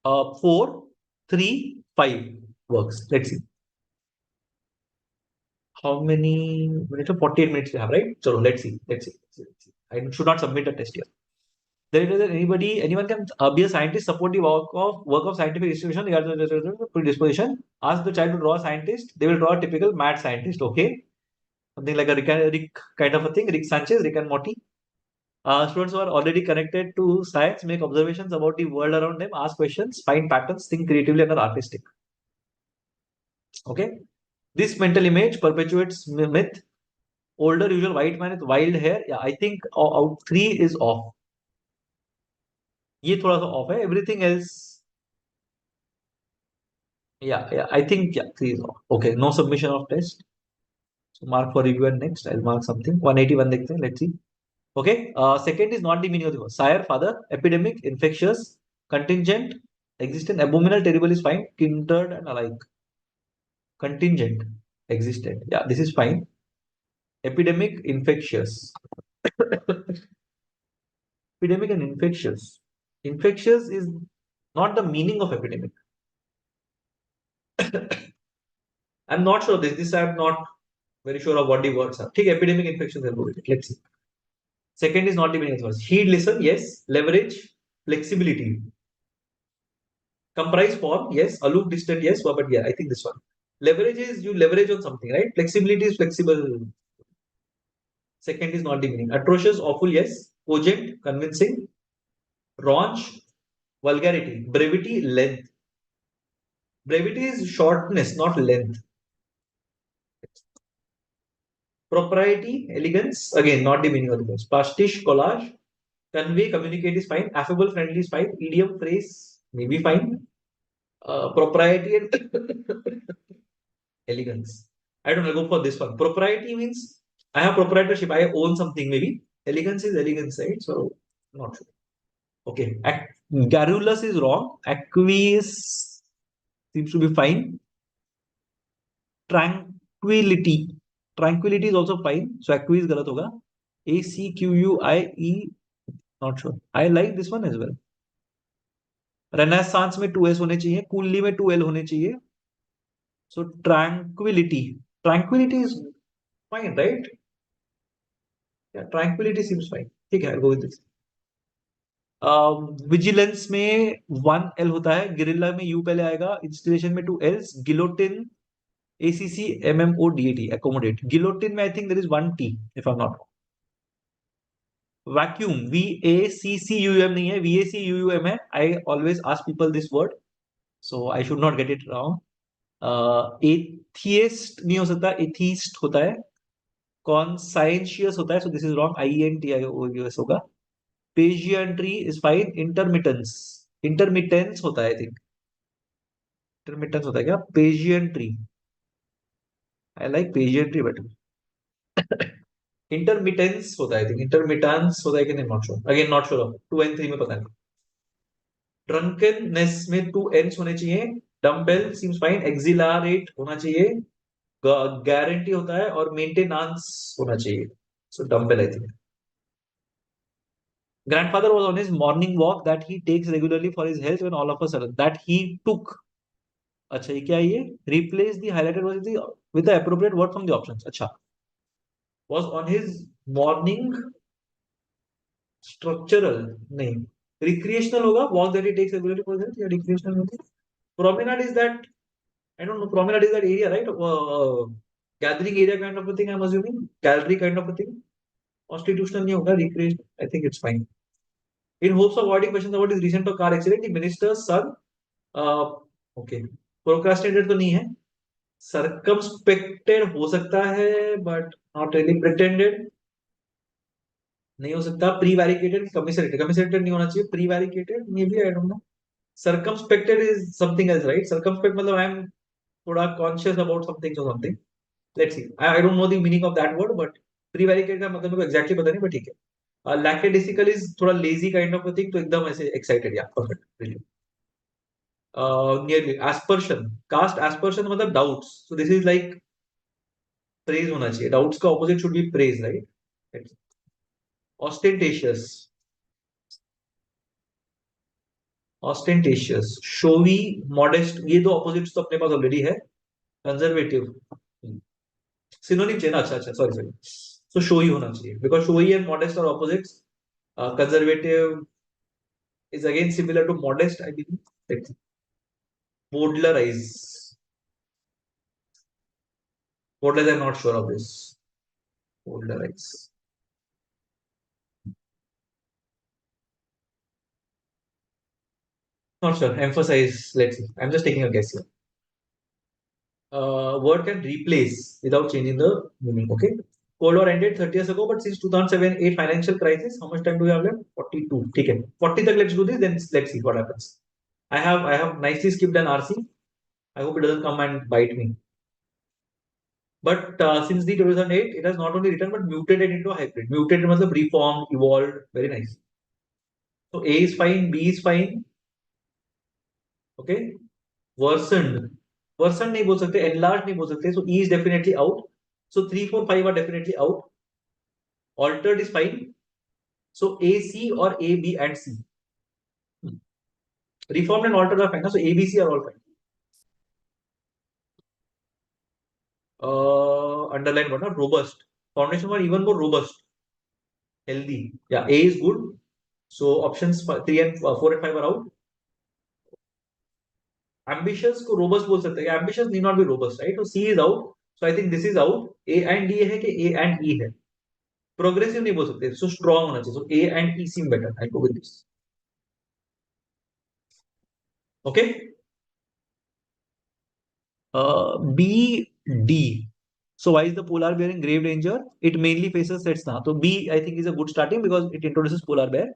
4, 3, 5 works. Let's see. How many minutes? 48 minutes we have, right? So let's see. I should not submit a test here. There is anyone can be a scientist, support the work of scientific institution, predisposition. Ask the child to draw a scientist. They will draw a typical mad scientist. Okay, something like a Rick kind of a thing. Rick Sanchez, Rick and Morty. Students who are already connected to science make observations about the world around them, ask questions, find patterns, think creatively, and are artistic. Okay, this mental image perpetuates myth. older usual white man with wild hair. Yeah, I think out 3 is off. ये थोड़ा सा off है. Everything else, yeah, I think, yeah, 3 is off. Okay, no submission of test. So mark for review, and next I'll mark something. 181 देखते हैं. Let's see. Okay. Second is not the meaning of the word. Sire, father, epidemic, infectious, contingent, existent, abominable, terrible is fine. Kindred and alike. Contingent, existent. Yeah, this is fine. Epidemic, infectious. Epidemic and infectious. Infectious is not the meaning of epidemic. I'm not sure this. This I'm not very sure of what the words are. Take epidemic, infectious, I'll go with it. Let's see. Second is not the meaning of the words. Heed, listen, yes. Leverage, flexibility. Comprise, form, yes. Aloof, distant, yes. But yeah, I think this one. Leverage is you leverage on something, right? Flexibility is flexible. Second is not the meaning. Atrocious, awful, yes. Cogent, convincing. Raunch, vulgarity. Brevity, length. Brevity is shortness, not length. Propriety, elegance, again, not the meaning of the words. Pastiche, collage. Convey, communicate is fine. Affable, friendly is fine. Idiom, phrase, maybe fine. Propriety and elegance. I don't know, go for this one. Propriety means I have proprietorship, I own something maybe. Elegance is elegance, right? So, not sure. Okay. Garrulous is wrong. Aqueous seems to be fine. Tranquility. Tranquility is also fine. So, aqueous galat hoga. ACQUIE, not sure. I like this one as well. Renaissance में 2S होने चाहिए. Coolly में 2L होने चाहिए. So, tranquility. Tranquility is fine, right? Yeah, tranquility seems fine. ठीक है, I'll go with this. Vigilance में 1L होता है. गिरिल्ला में U पहले आएगा. इंस्टॉलेशन में 2Ls. Guillotine, ACCMMODAT, accommodate. Guillotine में I think there is 1T if I'm not wrong. Vacuum, VACCUM नहीं है, VACUUM है. I always ask people this word, so I should not get it wrong. Atheist नहीं हो सकता, atheist होता है. Conscientious होता है, so this is wrong. IENTIOUS होगा. Pageantry is fine. Intermittence होता है, I think. Intermittence होता है क्या? Pageantry. I like pageantry better. Intermittence होता है, I think. Intermittence होता है कि नहीं, not sure. Again, not sure. 2 and 3 में पता नहीं. Drunkenness में 2 N's होने चाहिए. Dumbbell seems fine. Exhilarate होना चाहिए. Guarantee होता है और maintenance होना चाहिए. So dumbbell, I think. Grandfather was on his morning walk that he takes regularly for his health when all of a sudden that he took. अच्छा, ये क्या है? ये replace the highlighted word with the appropriate word from the options. अच्छा, was on his morning structural नहीं, recreational होगा. Walk that he takes regularly for his health या recreational होती है. Promenade is that, I don't know. Promenade is that area, right? Gathering area kind of a thing, I'm assuming. Gallery kind of a thing. Constitutional नहीं होगा. Recreational, I think it's fine. In hopes of avoiding questions about his recent car accident, the minister's son, okay, procrastinated तो नहीं है. Circumspected हो सकता है, but not really. Pretended नहीं हो सकता. Prevaricated, commiserated नहीं होना चाहिए. Prevaricated, maybe, I don't know. Circumspected is something else, right? Circumspect मतलब I am थोड़ा conscious about something or something. Let's see. I don't know the meaning of that word, but prevaricated का मतलब मेरे को exactly पता नहीं, but ठीक है. Lackadaisical is थोड़ा lazy kind of a thing, तो एकदम ऐसे excited, yeah, perfect, brilliant. Nearly aspersion, cast aspersion मतलब doubts. So this is like praise होना चाहिए. Doubts का opposite should be praise, right? Ostentatious, ostentatious, showy, modest. ये दो opposites तो अपने पास already है. Conservative, synonym चाहिए ना. अच्छा अच्छा, sorry. So showy होना चाहिए, because showy and modest are opposites. Conservative is again similar to modest, I believe. Let's see. Bowdlerize. Bowdlerize, I'm not sure of this. Bowdlerize. Not sure. Emphasize. Let's see. I'm just taking a guess here. Word can replace without changing the meaning. Okay. Cold War ended 30 years ago, but since 2007-8 financial crisis, how much time do we have left? 42. Okay. 40 tak let's do this, then let's see what happens. I have nicely skipped an RC. I hope it doesn't come and bite me. But since the 2008, it has not only returned but mutated into a hybrid. Mutated means reformed, evolved. Very nice. So A is fine, B is fine. Okay. Worsened. Worsened नहीं बोल सकते, enlarged नहीं बोल सकते. So E is definitely out. So 3, 4, 5 are definitely out. Altered is fine. So A, C or A, B and C. Reformed and altered are fine. So A, B, C are all fine. Underline one, robust. Foundation one even more robust. Healthy. Yeah, A is good. So options 3 and 4 and 5 are out. Ambitious को robust बोल सकते हैं. Ambitious need not be robust, right? So C is out. So I think this is out. A and D है कि A and E है. Progressive नहीं बोल सकते. So strong होना चाहिए. So A and E seem better. I go with this. Okay. B, D. So why is the polar bear in grave danger? It mainly faces threats now. So B, I think, is a good starting because it introduces polar bear.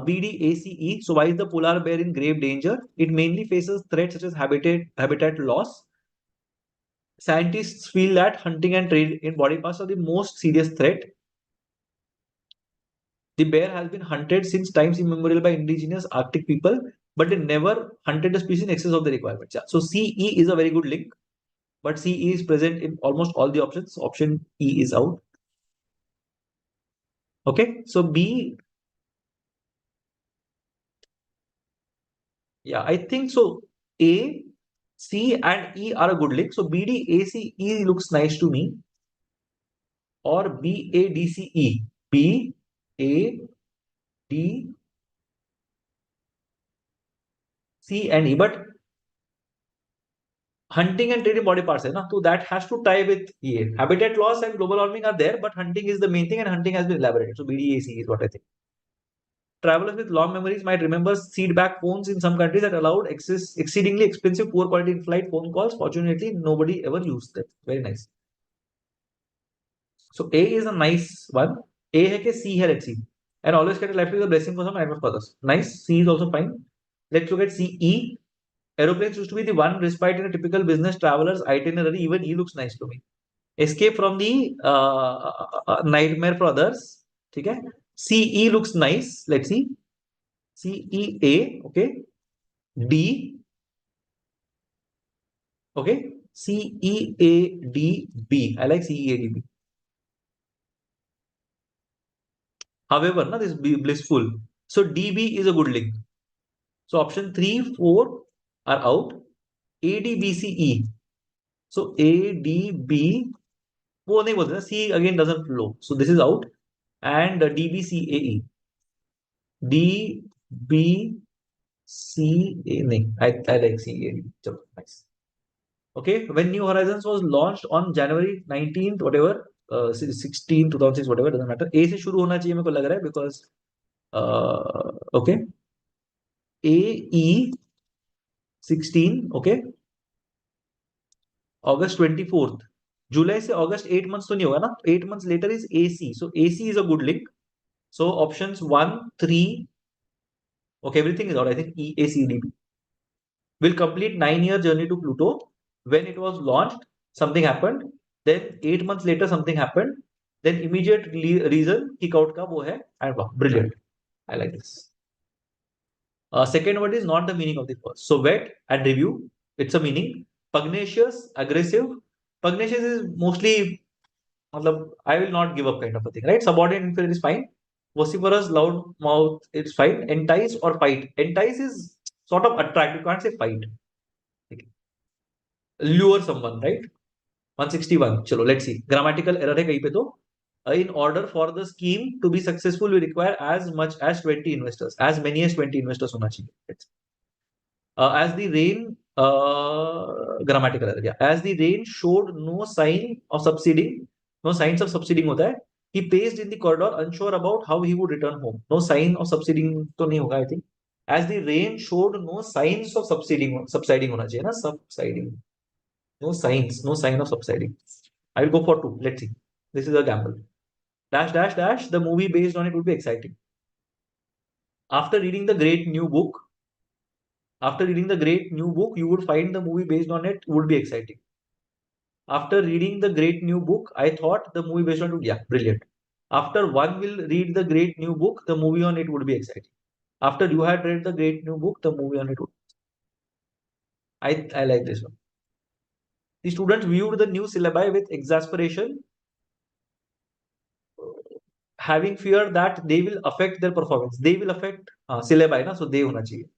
B, D, A, C, E. So why is the polar bear in grave danger? It mainly faces threats such as habitat loss. Scientists feel that hunting and trade in body parts are the most serious threat. The bear has been hunted since times immemorial by indigenous Arctic people, but they never hunted the species in excess of the requirements. Yeah. So CE is a very good link, but CE is present in almost all the options. Option E is out. Okay. So B, yeah, I think so. A, C and E are a good link. So B, D, A, C, E looks nice to me. Or B, A, D, C, E. B, A, D, C and E. But hunting and trading body parts, na? So that has to tie with EA. Habitat loss and global warming are there, but hunting is the main thing and hunting has been elaborated. So BDAC is what I think. Travelers with long memories might remember seat-back phones in some countries that allowed exceedingly expensive, poor quality in-flight phone calls. Fortunately, nobody ever used them. Very nice. So A is a nice one. A है कि C है, let's see. And always get a life is a blessing for some and for others. Nice. C is also fine. Let's look at CE. Aeroplanes used to be the one respite in a typical business traveler's itinerary. Even E looks nice to me. Escape from the nightmare for others. Okay. CE looks nice. Let's see. CEA. Okay. D. Okay. CEADB. I like CEADB. However, this is blissful. So DB is a good link. So option 3, 4 are out. ADBCE. So ADB. वो नहीं बोलते ना, C again doesn't flow. So this is out. And DBCAE. DBCA. I like CAE. Nice. Okay. When New Horizons was launched on January 19th, whatever, 16, 2006, whatever, doesn't matter. A से शुरू होना चाहिए मेरे को लग रहा है because okay. AE 16, okay. August 24th. July से August 8 months तो नहीं होगा ना. 8 months later is AC. So AC is a good link. So options 1, 3. Okay, everything is out. I think E, A, C, D, B. Will complete 9-year journey to Pluto. When it was launched, something happened. Then 8 months later, something happened. Then immediate reason kick out ka wo hai. And wow, brilliant. I like this. Second word is not the meaning of the first. So wet and review. It's a meaning. Pugnacious, aggressive. Pugnacious is mostly, I will not give up kind of a thing, right? Subordinate inferior is fine. Vociferous, loud mouth, it's fine. Entice or fight. Entice is sort of attract. You can't say fight. Okay. Lure someone, right? 161. Chalo, let's see. Grammatical error hai kahin pe to. In order for the scheme to be successful, we require as much as 20 investors. As many as 20 investors hona chahiye. As the rain, grammatical error. Yeah. As the rain showed no sign of subsiding, no signs of subsiding hota hai. He paced in the corridor, unsure about how he would return home. No sign of subsiding to nahi hoga, I think. As the rain showed no signs of subsiding hona chahiye na, subsiding. No signs, no sign of subsiding. I will go for 2. Let's see. This is a gamble. Dash dash dash. The movie based on it would be exciting. After reading the great new book, you would find the movie based on it would be exciting. After reading the great new book, I thought the movie based on it, yeah, brilliant. After one will read the great new book, the movie on it would be exciting. After you had read the great new book, the movie on it would. I like this one. The students viewed the new syllabi with exasperation, having fear that they will affect their performance. They will affect syllabi, na? So they होना चाहिए.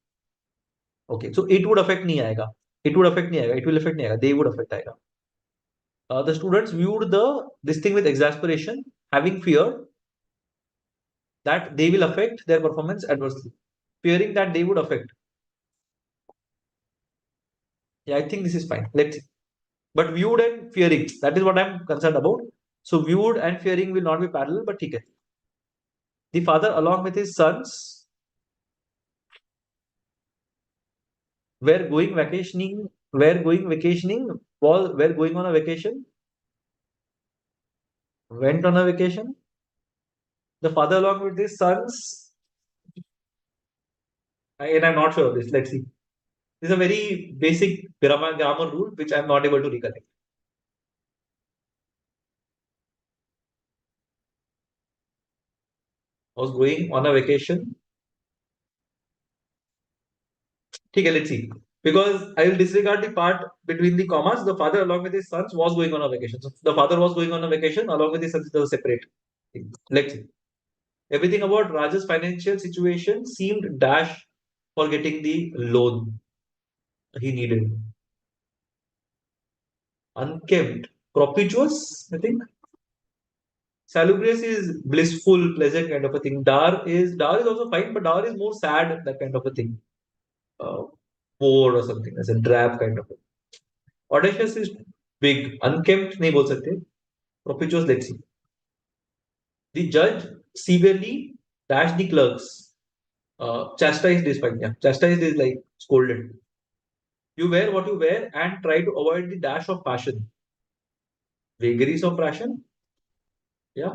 Okay, so it would affect नहीं आएगा. It would affect नहीं आएगा. It will affect नहीं आएगा. They would affect आएगा. The students viewed this thing with exasperation, having fear that they will affect their performance adversely, fearing that they would affect. Yeah, I think this is fine. Let's see. But viewed and fearing, that is what I'm concerned about. So viewed and fearing will not be parallel, but okay. The father, along with his sons, were going vacationing. Were going vacationing. Were going on a vacation. Went on a vacation. The father, along with his sons, and I'm not sure of this. Let's see. This is a very basic grammar rule which I'm not able to recollect. I was going on a vacation. Okay, let's see. Because I will disregard the part between the commas. The father, along with his sons, was going on a vacation. So the father was going on a vacation along with his sons. It was separate. Let's see. Everything about Raj's financial situation seemed dash for getting the loan he needed. Unkempt, propitious, I think. Salubrious is blissful, pleasant kind of a thing. Dar is also fine, but dar is more sad, that kind of a thing. Poor or something, as a drab kind of a. Audacious is big. Unkempt नहीं बोल सकते. Propitious, let's see. The judge severely dashed the clerks. Chastised is fine. Yeah, chastised is like scolded. You wear what you wear and try to avoid the dash of passion. Vagaries of passion. Yeah.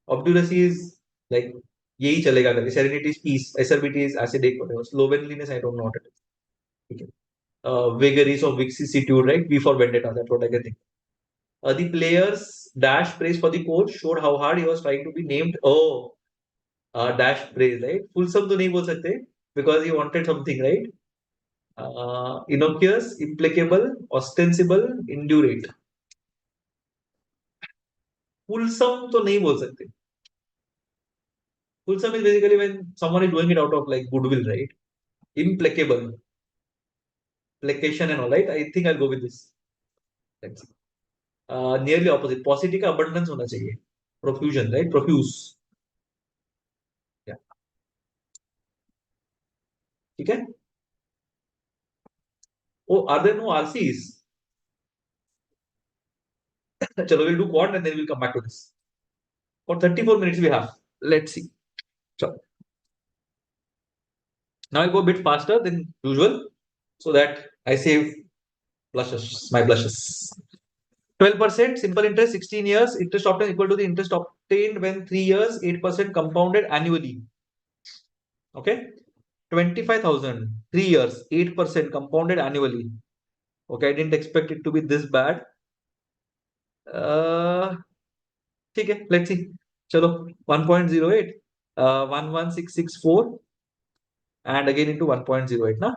Obduracy is like यही चलेगा करके. Serenity is peace. Acerbity is acidic. Whatever. Slovenliness, I don't know what it is. Okay. Vagaries of vicissitude, right? V for vendetta. That's what I can think. The players dash praise for the coach showed how hard he was trying to be named. Oh, dash praise, right? Full sum तो नहीं बोल सकते because he wanted something, right? Innocuous, implacable, ostensible, indurate. Full sum तो नहीं बोल सकते. Full sum is basically when someone is doing it out of like goodwill, right? Implacable, placation and all, right? I think I'll go with this. Let's see. Nearly opposite. Paucity का abundance होना चाहिए. Profusion, right? Profuse. Yeah. ठीक है? Oh, are there no RCs? Chalo, we'll do quad and then we'll come back to this. For 34 minutes we have. Let's see. So now I'll go a bit faster than usual so that I save blushes, my blushes. 12% simple interest, 16 years, interest obtained equal to the interest obtained when 3 years, 8% compounded annually. Okay. 25,000, 3 years, 8% compounded annually. Okay, I didn't expect it to be this bad. ठीक है, let's see. चलो 1.08, 11664 and again into 1.08 ना.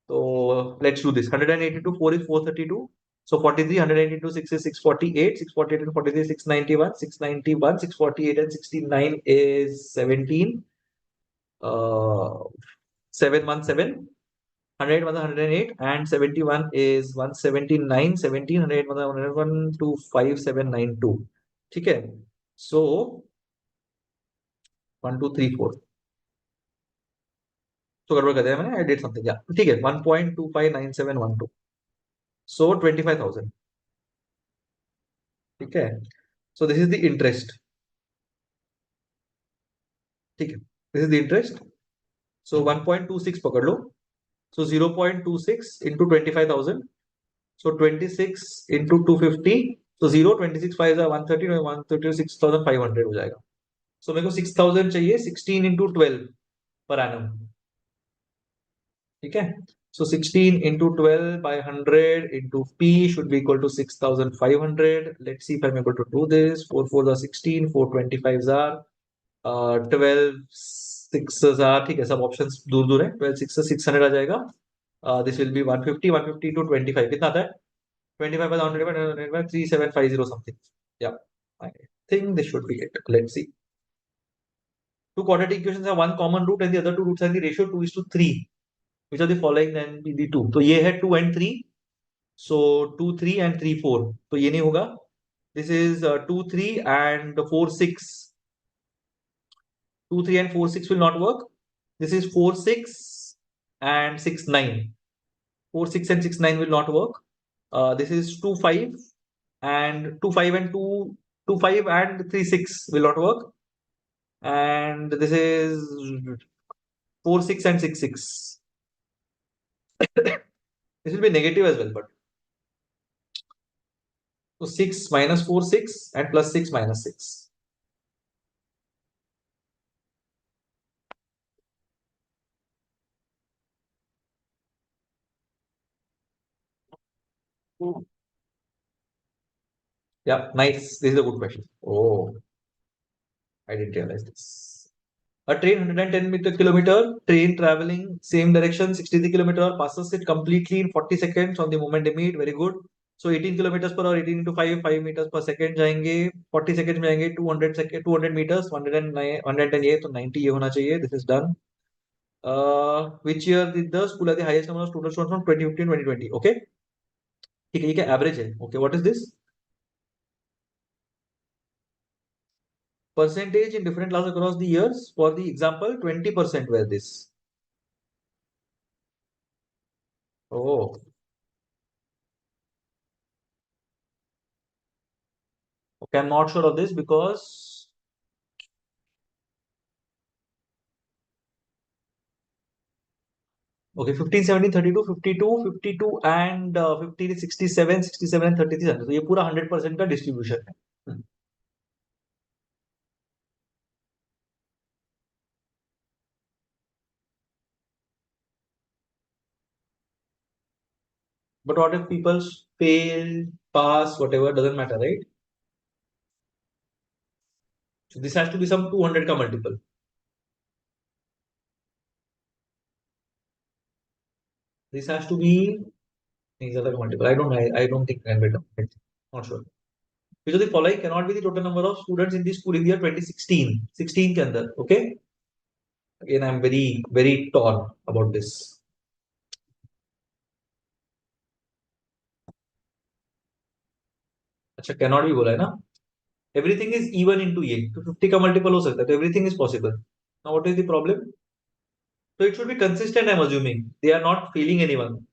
So let's do this. 182 4 is 432. So 43, 182 6 is 648, 648 and 43 691, 691, 648 and 69 is 17. 717. 108 108 and 71 is 179, 17, 108 101 to 5792. ठीक है. So 1 2 3 4. तो गड़बड़ कर दिया मैंने. I did something. Yeah. ठीक है. 1.259712. So 25,000. ठीक है. So this is the interest. ठीक है. This is the interest. So 1.26 पकड़ लो. So 0.26 into 25,000. So 26 into 250 So 0, 26 5 are 130, 130 6,500 हो जाएगा. So मेरे को 6,000 चाहिए 16 into 12 per annum. ठीक है. So 16 into 12 by 100 into P should be equal to 6,500. Let's see if I'm able to do this. 4 4s are 16, 4 25s are 12 6s are, ठीक है, सब ऑप्शंस दूर दूर है. 12 6 600 आ जाएगा. This will be 150 to 25. कितना आता है? 25 by 100 by 3750 something. Yeah, I think this should be it. Let's see. Two quadratic equations have one common root and the other two roots are in the ratio 2:3. Which are the following? Then be the two. तो ये है 2 and 3. So 2 3 and 3 4. तो ये नहीं होगा. This is 2 3 and 4 6. 2 3 and 4 6 will not work. This is 4 6 and 6 9. 4 6 and 6 9 will not work. This is 2 5 and 2 5 and 2 5 and 3 6 will not work. And this is 4 6 and 6 6. This will be negative as well, but so 6 minus 4 6 and plus 6 minus 6. Yeah, nice. This is a good question. Oh, I didn't realize this. A train 110 kilometer train traveling same direction 63 kilometer passes it completely in 40 seconds on the moment they meet. Very good. So 18 kilometers per hour, 18 into 5, 5 meters per second जाएंगे. 40 seconds में जाएंगे 200 second, 200 meters, 109, 110 ये तो 90 ये होना चाहिए. This is done. Which year did the school have the highest number of students from 2015 2020? Okay. ठीक है, ये क्या average है? Okay, what is this? Percentage in different classes across the years. For the example, 20% were this. Oh. Okay, I'm not sure of this because okay, 15, 17, 32, 52, 52 and 15 67, 67 and 33. So ये पूरा 100% का distribution है. But what if people fail, pass, whatever, doesn't matter, right? So this has to be some 200 ka multiple. This has to be these are the multiple. I don't think I will. Not sure. Which of the following cannot be the total number of students in the school in the year 2016? 16 के अंदर. Okay. Again, I'm very torn about this. अच्छा, cannot भी बोला है ना. Everything is even into ये. तो 50 का multiple हो सकता है. तो everything is possible. Now what is the problem? So it should be consistent. I'm assuming they are not failing anyone.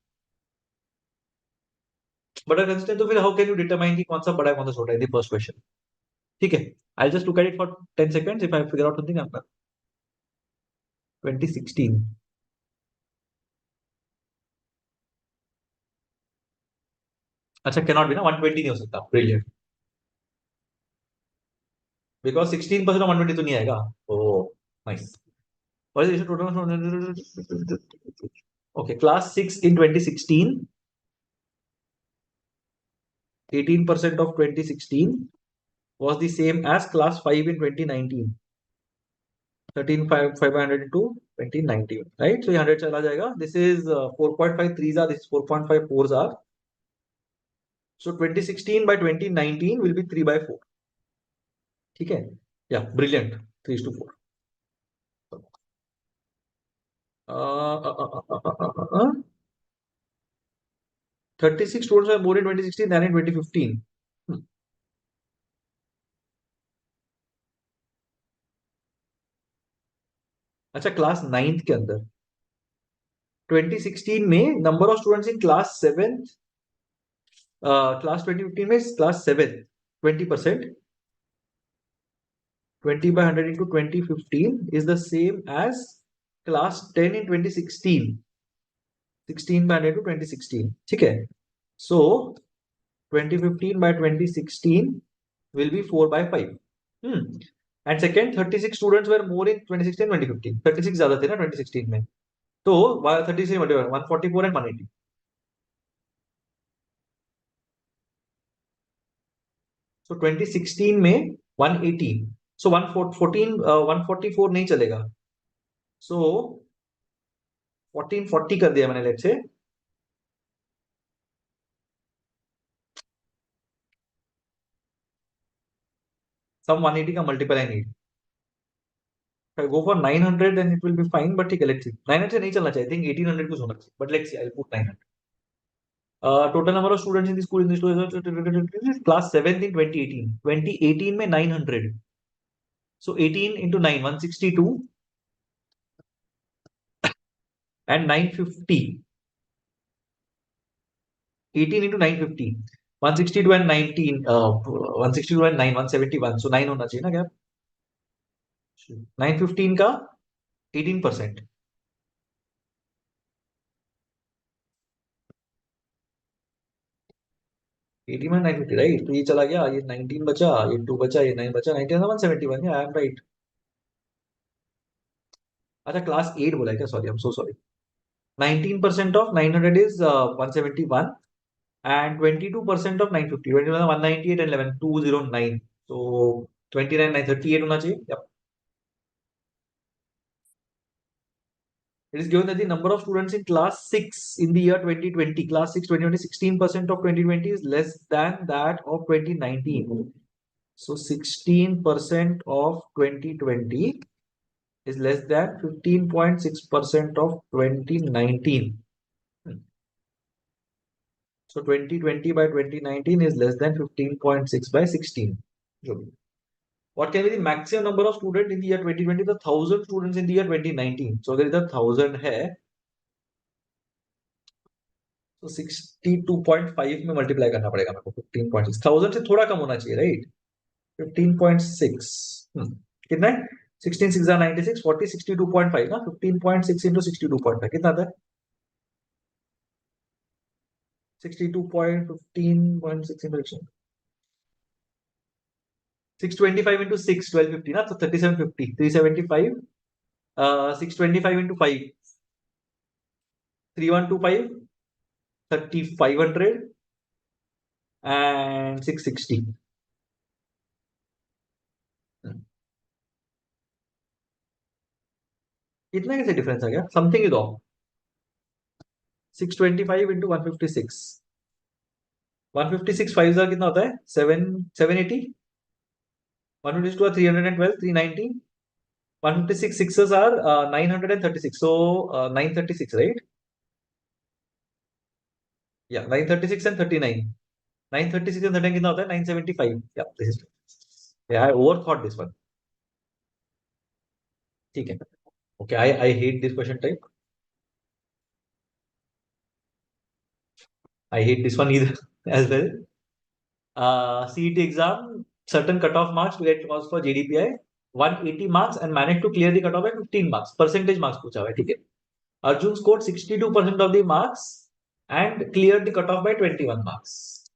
But अगर consistent तो फिर how can you determine कि कौन सा बड़ा है कौन सा छोटा है? The first question. ठीक है. I'll just look at it for 10 seconds. If I figure out something, I'm done. 2016. अच्छा, cannot be ना. 120 नहीं हो सकता. Brilliant. Because 16% of 120 तो नहीं आएगा. Oh, nice. What is the total? Okay, class 6 in 2016. 18% of 2016 was the same as class 5 in 2019. 13,500 into 2019, right? So 100 चला जाएगा. This is 4.5 threes are. This is 4.5 fours are. So 2016 by 2019 will be 3 by 4. ठीक है? Yeah, brilliant. 3:4. 36 students were born in 2016 than in 2015. अच्छा, class 9th के अंदर 2016 में number of students in class 7th, class 2015 में class 7th 20%, 20 by 100 into 2015 is the same as class 10 in 2016, 16 by 100 to 2016. ठीक है. So 2015 by 2016 will be 4 by 5. And second, 36 students were more in 2016 2015. 36 ज्यादा थे ना 2016 में. तो 36 multiplied 144 and 180. So 2016 में 180. So 144 नहीं चलेगा. So 1440 कर दिया मैंने लेट से. Some 180 का multiple I need. If I go for 900 then it will be fine, but ठीक है, let's see. 900 से नहीं चलना चाहिए. I think 1800 कुछ होना चाहिए. But let's see, I'll put 900. Total number of students in the school in this class 7th in 2018. 2018 में 900. So 18 into 9, 162 and 950. 18 into 950. 162 and 19. 162 and 9, 171. So 9 होना चाहिए ना क्या? 915 का 18%. 80 में 950 राइट. तो ये चला गया, ये 19 बचा, ये 2 बचा, ये 9 बचा. 19 171. I am right. अच्छा क्लास 8 बोला है क्या? Sorry, I am so sorry. 19% of 900 is 171 and 22% of 950. 21 198 and 11 209. So 29 938 होना चाहिए. Yep. It is given that the number of students in class 6 in the year 2020, class 6 2020, 16% of 2020 is less than that of 2019. So 16% of 2020 is less than 15.6% of 2019. So 2020 by 2019 is less than 15.6 by 16. What can be the maximum number of students in the year 2020? The 1000 students in the year 2019. So there is a 1000 है. So 62.5 में multiply करना पड़ेगा मेरे को. 15.6. 1000 से थोड़ा कम होना चाहिए, right? 15.6. कितना है? 16 6 are 96. 40 62.5 ना. 15.6 into 62.5 कितना आता है? 62.15.6 into 625 into 6 1250 ना. So 3750. 375. 625 into 5 3125 3500 and 660. इतना कैसे डिफरेंस आ गया? Something is of. 625 into 156. 156 5 कितना होता है? 780. 152 are 312 390. 156 sixes are 936. So 936, right? Yeah, 936 and 39. 936 and 39 कितना होता है? 975. Yeah, this is. Yeah, I overthought this one. ठीक है. Okay, I hate this question type. I hate this one either as well. CET exam, certain cutoff marks to get calls for JDPI, 180 marks and managed to clear the cutoff by 15 marks. Percentage marks पूछा हुआ है, ठीक है. Arjun scored 62% of the marks and cleared the cutoff by 21 marks.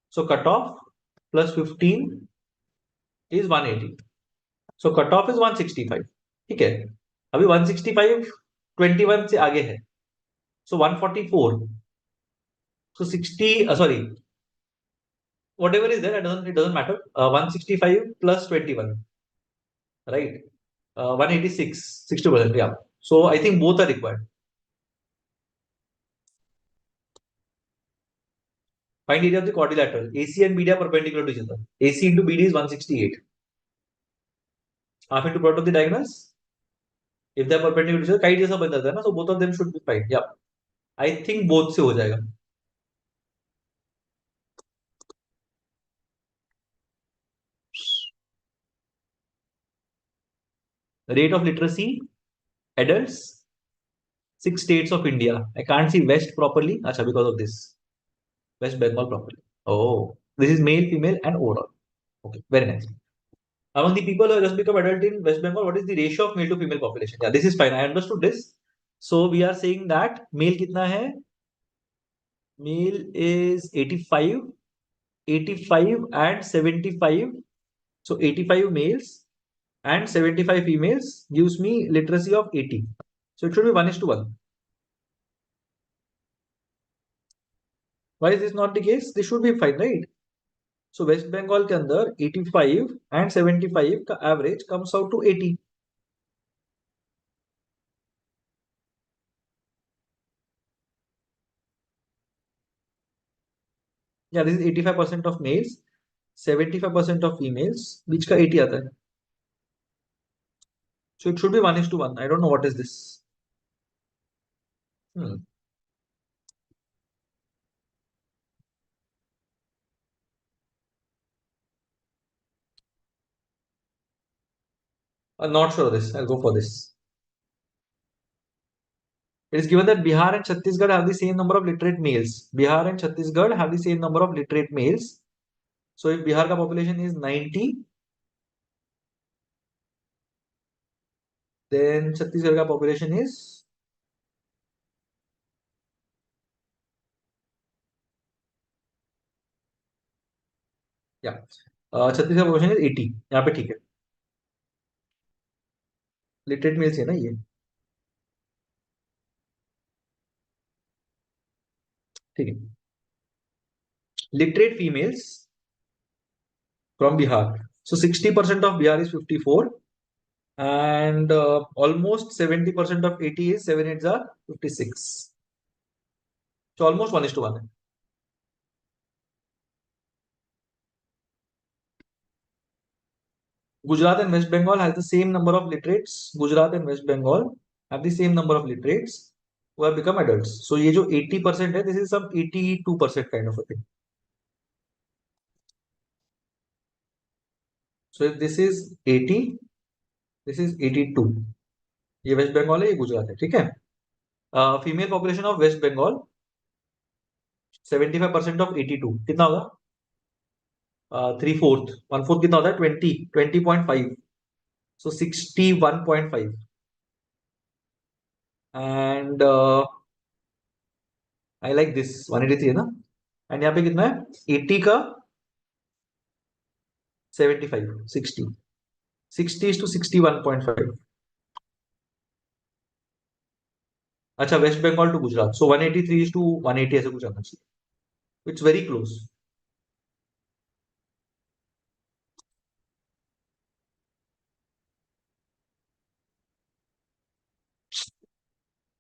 So cutoff plus 15 is 180. So cutoff is 165. ठीक है. अभी 165 21 से आगे है. So 144. So 60. Sorry. Whatever is there, it doesn't matter. 165 plus 21. Right. 186. 60%. Yeah. So I think both are required. Find area of the quadrilateral. AC and BD are perpendicular to each other. AC into BD is 168. Half into product of the diagonals. If they are perpendicular to each other, kite जैसा बन जाता है ना. So both of them should be fine. Yeah. I think both से हो जाएगा. Rate of literacy, adults, 6 states of India. I can't see West properly. Achha, because of this. West Bengal properly. Oh, this is male, female, and overall. Okay, very nice. Among the people who have just become adult in West Bengal, what is the ratio of male to female population? Yeah, this is fine. I understood this. So we are saying that male कितना है? Male is 85, 85 and 75. So 85 males and 75 females gives me literacy of 80. So it should be 1:1. Why is this not the case? This should be fine, right? So West Bengal के अंदर 85 and 75 का average comes out to 80. Yeah, this is 85% of males, 75% of females, which का 80 आता है. So it should be 1:1. I don't know what is this. Hmm. I'm not sure of this. I'll go for this. It is given that Bihar and Chhattisgarh have the same number of literate males. Bihar and Chhattisgarh have the same number of literate males. So if Bihar ka population is 90, then Chhattisgarh ka population is, yeah, Chhattisgarh population is 80. यहाँ पे ठीक है. Literate males है ना ये. ठीक है. Literate females from Bihar. So 60% of Bihar is 54, and almost 70% of 80 is 7 8s are 56. So almost 1:1. Gujarat and West Bengal has the same number of literates. Gujarat and West Bengal have the same number of literates who have become adults. So ये जो 80% है, this is some 82% kind of a thing. So if this is 80, this is 82. ये waste Bengal है, ये गुजरात है, ठीक है. Female population of West Bengal 75% of 82 कितना होगा? 3/4. 1/4 कितना होता है? 20.5. So 61.5. And I like this 183 है ना. एंड यहाँ पे कितना है? 80 का 75, 60. 60 is to 61.5. अच्छा, West Bengal to Gujarat. So 183 is to 180 ऐसे कुछ आना चाहिए. It's very close.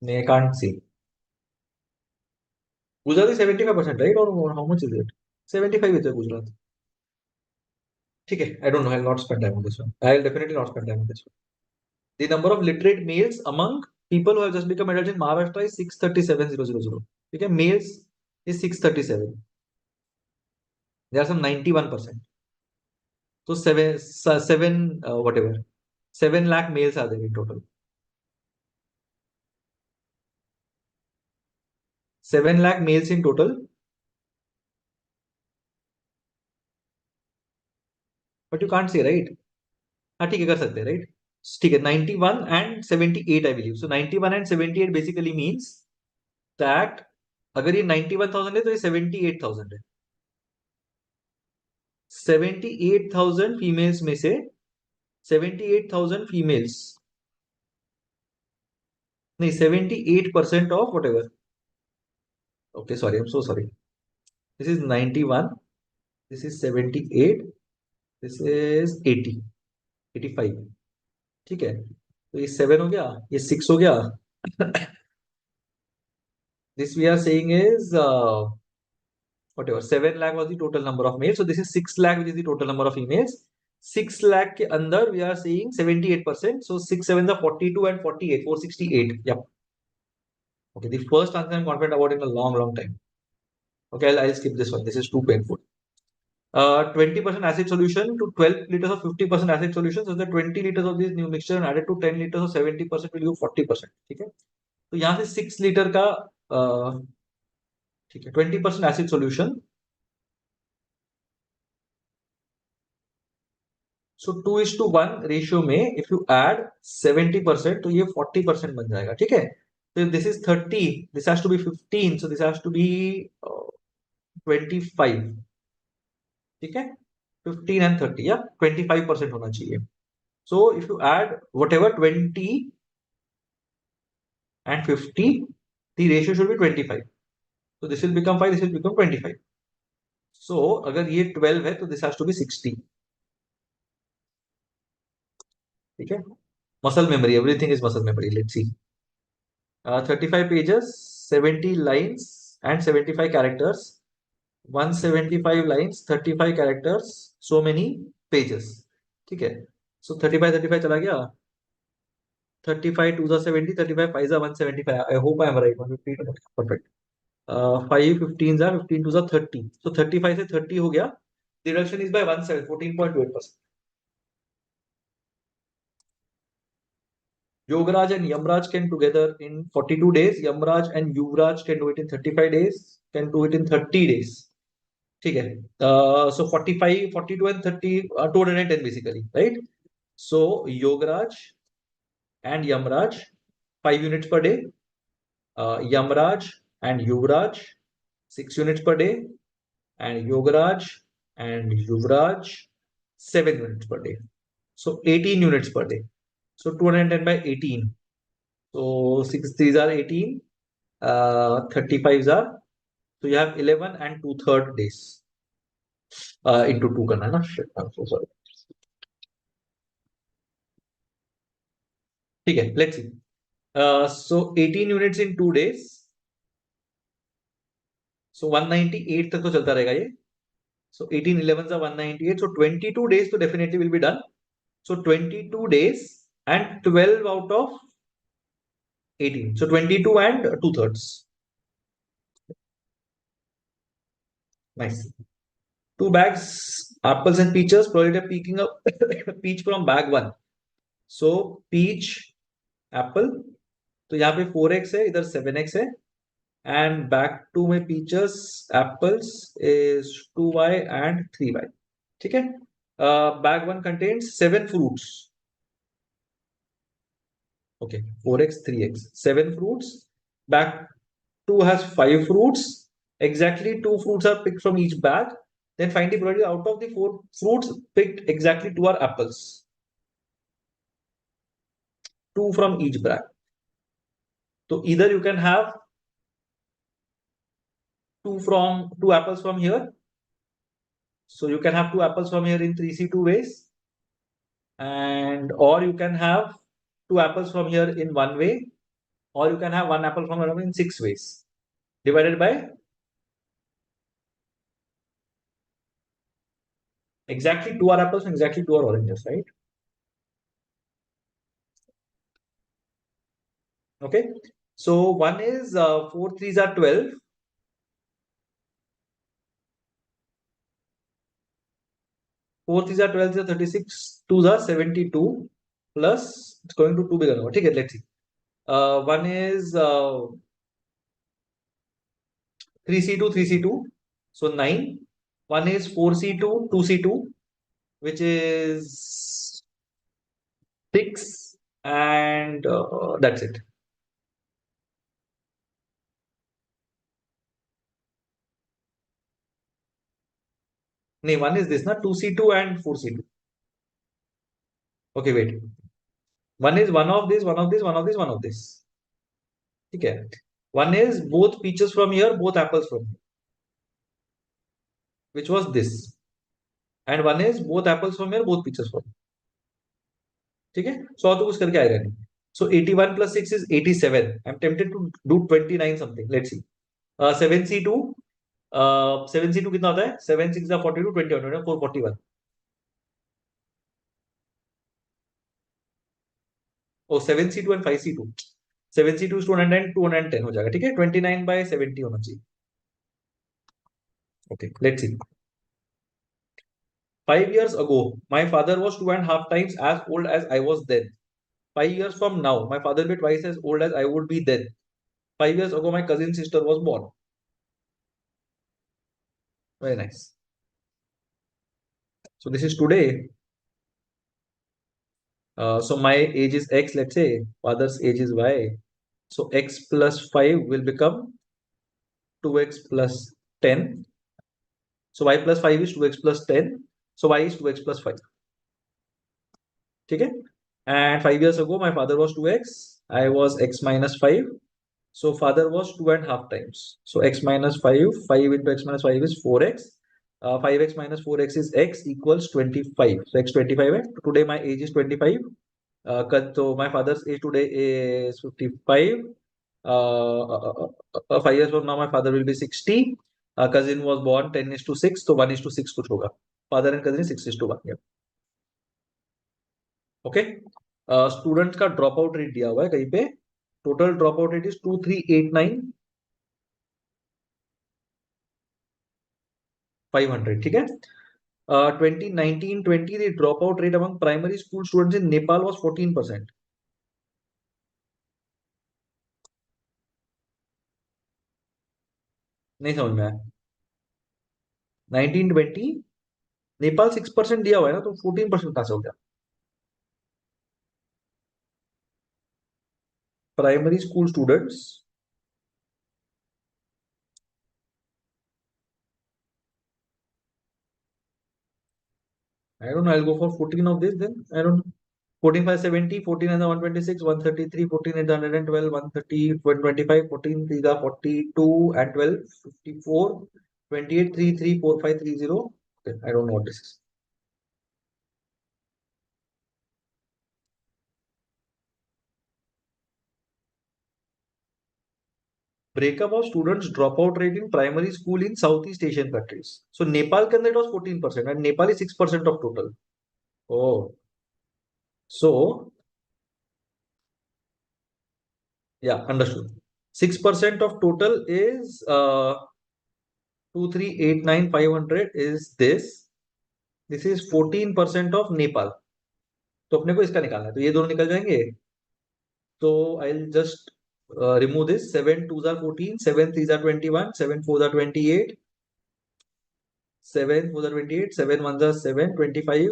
I can't see. Gujarat is 75%, right? Or how much is it? 75 is Gujarat. Okay, I don't know. I'll not spend time on this one. I'll definitely not spend time on this one. The number of literate males among people who have just become adults in Maharashtra is 637,000. Okay, males is 637. There are some 91%. So whatever. 7 lakh males are there in total. 7 lakh males in total. But you can't say, right? हाँ ठीक है, कर सकते हैं, right. ठीक है, 91 and 78 I believe. So 91 and 78 basically means that अगर ये 91,000 है तो ये 78,000 है. 78,000 फीमेल्स में से 78,000 फीमेल्स, नहीं, 78% of what ever. Okay, sorry, I am so sorry. This is 91, this is 78, this is 80, 85. ठीक है, तो ये 7 हो गया, ये 6 हो गया. This we are saying is whatever, 7 lakh was the total number of males. So this is 6 lakh, which is the total number of females. 6 lakh के अंदर we are saying 78%. So 6 7 the 42 and 48, 468. Yep. Okay, the first answer I'm confident about in a long, long time. Okay, I'll skip this one. This is too painful. 20% acid solution to 12 liters of 50% acid solution. So the 20 liters of this new mixture and added to 10 liters of 70% will give 40%. ठीक है, तो यहाँ से 6 litre का ठीक है, 20% acid solution. सो 2:1 ratio में if you add 70% तो ये 40% बन जाएगा. ठीक है, So if this is 30, this has to be 15. So this has to be 25. Okay, 15 and 30. Yeah, 25% होना चाहिए. So if you add whatever 20 and 50, the ratio should be 25. So this will become 5, this will become 25. So अगर ये 12 है तो this has to be 60. ठीक है, muscle memory, everything is muscle memory. Let's see. 35 pages, 70 lines and 75 characters. 175 lines, 35 characters, so many pages. ठीक है, so 35 चला गया. 35 2 70, 35 5 175. I hope I am right. 150. Perfect. 5 15 15 2 30. So 35 से 30 हो गया. The reduction is by 14.8%. Yogaraj and Yamraj can together in 42 days. Yamraj and Yuvraj can do it in 35 days. Can do it in 30 days. ठीक है. So 45, 42 and 30, 210 basically, right? So Yogaraj and Yamraj 5 units per day. Yamraj and Yuvraj 6 units per day, and Yogaraj and Yuvraj 7 units per day. So 18 units per day. So 210 by 18. So 6 threes are 18. 35s are. So you have 11 and 2/3 days. Into 2 करना है ना. Shit, I'm so sorry. ठीक है, let's see. So 18 units in 2 days. So 198 तक तो चलता रहेगा ये. So 18 11s are 198. So 22 days तो definitely will be done. So 22 days and 12 out of 18. So 22 and 2/3. Nice. 2 bags, apples and peaches. Probably picking up peach from bag 1. So peach, apple. तो यहाँ पे 4x है, इधर 7x है. And bag 2 में peaches, apples is 2y and 3y. ठीक है. Bag 1 contains 7 fruits. Okay, 4x, 3x, 7 fruits. Bag 2 has 5 fruits. Exactly 2 fruits are picked from each bag. Then find the probability out of the 4 fruits picked, exactly 2 are apples. 2 from each bag. So either you can have 2 apples from here. So you can have 2 apples from here in 3C2 ways. And or you can have 2 apples from here in 1 way. Or you can have 1 apple from here in 6 ways. Divided by exactly 2 are apples and exactly 2 are oranges, right? Okay. So one is 4 threes are 12. 4 threes are 12, 36, 2s are 72 plus it's going to 2 bigger number. Okay, let's see. One is 3C2, 3C2. So 9. One is 4C2, 2C2, which is 6. And that's it. No, one is this, not 2C2 and 4C2. Okay, wait. One is one of this, one of this, one of this, one of this. Okay. One is both peaches from here, both apples from here, which was this. And one is both apples from here, both peaches from here. ठीक है, 100 तो कुछ करके आएगा नहीं. So 81 plus 6 is 87. I'm tempted to do 29 something. Let's see. 7C2. 7C2 कितना होता है? 7 6 is 42, 21, 441. Oh, 7C2 and 5C2. 7C2 is 210, 210 हो जाएगा. ठीक है, 29 by 70 होना चाहिए. Okay, let's see. 5 years ago, my father was 2.5 times as old as I was then. 5 years from now, my father will be twice as old as I would be then. 5 years ago, my cousin sister was born. Very nice. So this is today. So my age is X, let's say. Father's age is Y. So x plus 5 will become 2x plus 10. So y plus 5 is 2x plus 10. So y is 2x plus 5. Okay? And 5 years ago, my father was 2x. I was x minus 5. So father was 2.5 times. So x minus 5, 5 into x minus 5 is 4x. 5x minus 4x is x equals 25. So x 25. Today my age is 25. So my father's age today is 55. 5 years from now, my father will be 60. Cousin was born 10 is to 6. So 1 is to 6 कुछ होगा. Father and cousin is 6 is to 1. Yeah. Okay. Students का drop out rate दिया हुआ है कहीं पे. Total drop out rate is 2389 500. ठीक है. 2019-20 the dropout rate among primary school students in Nepal was 14%. नहीं समझ में आया. 1920 नेपाल 6% दिया हुआ है ना, तो 14% कहां से हो गया. Primary school students I don't know. I'll go for 14 of this then. I don't know. 14 by 70, 14 and 126, 133, 14 and 112, 130, 125, 14 3 are 42 and 12, 54, 28, 3, 3, 4, 5, 3, 0. Okay, I don't know what this is. Breakup of students dropout rate in primary school in Southeast Asian countries. So Nepal can it was 14% and Nepal is 6% of total. Oh, so yeah, understood. 6% of total is 2389,500 is this. This is 14% of Nepal. तो अपने को इसका निकालना है, तो ये दोनों निकल जाएंगे. तो I'll just remove this. 7 2s are 14, 7 3s are 21, 7 4s are 28, 7 4s are 28, 7 1s are 7, 25,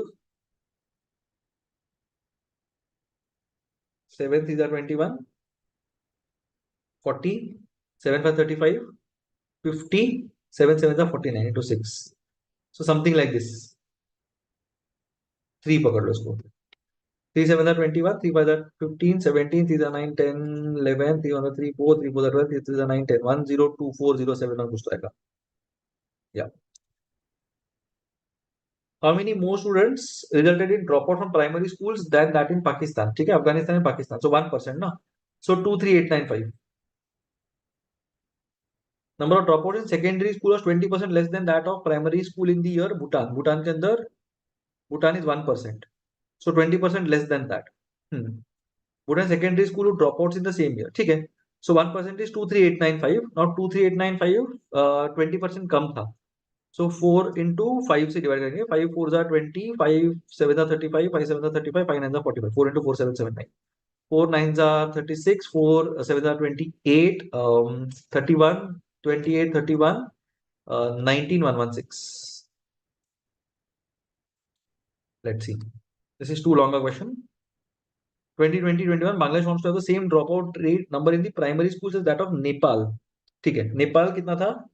7 3s are 21, 40, 7 5 35, 50, 7 7s are 49 into 6. So something like this. 3 पकड़ लो इसको. 3 7 are 21, 3 5 are 15, 17, 3 are 9, 10, 11, 3 1 are 3, 4, 3 4 are 12, 3 3 are 9, 10, 1 0 2 4 0 7 और कुछ तो आएगा. Yeah. How many more students resulted in dropout from primary schools than that in Pakistan? ठीक है, Afghanistan and Pakistan. So 1% ना. So 23895. Number of dropouts in secondary school was 20% less than that of primary school in the year Bhutan. Bhutan के अंदर Bhutan is 1%. So 20% less than that. Bhutan secondary school dropouts in the same year. ठीक है. So 1% is 23895. Now 23895 20% कम था. So 4 into 5 से divide करेंगे. 5 4s are 20, 5 7s are 35, 5 7s are 35, 5 9s are 45. 4 into 4 7 7 9. 4 9s are 36, 4 7s are 28, 31, 28, 31, 19 116. Let's see. This is too long a question. 2020-21 Bangladesh wants to have the same dropout rate number in the primary schools as that of Nepal. ठीक है. नेपाल कितना था?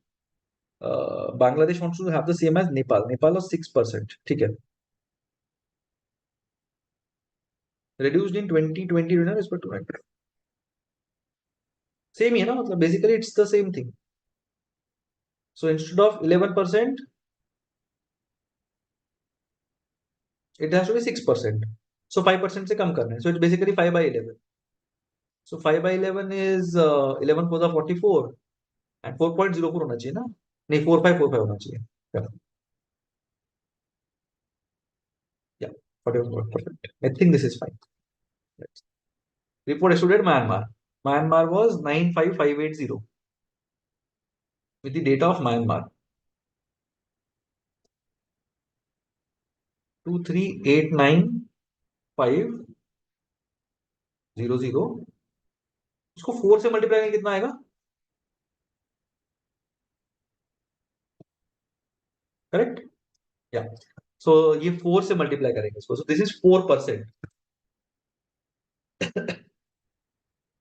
Bangladesh wants to have the same as Nepal. Nepal was 6%. ठीक है. Reduced in 2020 with respect to 20. Same ही है ना, मतलब basically it's the same thing. So instead of 11%, it has to be 6%. So 5% से कम करना है. So it's basically 5 by 11. So 5 by 11 is 11 4 44 and 4.04 होना चाहिए ना. नहीं 4545 होना चाहिए. Yeah, yeah, 41%. I think this is fine. Let's see. Report excluded Myanmar. Myanmar was 95580 with the data of Myanmar 2389500. उसको 4 से मल्टीप्लाई करेंगे कितना आएगा? करेक्ट. या सो ये 4 से मल्टीप्लाई करेंगे इसको. So this is 4%.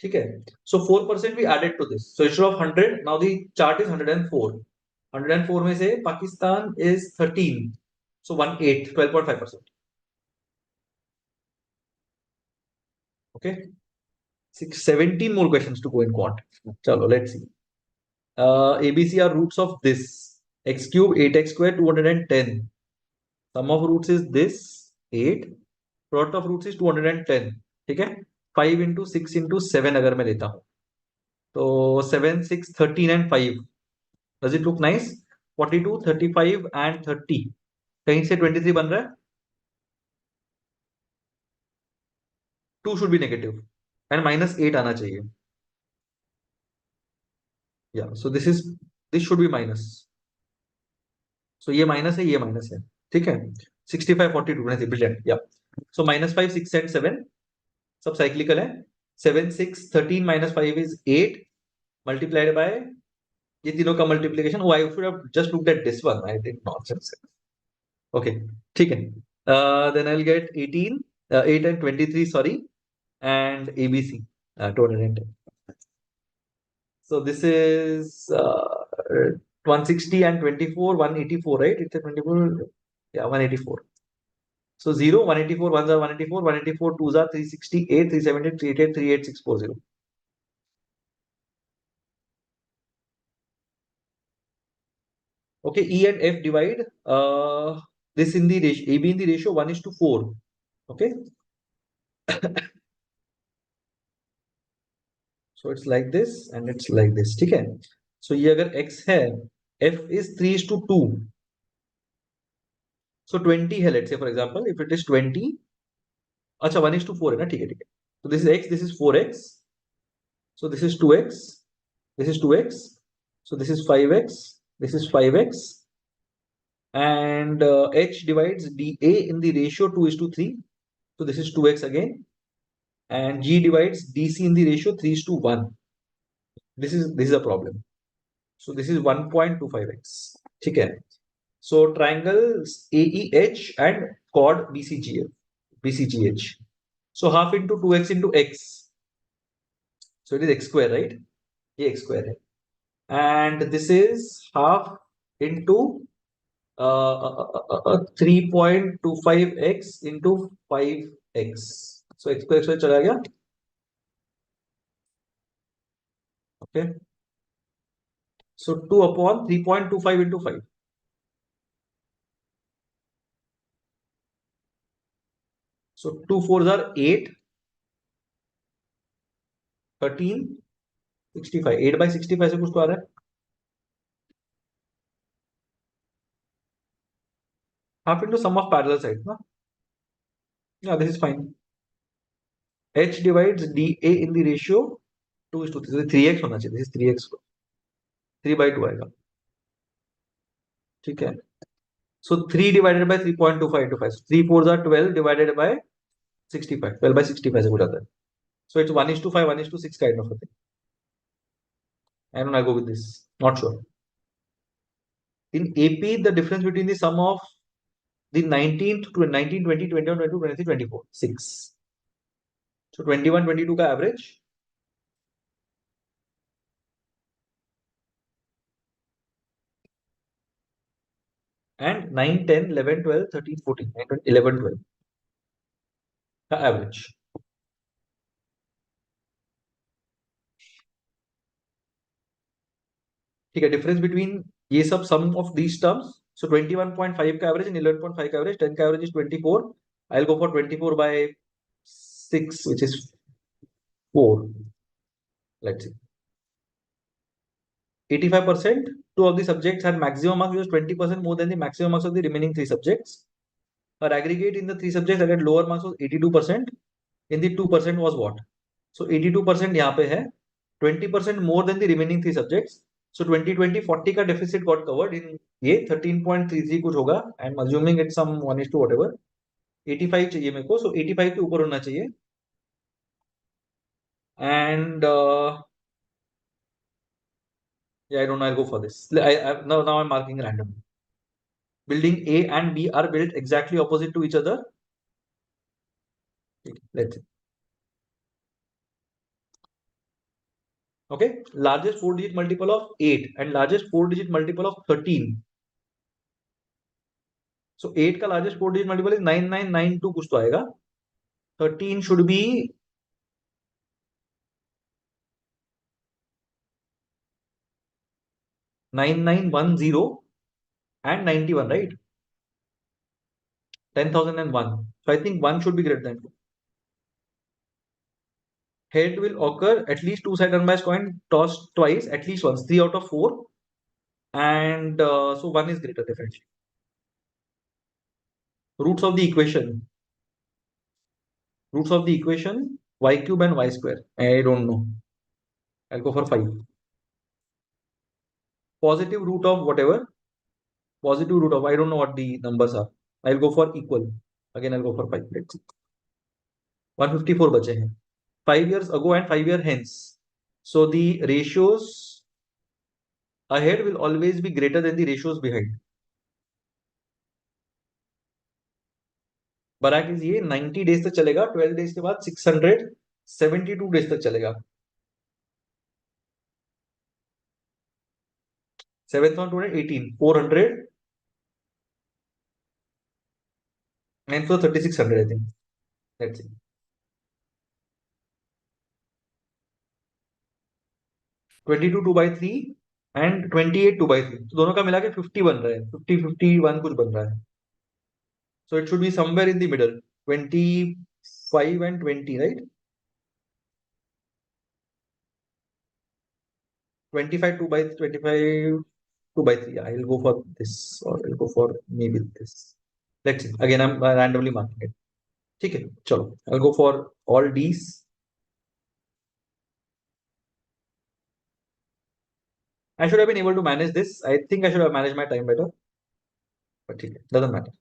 ठीक है. So 4% we added to this. So instead of 100, now the chart is 104. 104 में से Pakistan is 13. So 18, 12.5%. Okay. 17 more questions to go in quant. Chalo, let's see. ABC are roots of this. X cube, 8x square, 210. Sum of roots is this, 8. Product of roots is 210. ठीक है. 5 into 6 into 7 अगर मैं लेता हूँ तो 7, 6, 13 and 5. Does it look nice? 42, 35 and 30. कहीं से 23 बन रहा है. 2 should be negative and -8 आना चाहिए. Yeah, so this should be minus. So ये माइनस है, ये माइनस है. ठीक है. 65, 42, ब्रिलियंट. या सो -5, 6 and 7 सब साइक्लिकल है. 7, 6, 13 -5 is 8 multiplied by ये तीनों का multiplication. Oh, I should have just looked at this one. I did nonsense. Okay, ठीक है. Then I'll get 18, 8 and 23, sorry, and ABC 210. So this is 160 and 24, 184, right? It's a 24, yeah, 184. So 0, 184, 1s are 184, 184, 2s are 368, 370, 388, 38640. Okay, E and F divide this in the ratio, AB in the ratio 1:4. Okay. So it's like this and it's like this. Okay. So ये अगर X है, F is 3:2. So 20 है, let's say for example, if it is 20, अच्छा 1:4 है ना. ठीक है, ठीक है. So this is X, this is 4X. So this is 2X, this is 2X. So this is 5X, this is 5X. And H divides dA in the ratio 2:3. So this is 2X again. And G divides DC in the ratio 3:1. This is a problem. So this is 1.25x. ठीक है. So triangles AEH and chord BCGH. So half into 2x into x. So it is x square, right? ये x square है. And this is half into 3.25x into 5x. So x square चला गया. Okay. So 2 upon 3.25 into 5. So 2 4s are 8, 13, 65. 8 by 65 से कुछ तो आ रहा है. Half into sum of parallel sides, no? Yeah, this is fine. H divides dA in the ratio 2:3. So 3x होना चाहिए. This is 3x. 3 by 2 आएगा. ठीक है. So 3 divided by 3.25 into 5. So 3 4s are 12 divided by 65. 12 by 65 से कुछ आता है. So it's 1:5, 1:6 kind of a thing. I don't know, I go with this. Not sure. In AP, the difference between the sum of the 19th to 19, 20, 21, 22, 23, 24, 6. So 21, 22 का average. And 9, 10, 11, 12, 13, 14, 9, 11, 12 का average. ठीक है. Difference between ये सब सम of these terms. सो 21.5 का average and 11.5 का average. 10 का average is 24. I will go for 24 by 6, which is 4. Let's see. 85%. Two of the subjects had maximum marks, which was 20% more than the maximum marks of the remaining 3 subjects. Her aggregate in the 3 subjects that had lower marks was 82%. In the 2% was what? So 82% यहाँ पे है. 20% more than the remaining 3 subjects. So 20 का deficit got covered in ये 13.33 कुछ होगा. I'm assuming it's some 1:2 whatever. 85 चाहिए मेरे को. So 85 के ऊपर होना चाहिए. And yeah, I don't know. I'll go for this. Now I'm marking random. Building A and B are built exactly opposite to each other. Let's see. Okay, largest 4-digit multiple of 8 and largest 4-digit multiple of 13. So 8 का largest 4-digit multiple is 9992 कुछ तो आएगा. 13 should be 9910 and 91, right? 10,001. So I think 1 should be greater than 2. Head will occur at least 2 side unbiased coin tossed twice, at least once, 3 out of 4. And so 1 is greater definitely. Roots of the equation. Roots of the equation, y cube and y square. I don't know. I'll go for 5. Positive root of whatever. Positive root of, I don't know what the numbers are. I'll go for equal. Again, I'll go for 5. Let's see. 154 बचे हैं. 5 years ago and 5 years hence. So the ratios ahead will always be greater than the ratios behind. बराक is ये 90 days तक चलेगा. 12 days के बाद 672 days तक चलेगा. 7,218, 400 and so 3,600 I think. Let's see. 22 2 by 3 and 28 2 by 3. तो दोनों का मिला के 50 बन रहा है. 50 51 कुछ बन रहा है. So it should be somewhere in the middle. 25 and 20, right? 25 2 by 25 2 by 3. Yeah, I'll go for this or I'll go for maybe this. Let's see. Again, I'm randomly marking it. ठीक है, चलो. I'll go for all D's. I should have been able to manage this. I think I should have managed my time better. But ठीक है, doesn't matter.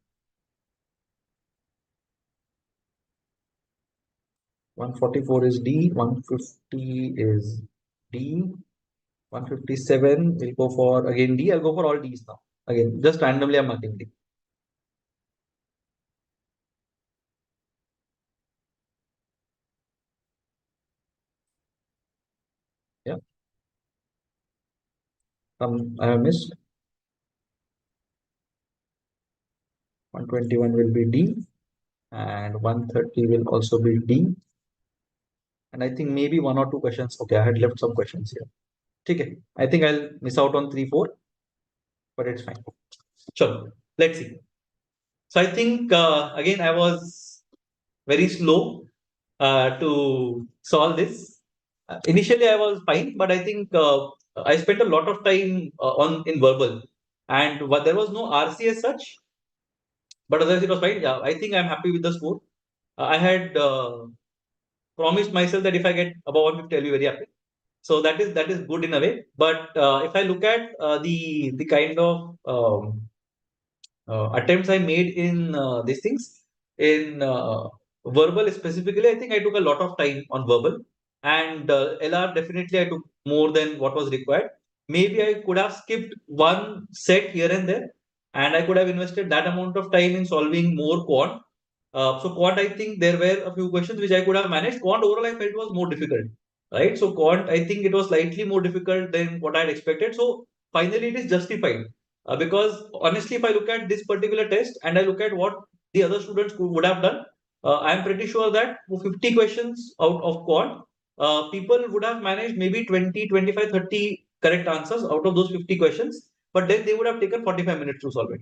144 is D, 150 is D, 157 will go for again D. I'll go for all D's now. Again, just randomly I'm marking D. Yeah. I have missed. 121 will be D and 130 will also be D. And I think maybe 1 or 2 questions. Okay, I had left some questions here. Okay, I think I'll miss out on 3, 4, but it's fine. Sure, let's see. So I think again I was very slow to solve this. Initially I was fine, but I think I spent a lot of time on in verbal, and there was no RC as such, but otherwise it was fine. Yeah, I think I'm happy with the score. I had promised myself that if I get above 150, I'll be very happy. So that is good in a way. But if I look at the kind of attempts I made in these things in verbal specifically, I think I took a lot of time on verbal, and LR definitely I took more than what was required. Maybe I could have skipped one set here and there, and I could have invested that amount of time in solving more quant. So quant, I think there were a few questions which I could have managed. Quant overall, I felt was more difficult, right? So quant, I think it was slightly more difficult than what I had expected. So finally, it is justified. Because honestly, if I look at this particular test and I look at what the other students would have done, I'm pretty sure that for 50 questions out of quant, people would have managed maybe 20, 25, 30 correct answers out of those 50 questions, but then they would have taken 45 minutes to solve it.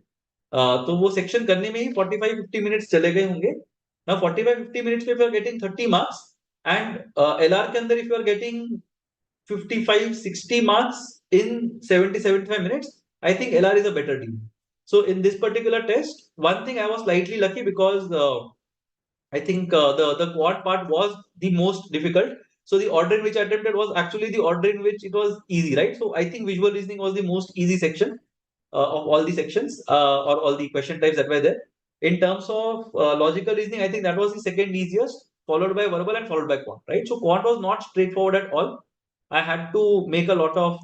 तो वो section करने में ही 45-50 minutes चले गए होंगे. Now 45-50 minutes पे if you are getting 30 marks and LR के अंदर if you are getting 55-60 marks in 70-75 minutes, I think LR is a better deal. So in this particular test, one thing I was slightly lucky because I think the quad part was the most difficult. So the order in which I attempted was actually the order in which it was easy, right? So I think visual reasoning was the most easy section of all the sections or all the question types that were there. In terms of logical reasoning, I think that was the second easiest, followed by verbal and followed by quant, right? So quant was not straightforward at all. I had to make a lot of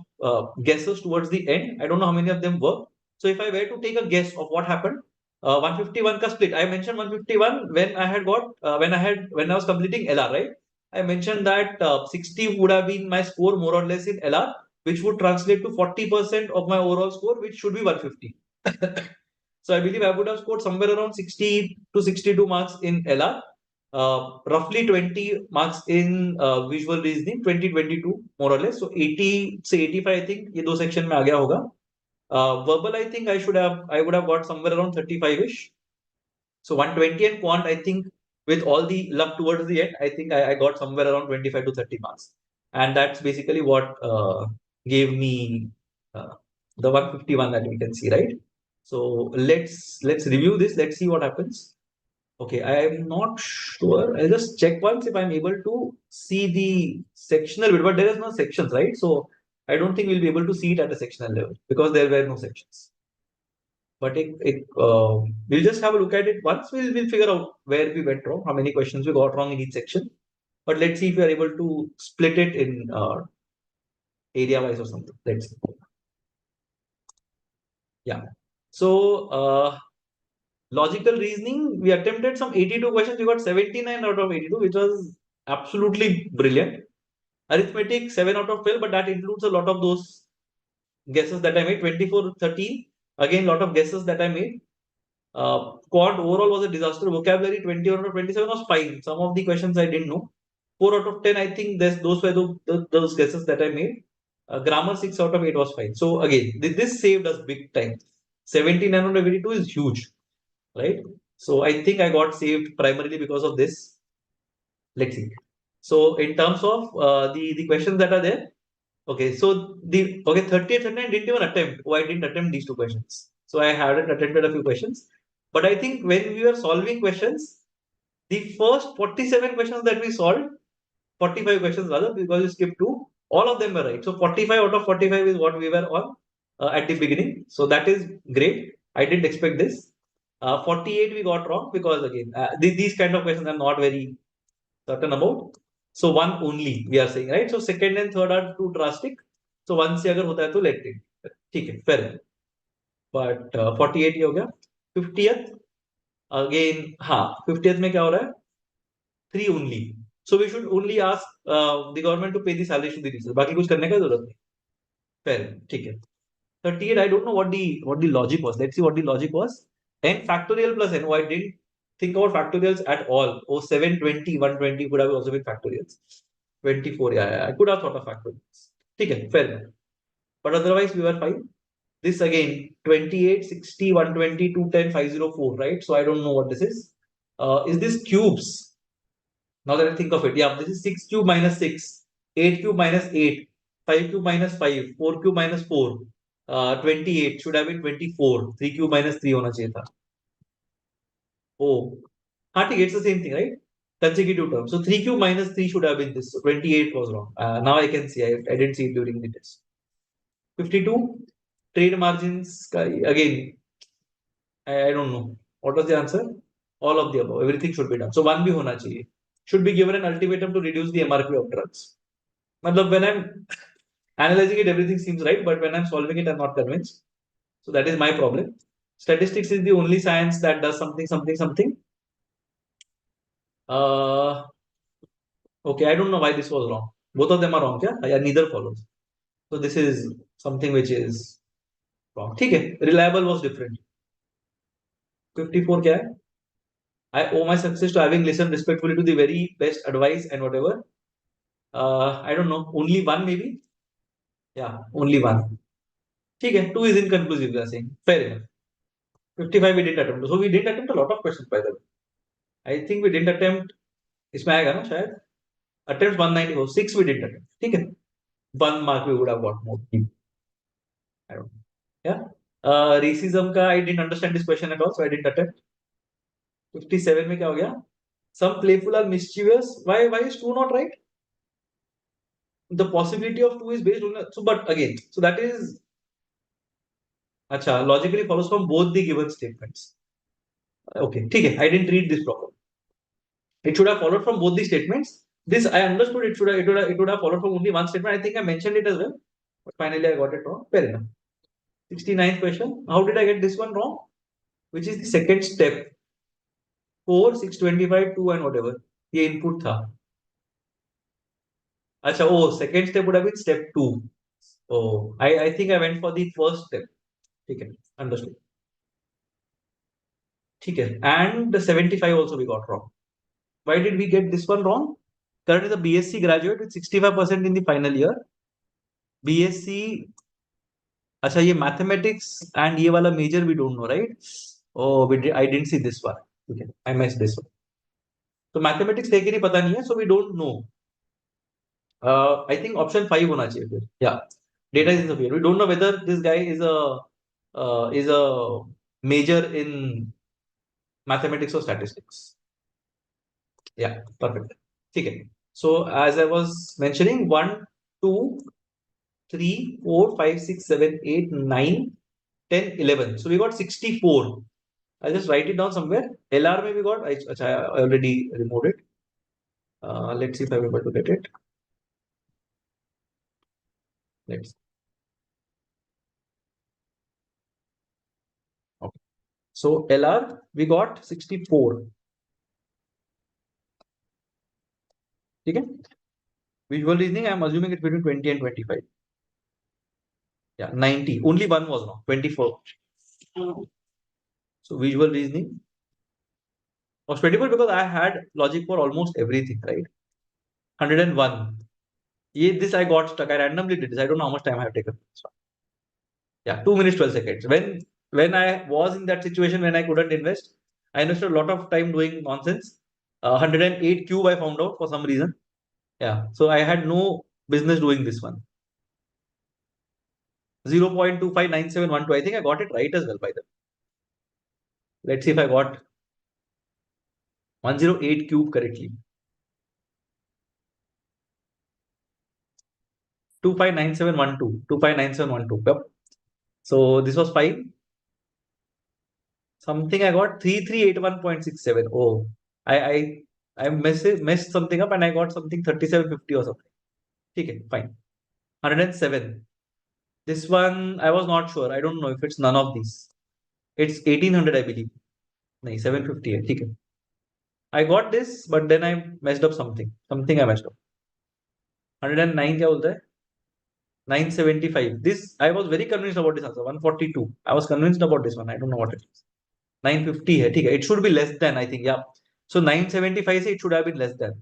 guesses towards the end. I don't know how many of them worked. So if I were to take a guess of what happened, 151 ka split. I mentioned 151 when I had got when I was completing LR, right? I mentioned that 60 would have been my score more or less in LR, which would translate to 40% of my overall score, which should be 150. So I believe I would have scored somewhere around 60 to 62 marks in LR, roughly 20 marks in visual reasoning, 2022 more or less. So 80 say 85, I think ये दो section में आ गया होगा. Verbal, I think I would have got somewhere around 35ish. So 120 and quant, I think with all the luck towards the end, I think I got somewhere around 25 to 30 marks. And that's basically what gave me the 151 that we can see, right? So let's review this. Let's see what happens. Okay, I am not sure. I'll just check once if I'm able to see the sectional bit, but there is no sections, right? So I don't think we'll be able to see it at a sectional level because there were no sections. But we'll just have a look at it once. We'll figure out where we went wrong, how many questions we got wrong in each section. But let's see if we are able to split it in area wise or something. Let's see. Yeah. So logical reasoning, we attempted some 82 questions. We got 79 out of 82, which was absolutely brilliant. Arithmetic 7 out of 12, but that includes a lot of those guesses that I made. 24, 13. Again, lot of guesses that I made. Quad overall was a disaster. Vocabulary 21 out of 27 was fine. Some of the questions I didn't know. 4 out of 10, I think those were those guesses that I made. Grammar 6 out of 8 was fine. So again, this saved us big time. 79 out of 82 is huge, right? So I think I got saved primarily because of this. Let's see. So in terms of the questions that are there, okay. So 38, 39 didn't even attempt. Oh, I didn't attempt these two questions. So I hadn't attempted a few questions. But I think when we were solving questions, the first 47 questions that we solved, 45 questions rather, because we skipped two, all of them were right. So 45 out of 45 is what we were on at the beginning. So that is great. I didn't expect this. 48 we got wrong because again, these kind of questions I'm not very certain about. So one only we are saying, right? So second and third are too drastic. So one से अगर होता है तो let it. ठीक है, fair. But 48 ये हो गया. 50th again, हाँ 50th में क्या हो रहा है? 3 only. So we should only ask the government to pay the salary to the teachers. बाकी कुछ करने का जरूरत नहीं. Fair, ठीक है. 38, I don't know what the logic was. Let's see what the logic was. N factorial plus n. Oh, I didn't think about factorials at all. Oh, 720, 120 could have also been factorials. 24, yeah, I could have thought of factorials. Okay, fair enough. But otherwise, we were fine. This again, 28, 60, 120, 210, 504, right? So I don't know what this is. Is this cubes? Now that I think of it, yeah, this is 6 cube minus 6, 8 cube minus 8, 5 cube minus 5, 4 cube minus 4, 28 should have been 24, 3 cube minus 3 होना चाहिए था. Oh, हाँ ठीक है, it's the same thing, right? Consecutive terms. So 3 cube minus 3 should have been this. So 28 was wrong. Now I can see. I didn't see it during the test. 52 trade margins. Again, I don't know. What was the answer? All of the above. Everything should be done. So one भी होना चाहिए. Should be given an ultimatum to reduce the MRP of drugs. मतलब when I'm analyzing it, everything seems right, but when I'm solving it, I'm not convinced. So that is my problem. Statistics is the only science that does something, something, something. Okay, I don't know why this was wrong. Both of them are wrong, yeah? Neither follows. So this is something which is wrong. Okay, reliable was different. 54 क्या है? I owe my success to having listened respectfully to the very best advice and whatever. I don't know. Only one maybe? Yeah, only one. Okay, 2 is inconclusive, we are saying. Fair enough. 55 we didn't attempt. So we didn't attempt a lot of questions by the way. I think we didn't attempt. इसमें आएगा ना शायद. Attempts 194. 6 we didn't attempt. ठीक है. 1 mark we would have got more. I don't know. Yeah. Racism का I didn't understand this question at all, so I didn't attempt. 57 में क्या हो गया? Some playful or mischievous. Why is 2 not right? The possibility of 2 is based on so, but again, so that is acha logically follows from both the given statements. Okay, ठीक है. I didn't read this properly. It should have followed from both the statements. This I understood. It would have followed from only one statement. I think I mentioned it as well, but finally I got it wrong. Fair enough. 69th question. How did I get this one wrong? Which is the second step. 4, 625, 2 and whatever. ये input था. अच्छा, oh, second step would have been step 2. Oh, I think I went for the first step. ठीक है, understood. ठीक है, and the 75 also we got wrong. Why did we get this one wrong? Currently the BSc graduate with 65% in the final year. BSc, अच्छा ये mathematics and ये वाला major we don't know right. Oh I didn't see this one. ठीक है, I miss this one. तो mathematics थे कि नहीं पता नहीं है, so we don't know. I think option 5 होना चाहिए फिर. या data is in we don't know whether this guy is a major in mathematics और स्टैटिस्टिक्स. या परफेक्ट. ठीक है. So as I was mentioning 1 2 3 4 5 6 7 8 9 10 11. So we got 64. I'll just write it down somewhere. LR maybe got. I already removed it. Let's see if I'm able to get it. Let's. Okay. So LR we got 64. Okay. Visual reasoning, I'm assuming it's between 20 and 25. Yeah, 90. Only one was wrong. 24. So visual reasoning was 24 because I had logic for almost everything, right? 101. Yeah, this I got stuck. I randomly did this. I don't know how much time I have taken. Yeah, 2 minutes 12 seconds. When I was in that situation when I couldn't invest, I invested a lot of time doing nonsense. 108 cube I found out for some reason. Yeah, so I had no business doing this one. 0.259712. I think I got it right as well by the way. Let's see if I got 108 cube correctly. 259712. 259712. Yep. So this was 5. Something I got 3381.67. Oh, I messed something up and I got something 3750 or something. Okay, fine. 107. This one I was not sure. I don't know if it's none of these. It's 1800, I believe. No, 750. Okay. I got this, but then I messed up something. Something I messed up. 109 क्या बोलता है? 975. This I was very convinced about this answer. 142. I was convinced about this one. I don't know what it is. 950 है. ठीक है. It should be less than, I think. Yeah. So 975 से it should have been less than.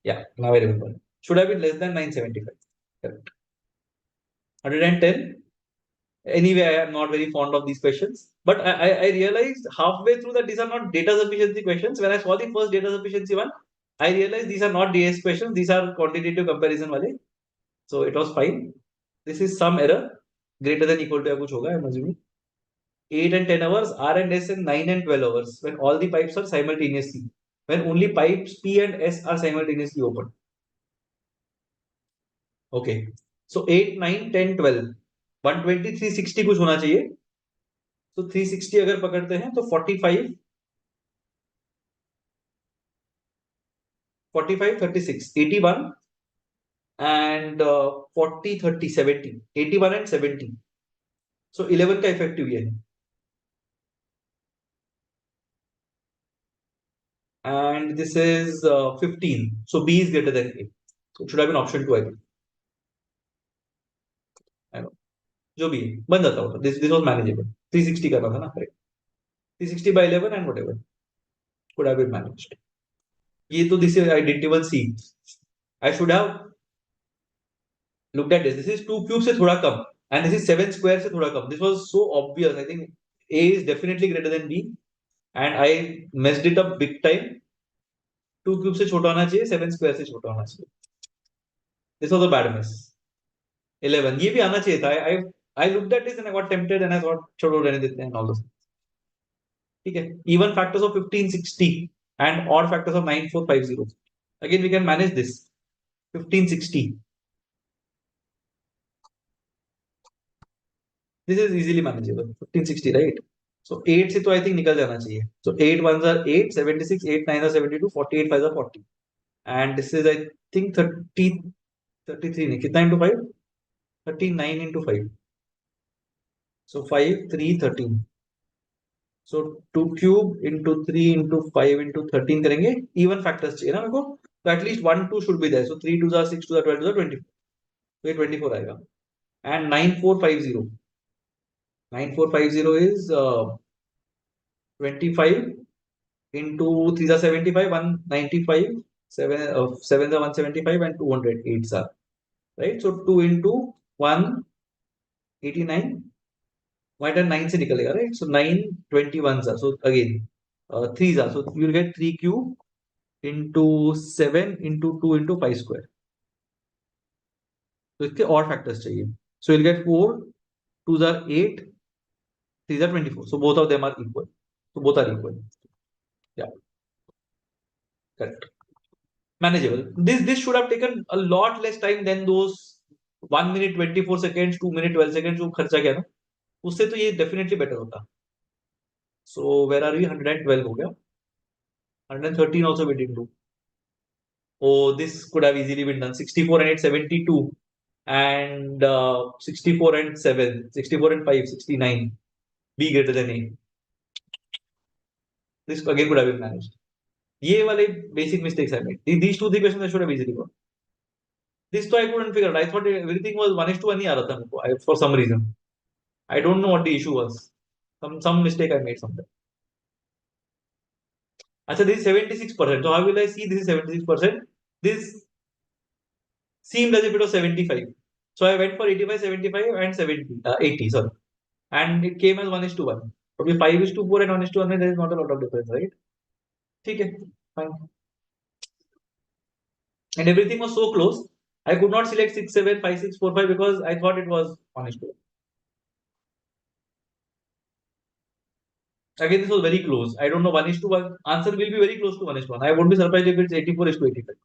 Yeah. Now I remember. Should have been less than 975. Correct. 110. Anyway, I am not very fond of these questions. But I realized halfway through that these are not data sufficiency questions. When I saw the first data sufficiency one, I realized these are not DS questions. These are quantitative comparison wale. So it was fine. This is some error greater than equal to या कुछ होगा, I'm assuming. 8 and 10 hours, R and S and 9 and 12 hours when all the pipes are simultaneously. When only pipes P and S are simultaneously open. Okay. So 8, 9, 10, 12. 120, 360 कुछ होना चाहिए. तो 360 अगर पकड़ते हैं तो 45, 45, 36, 81 and 40, 30, 70. 81 and 70. So 11 का effective year. And this is 15. So B is greater than A. So it should have been option 2, I think. I know. जो भी है बन जाता होता. This was manageable. 360 करना था ना, correct. 360 by 11 and whatever could have been managed. ये तो this is I didn't even see. I should have looked at this. This is 2 cube से थोड़ा कम and this is 7 square से थोड़ा कम. This was so obvious. I think A is definitely greater than B and I messed it up big time. 2 cube से छोटा होना चाहिए, 7 square से छोटा होना चाहिए. This was a bad mess. 11 ये भी आना चाहिए था. I looked at this and I got tempted and I thought छोड़ो रहने देते हैं and all those. ठीक है. Even factors of 1560 and odd factors of 9450. Again we can manage this. 1560. This is easily manageable. 1560, right? So 8 से तो I think निकल जाना चाहिए. So 8 ones are 8, 76, 8 9 are 72, 48 5 are 40. And this is I think 30, 33 नहीं कितना into 5? 39 into 5. So 5, 3, 13. So 2 cube into 3 into 5 into 13 करेंगे. Even factors चाहिए ना मेरे को. So at least 1 2 should be there. So 3 2s are 6 2s are 12 2s are 24. So ये 24 आएगा. And 9450. 9450 is 25 into 3s are 75, 195, 7s are 175 and 200 8s are. Right? So 2 into 189. Why did 9 से निकलेगा, right? So 9 21s are. So again 3s are. So you'll get 3 cube into 7 into 2 into 5 square. तो इसके और factors चाहिए. So you'll get 4 2s are 8 3s are 24. So both of them are equal. So both are equal. Yeah, correct. Manageable. This should have taken a lot less time than those 1 minute 24 seconds, 2 minute 12 seconds जो खर्चा किया ना, उससे तो ये definitely better होता. So where are we? 112 हो गया. 113 also we didn't do. Oh, this could have easily been done. 64 and 8 72 and 64 and 7 64 and 5 69. B greater than A. This again could have been managed. ये वाले basic mistakes I made. These two three questions I should have easily got. This तो I couldn't figure out. I thought everything was 1:1 ही आ रहा था मुझको. For some reason. I don't know what the issue was. Some mistake I made somewhere. अच्छा, this is 76%. So how will I see this is 76%? This seemed as if it was 75. So I went for 85, 75 and 70, 80, sorry. And it came as 1:1. Okay, 5:4 and 1:1, there is not a lot of difference, right? Okay, fine. And everything was so close. I could not select 6, 7, 5, 6, 4, 5 because I thought it was 1:1. Again, this was very close. I don't know, 1:1. Answer will be very close to 1:1. I won't be surprised if it's 84:85.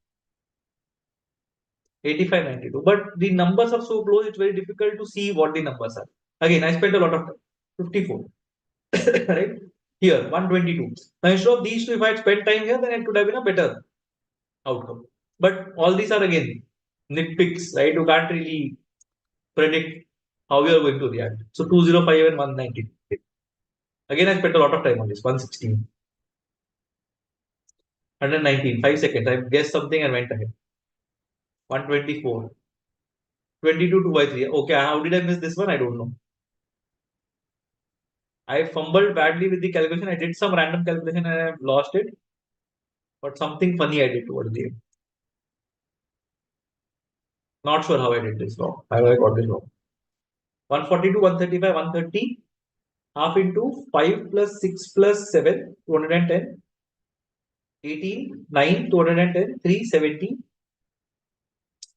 85, 92. But the numbers are so close, it's very difficult to see what the numbers are. Again, I spent a lot of time. 54. Right? Here, 122. Now, instead of these two, if I had spent time here, then it could have been a better outcome. But all these are again nitpicks, right? You can't really predict how you are going to react. So 205 and 190. Again, I spent a lot of time on this. 116. 119. 5 seconds. I guessed something and went ahead. 124. 22 2 by 3. Okay, how did I miss this one? I don't know. I fumbled badly with the calculation. I did some random calculation and I lost it. But something funny I did towards the end. Not sure how I did this wrong. How I got this wrong. 142, 135, 130. Half into 5 plus 6 plus 7, 210. 18, 9, 210, 370.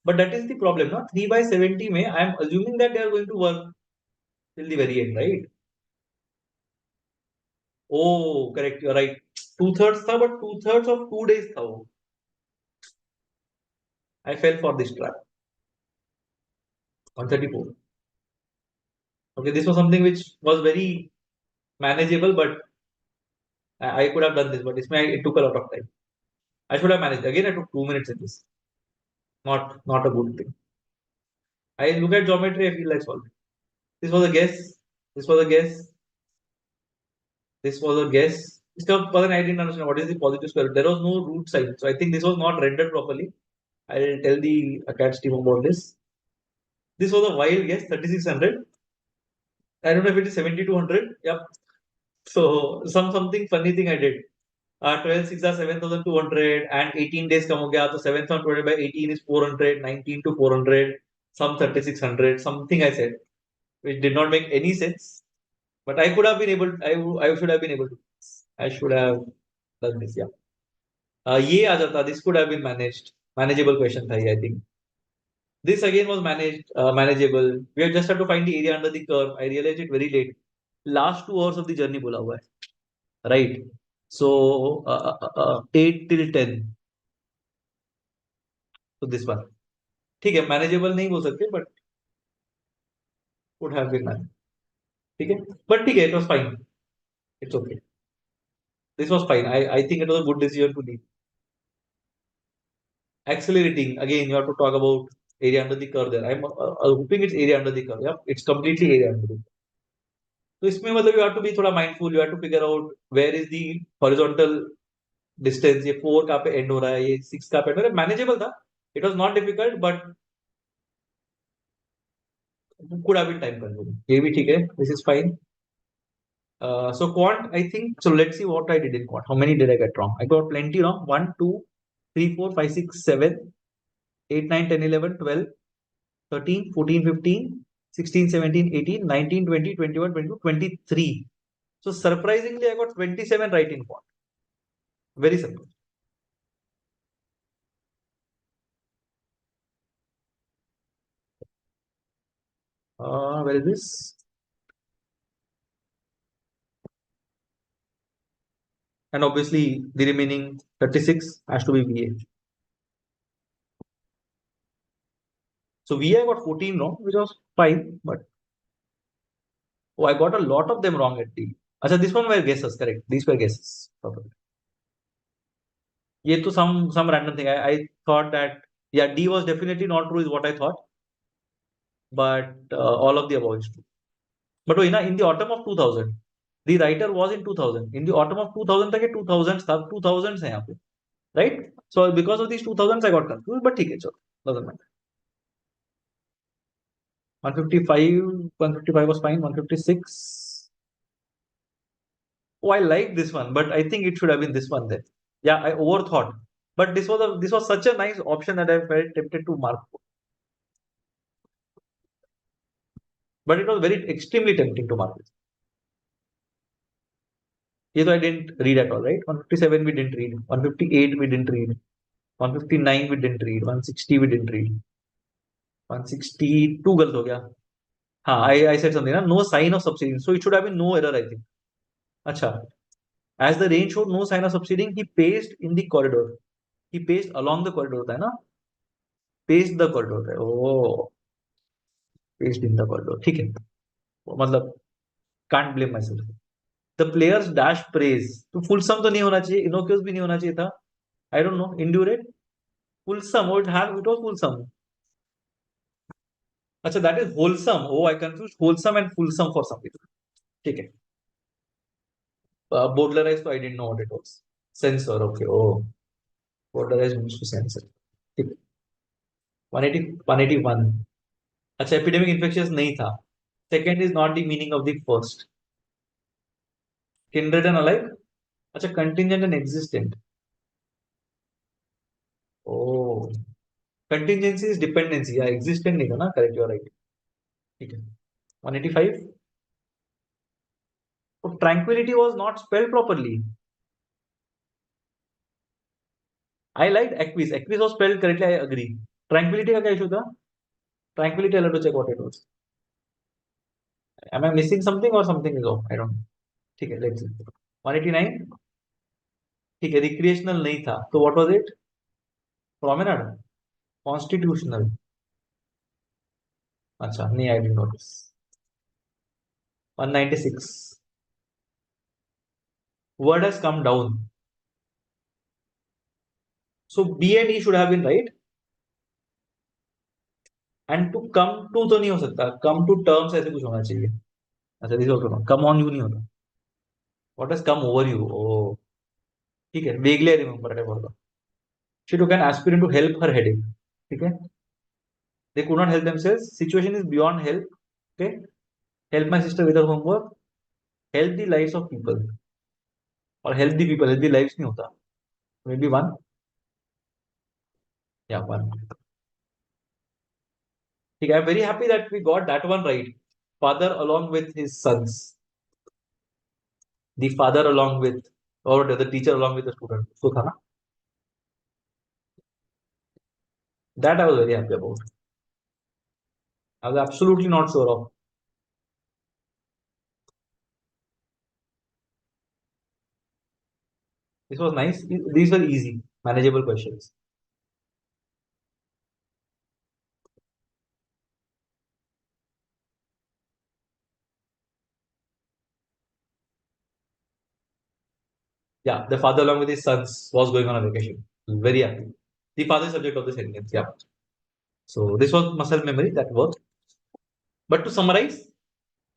But that is the problem. No? 3 by 70 may I am assuming that they are going to work till the very end, right? Oh, correct. You're right. 2/3 tha, but 2/3 of 2 days tha wo. I fell for this trap. 134. Okay, this was something which was very manageable, but I could have done this, but it took a lot of time. I should have managed. Again, I took 2 minutes in this. Not a good thing. I look at geometry, I feel like solving. This was a guess. This was a guess. This was a guess. I didn't understand what is the positive square root. There was no root sign. So I think this was not rendered properly. I'll tell the ACADS team about this. This was a wild guess, 3600. I don't know if it is 7200. Yep. So something funny thing I did. 12 6 are 7200 and 18 days come ho gaya. So 7,200 by 18 is 400, 19 to 400, some 3600, something I said, which did not make any sense. But I could have been able, I should have been able to. I should have done this, yeah. ये आ जाता, this could have been managed. Manageable question था ये, I think. This again was manageable. We have just have to find the area under the curve. I realized it very late. Last 2 hours of the journey बोला हुआ है. Right. So 8 till 10. So this one. ठीक है, manageable नहीं बोल सकते, but would have been managed. ठीक है, but ठीक है, it was fine. It's okay. This was fine. I think it was a good decision to leave. Accelerating, again, you have to talk about area under the curve there. I'm hoping it's area under the curve. Yeah, it's completely area under the curve. So इसमें मतलब you have to be थोड़ा mindful. You have to figure out where is the horizontal distance, ये 4 कहाँ पे and हो रहा है, ये 6 कहाँ पे एंड हो रहा है, मैनेजेबल था. It was not difficult but could have been time consuming. ये भी ठीक है, this is fine. So quant, I think, so let's see what I did in quant. How many did I get wrong? I got plenty wrong. 1, 2, 3, 4, 5, 6, 7, 8, 9, 10, 11, 12, 13, 14, 15, 16, 17, 18, 19, 20, 21, 22, 23. So surprisingly, I got 27 right in quant. Very simple. Where is this? And obviously, the remaining 36 has to be VA. So VA I got 14 wrong, which was fine, but oh, I got a lot of them wrong at D. Achha, this one were guesses, correct? These were guesses. Perfect. Yeah, to some random thing. I thought that yeah, D was definitely not true, is what I thought, but all of the above is true. But oh, in the autumn of 2000, the writer was in 2000. In the autumn of 2000 तक ये 2000s था, 2000s है यहाँ पे, right? So because of these 2000s, I got confused. But ठीक है, चलो, doesn't matter. 155, 155 was fine. 156. Oh, I like this one, but I think it should have been this one then. Yeah, I overthought. But this was such a nice option that I felt tempted to mark. But it was very extremely tempting to mark this. Yes, I didn't read at all, right? 157 we didn't read. 158 we didn't read. 159 we didn't read. 160 we didn't read. 162 गलत हो गया. हाँ, I said something ना, no sign of subsiding. So it should have been no error, I think. अच्छा. As the range showed no sign of subsiding, he paced in the corridor. He paced along the corridor था ना? Paced the corridor. Oh, paced in the corridor. ठीक है. मतलब can't blame myself. The players dash praise. तो full sum तो नहीं होना चाहिए, innocuous भी नहीं होना चाहिए था. I don't know. Indurate. Wholesome. It was wholesome. अच्छा, that is wholesome. Oh, I confused wholesome and fulsome for some reason. ठीक है. Bowdlerized, so I didn't know what it was. Sensor. Okay. Oh, bowdlerized means to sensor. ठीक है. 180, 181. अच्छा, epidemic infectious नहीं था. Second is not the meaning of the first. Kindred and alike. अच्छा, contingent and existent. Oh, contingency is dependency. Yeah, existent नहीं था ना. Correct. You're right. ठीक है. 185. So tranquility was not spelled properly. I liked Equis. Equis was spelled correctly. I agree. Tranquility का क्या issue था? Tranquility, I'll have to check what it was. Am I missing something or something is off? I don't know. ठीक है, let's see. 189. ठीक है, recreational नहीं था. So what was it? Promenade. Constitutional. अच्छा, नहीं, I didn't notice. 196. Word has come down. So B and E should have been right. And to come to तो नहीं हो सकता. Come to terms ऐसे कुछ होना चाहिए. अच्छा, this is also wrong. Come on you नहीं होता. What has come over you? Oh, ठीक है. Vaguely I remember I forgot. She took an aspirin to help her headache. ठीक है. They could not help themselves. Situation is beyond help. Okay. Help my sister with her homework. Help the lives of people. Or help the people. Help the lives नहीं होता. Maybe one. Yeah, one. ठीक है. I'm very happy that we got that one right. Father along with his sons. The father along with, or the teacher along with the student. So था ना? That I was very happy about. I was absolutely not sure of. This was nice. These were easy, manageable questions. Yeah, the father along with his sons was going on a vacation. Very happy. The father is subject of the sentence. Yeah. So this was muscle memory that worked. But to summarize,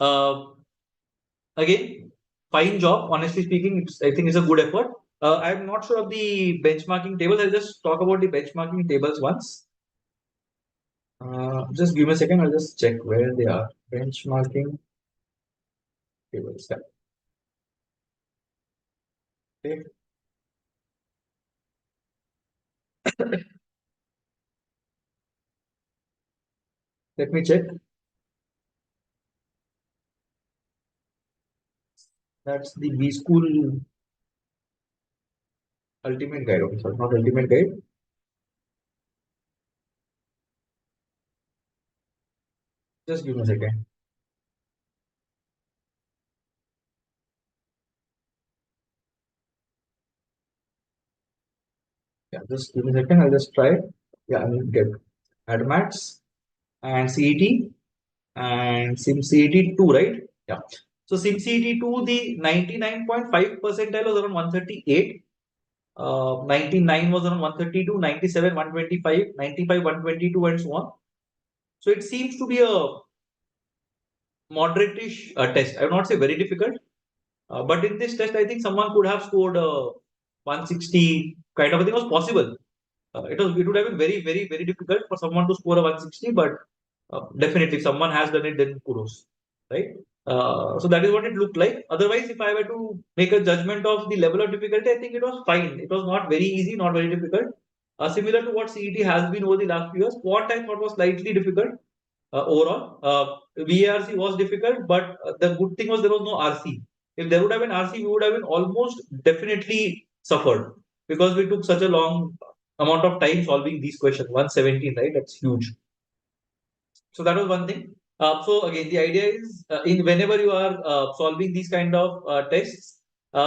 uh, again, fine job. Honestly speaking, I think it's a good effort. I'm not sure of the benchmarking tables. I'll just talk about the benchmarking tables once. Just give me a second. I'll just check where they are. Benchmarking tables. Yeah. Okay. Let me check. That's the B School Ultimate Guide. Okay, sorry, not Ultimate Guide. Just give me a second. Yeah, just give me a second. I'll just try. Yeah, I will get AdMats and CET and SimCET 2, right? Yeah. So SimCET 2, the 99.5 percentile was around 138. 99 was around 132, 97, 125, 95, 122, and so on. So it seems to be a moderate-ish test. I would not say very difficult, but in this test, I think someone could have scored 160 kind of a thing was possible. It would have been very, very, very difficult for someone to score a 160, but definitely if someone has done it, then kudos, right? So that is what it looked like. Otherwise, if I were to make a judgment of the level of difficulty, I think it was fine. It was not very easy, not very difficult. Similar to what CET has been over the last few years. What I thought was slightly difficult overall. VARC was difficult, but the good thing was there was no RC. If there would have been RC, we would have been almost definitely suffered because we took such a long amount of time solving these questions. 117, right? That's huge. So that was one thing. So again, the idea is in whenever you are solving these kind of tests,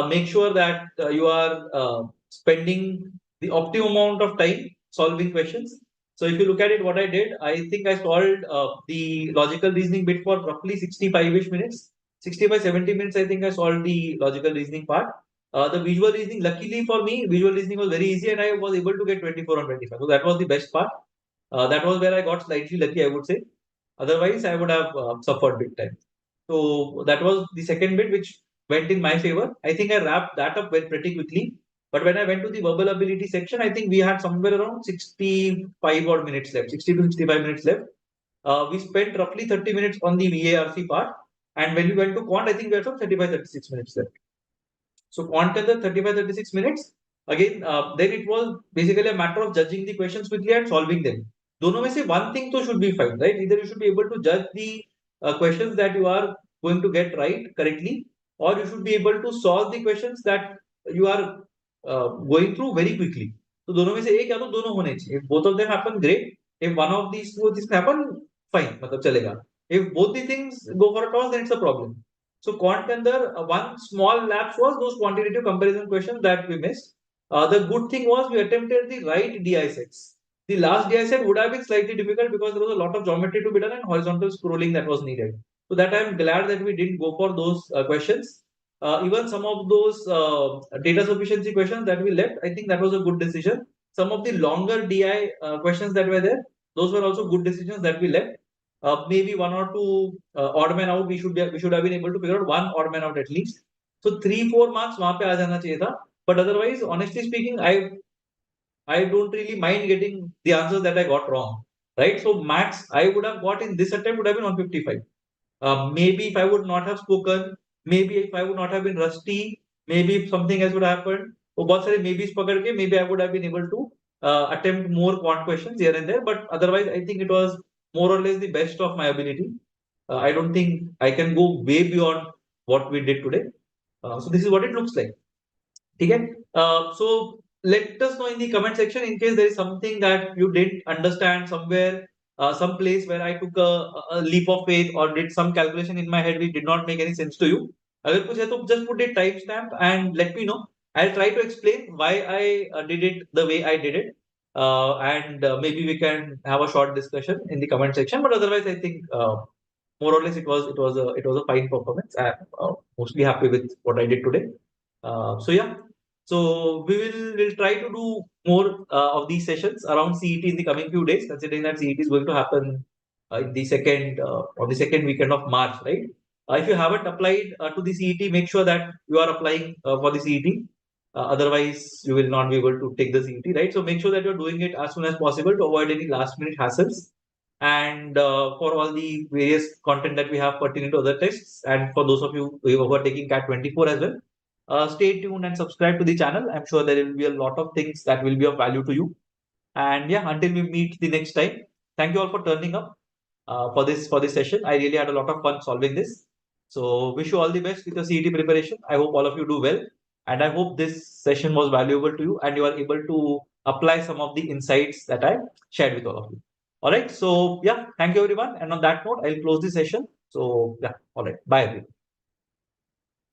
make sure that you are spending the optimum amount of time solving questions. So if you look at it, what I did, I think I solved the logical reasoning bit for roughly 65-ish minutes. 65, 70 minutes, I think I solved the logical reasoning part. The visual reasoning, luckily for me, visual reasoning was very easy and I was able to get 24 on 25. So that was the best part. That was where I got slightly lucky, I would say. Otherwise, I would have suffered big time. So that was the second bit which went in my favor. I think I wrapped that up pretty quickly. But when I went to the verbal ability section, I think we had somewhere around 65 odd minutes left, 60 to 65 minutes left. We spent roughly 30 minutes on the VARC part. And when we went to quant, I think we had some 35, 36 minutes left. So quant the 35, 36 minutes. Again, then it was basically a matter of judging the questions quickly and solving them. दोनों में से one thing तो should be fine, right? Either you should be able to judge the questions that you are going to get right correctly, or you should be able to solve the questions that you are going through very quickly. तो दोनों में से एक या तो दोनों होने चाहिए. If both of them happen, great. If one of these two of these happen, fine, मतलब चलेगा. If both the things go for a toss, then it's a problem. So quant के अंदर one small lapse was those quantitative comparison questions that we missed. The good thing was we attempted the right DI sets. The last DI set would have been slightly difficult because there was a lot of geometry to be done and horizontal scrolling that was needed. So that I am glad that we didn't go for those questions. Even some of those data sufficiency questions that we left, I think that was a good decision. Some of the longer DI questions that were there, those were also good decisions that we left. Maybe one or two odd man out. We should have been able to figure out one odd man out at least. So 3-4 marks वहाँ पे आ जाना चाहिए था. But otherwise, honestly speaking, I don't really mind getting the answers that I got wrong, right? So max I would have got in this attempt would have been 155. Maybe if I would not have spoken, maybe if I would not have been rusty, maybe if something else would have happened, वो बहुत सारे maybes पकड़ के maybe I would have been able to attempt more quant questions here and there. But otherwise, I think it was more or less the best of my ability. I don't think I can go way beyond what we did today. So this is what it looks like. ठीक है? So let us know in the comment section in case there is something that you didn't understand somewhere, some place where I took a leap of faith or did some calculation in my head which did not make any sense to you. अगर कुछ है तो just put a timestamp and let me know. I'll try to explain why I did it the way I did it, and maybe we can have a short discussion in the comment section. But otherwise, I think more or less it was a fine performance. I'm mostly happy with what I did today. So yeah, so we'll try to do more of these sessions around CET in the coming few days, considering that CET is going to happen in the second on the second weekend of March, right? If you haven't applied to the CET, make sure that you are applying for the CET. Otherwise, you will not be able to take the CET, right? So make sure that you're doing it as soon as possible to avoid any last minute hassles. And for all the various content that we have pertaining to other tests, and for those of you who are taking CAT 24 as well, stay tuned and subscribe to the channel. I'm sure there will be a lot of things that will be of value to you. And yeah, until we meet the next time, thank you all for turning up for this session. I really had a lot of fun solving this. So wish you all the best with your CET preparation. I hope all of you do well, and I hope this session was valuable to you and you are able to apply some of the insights that I shared with all of you. All right. So yeah, thank you everyone. And on that note, I'll close the session. So yeah, all right. Bye everyone.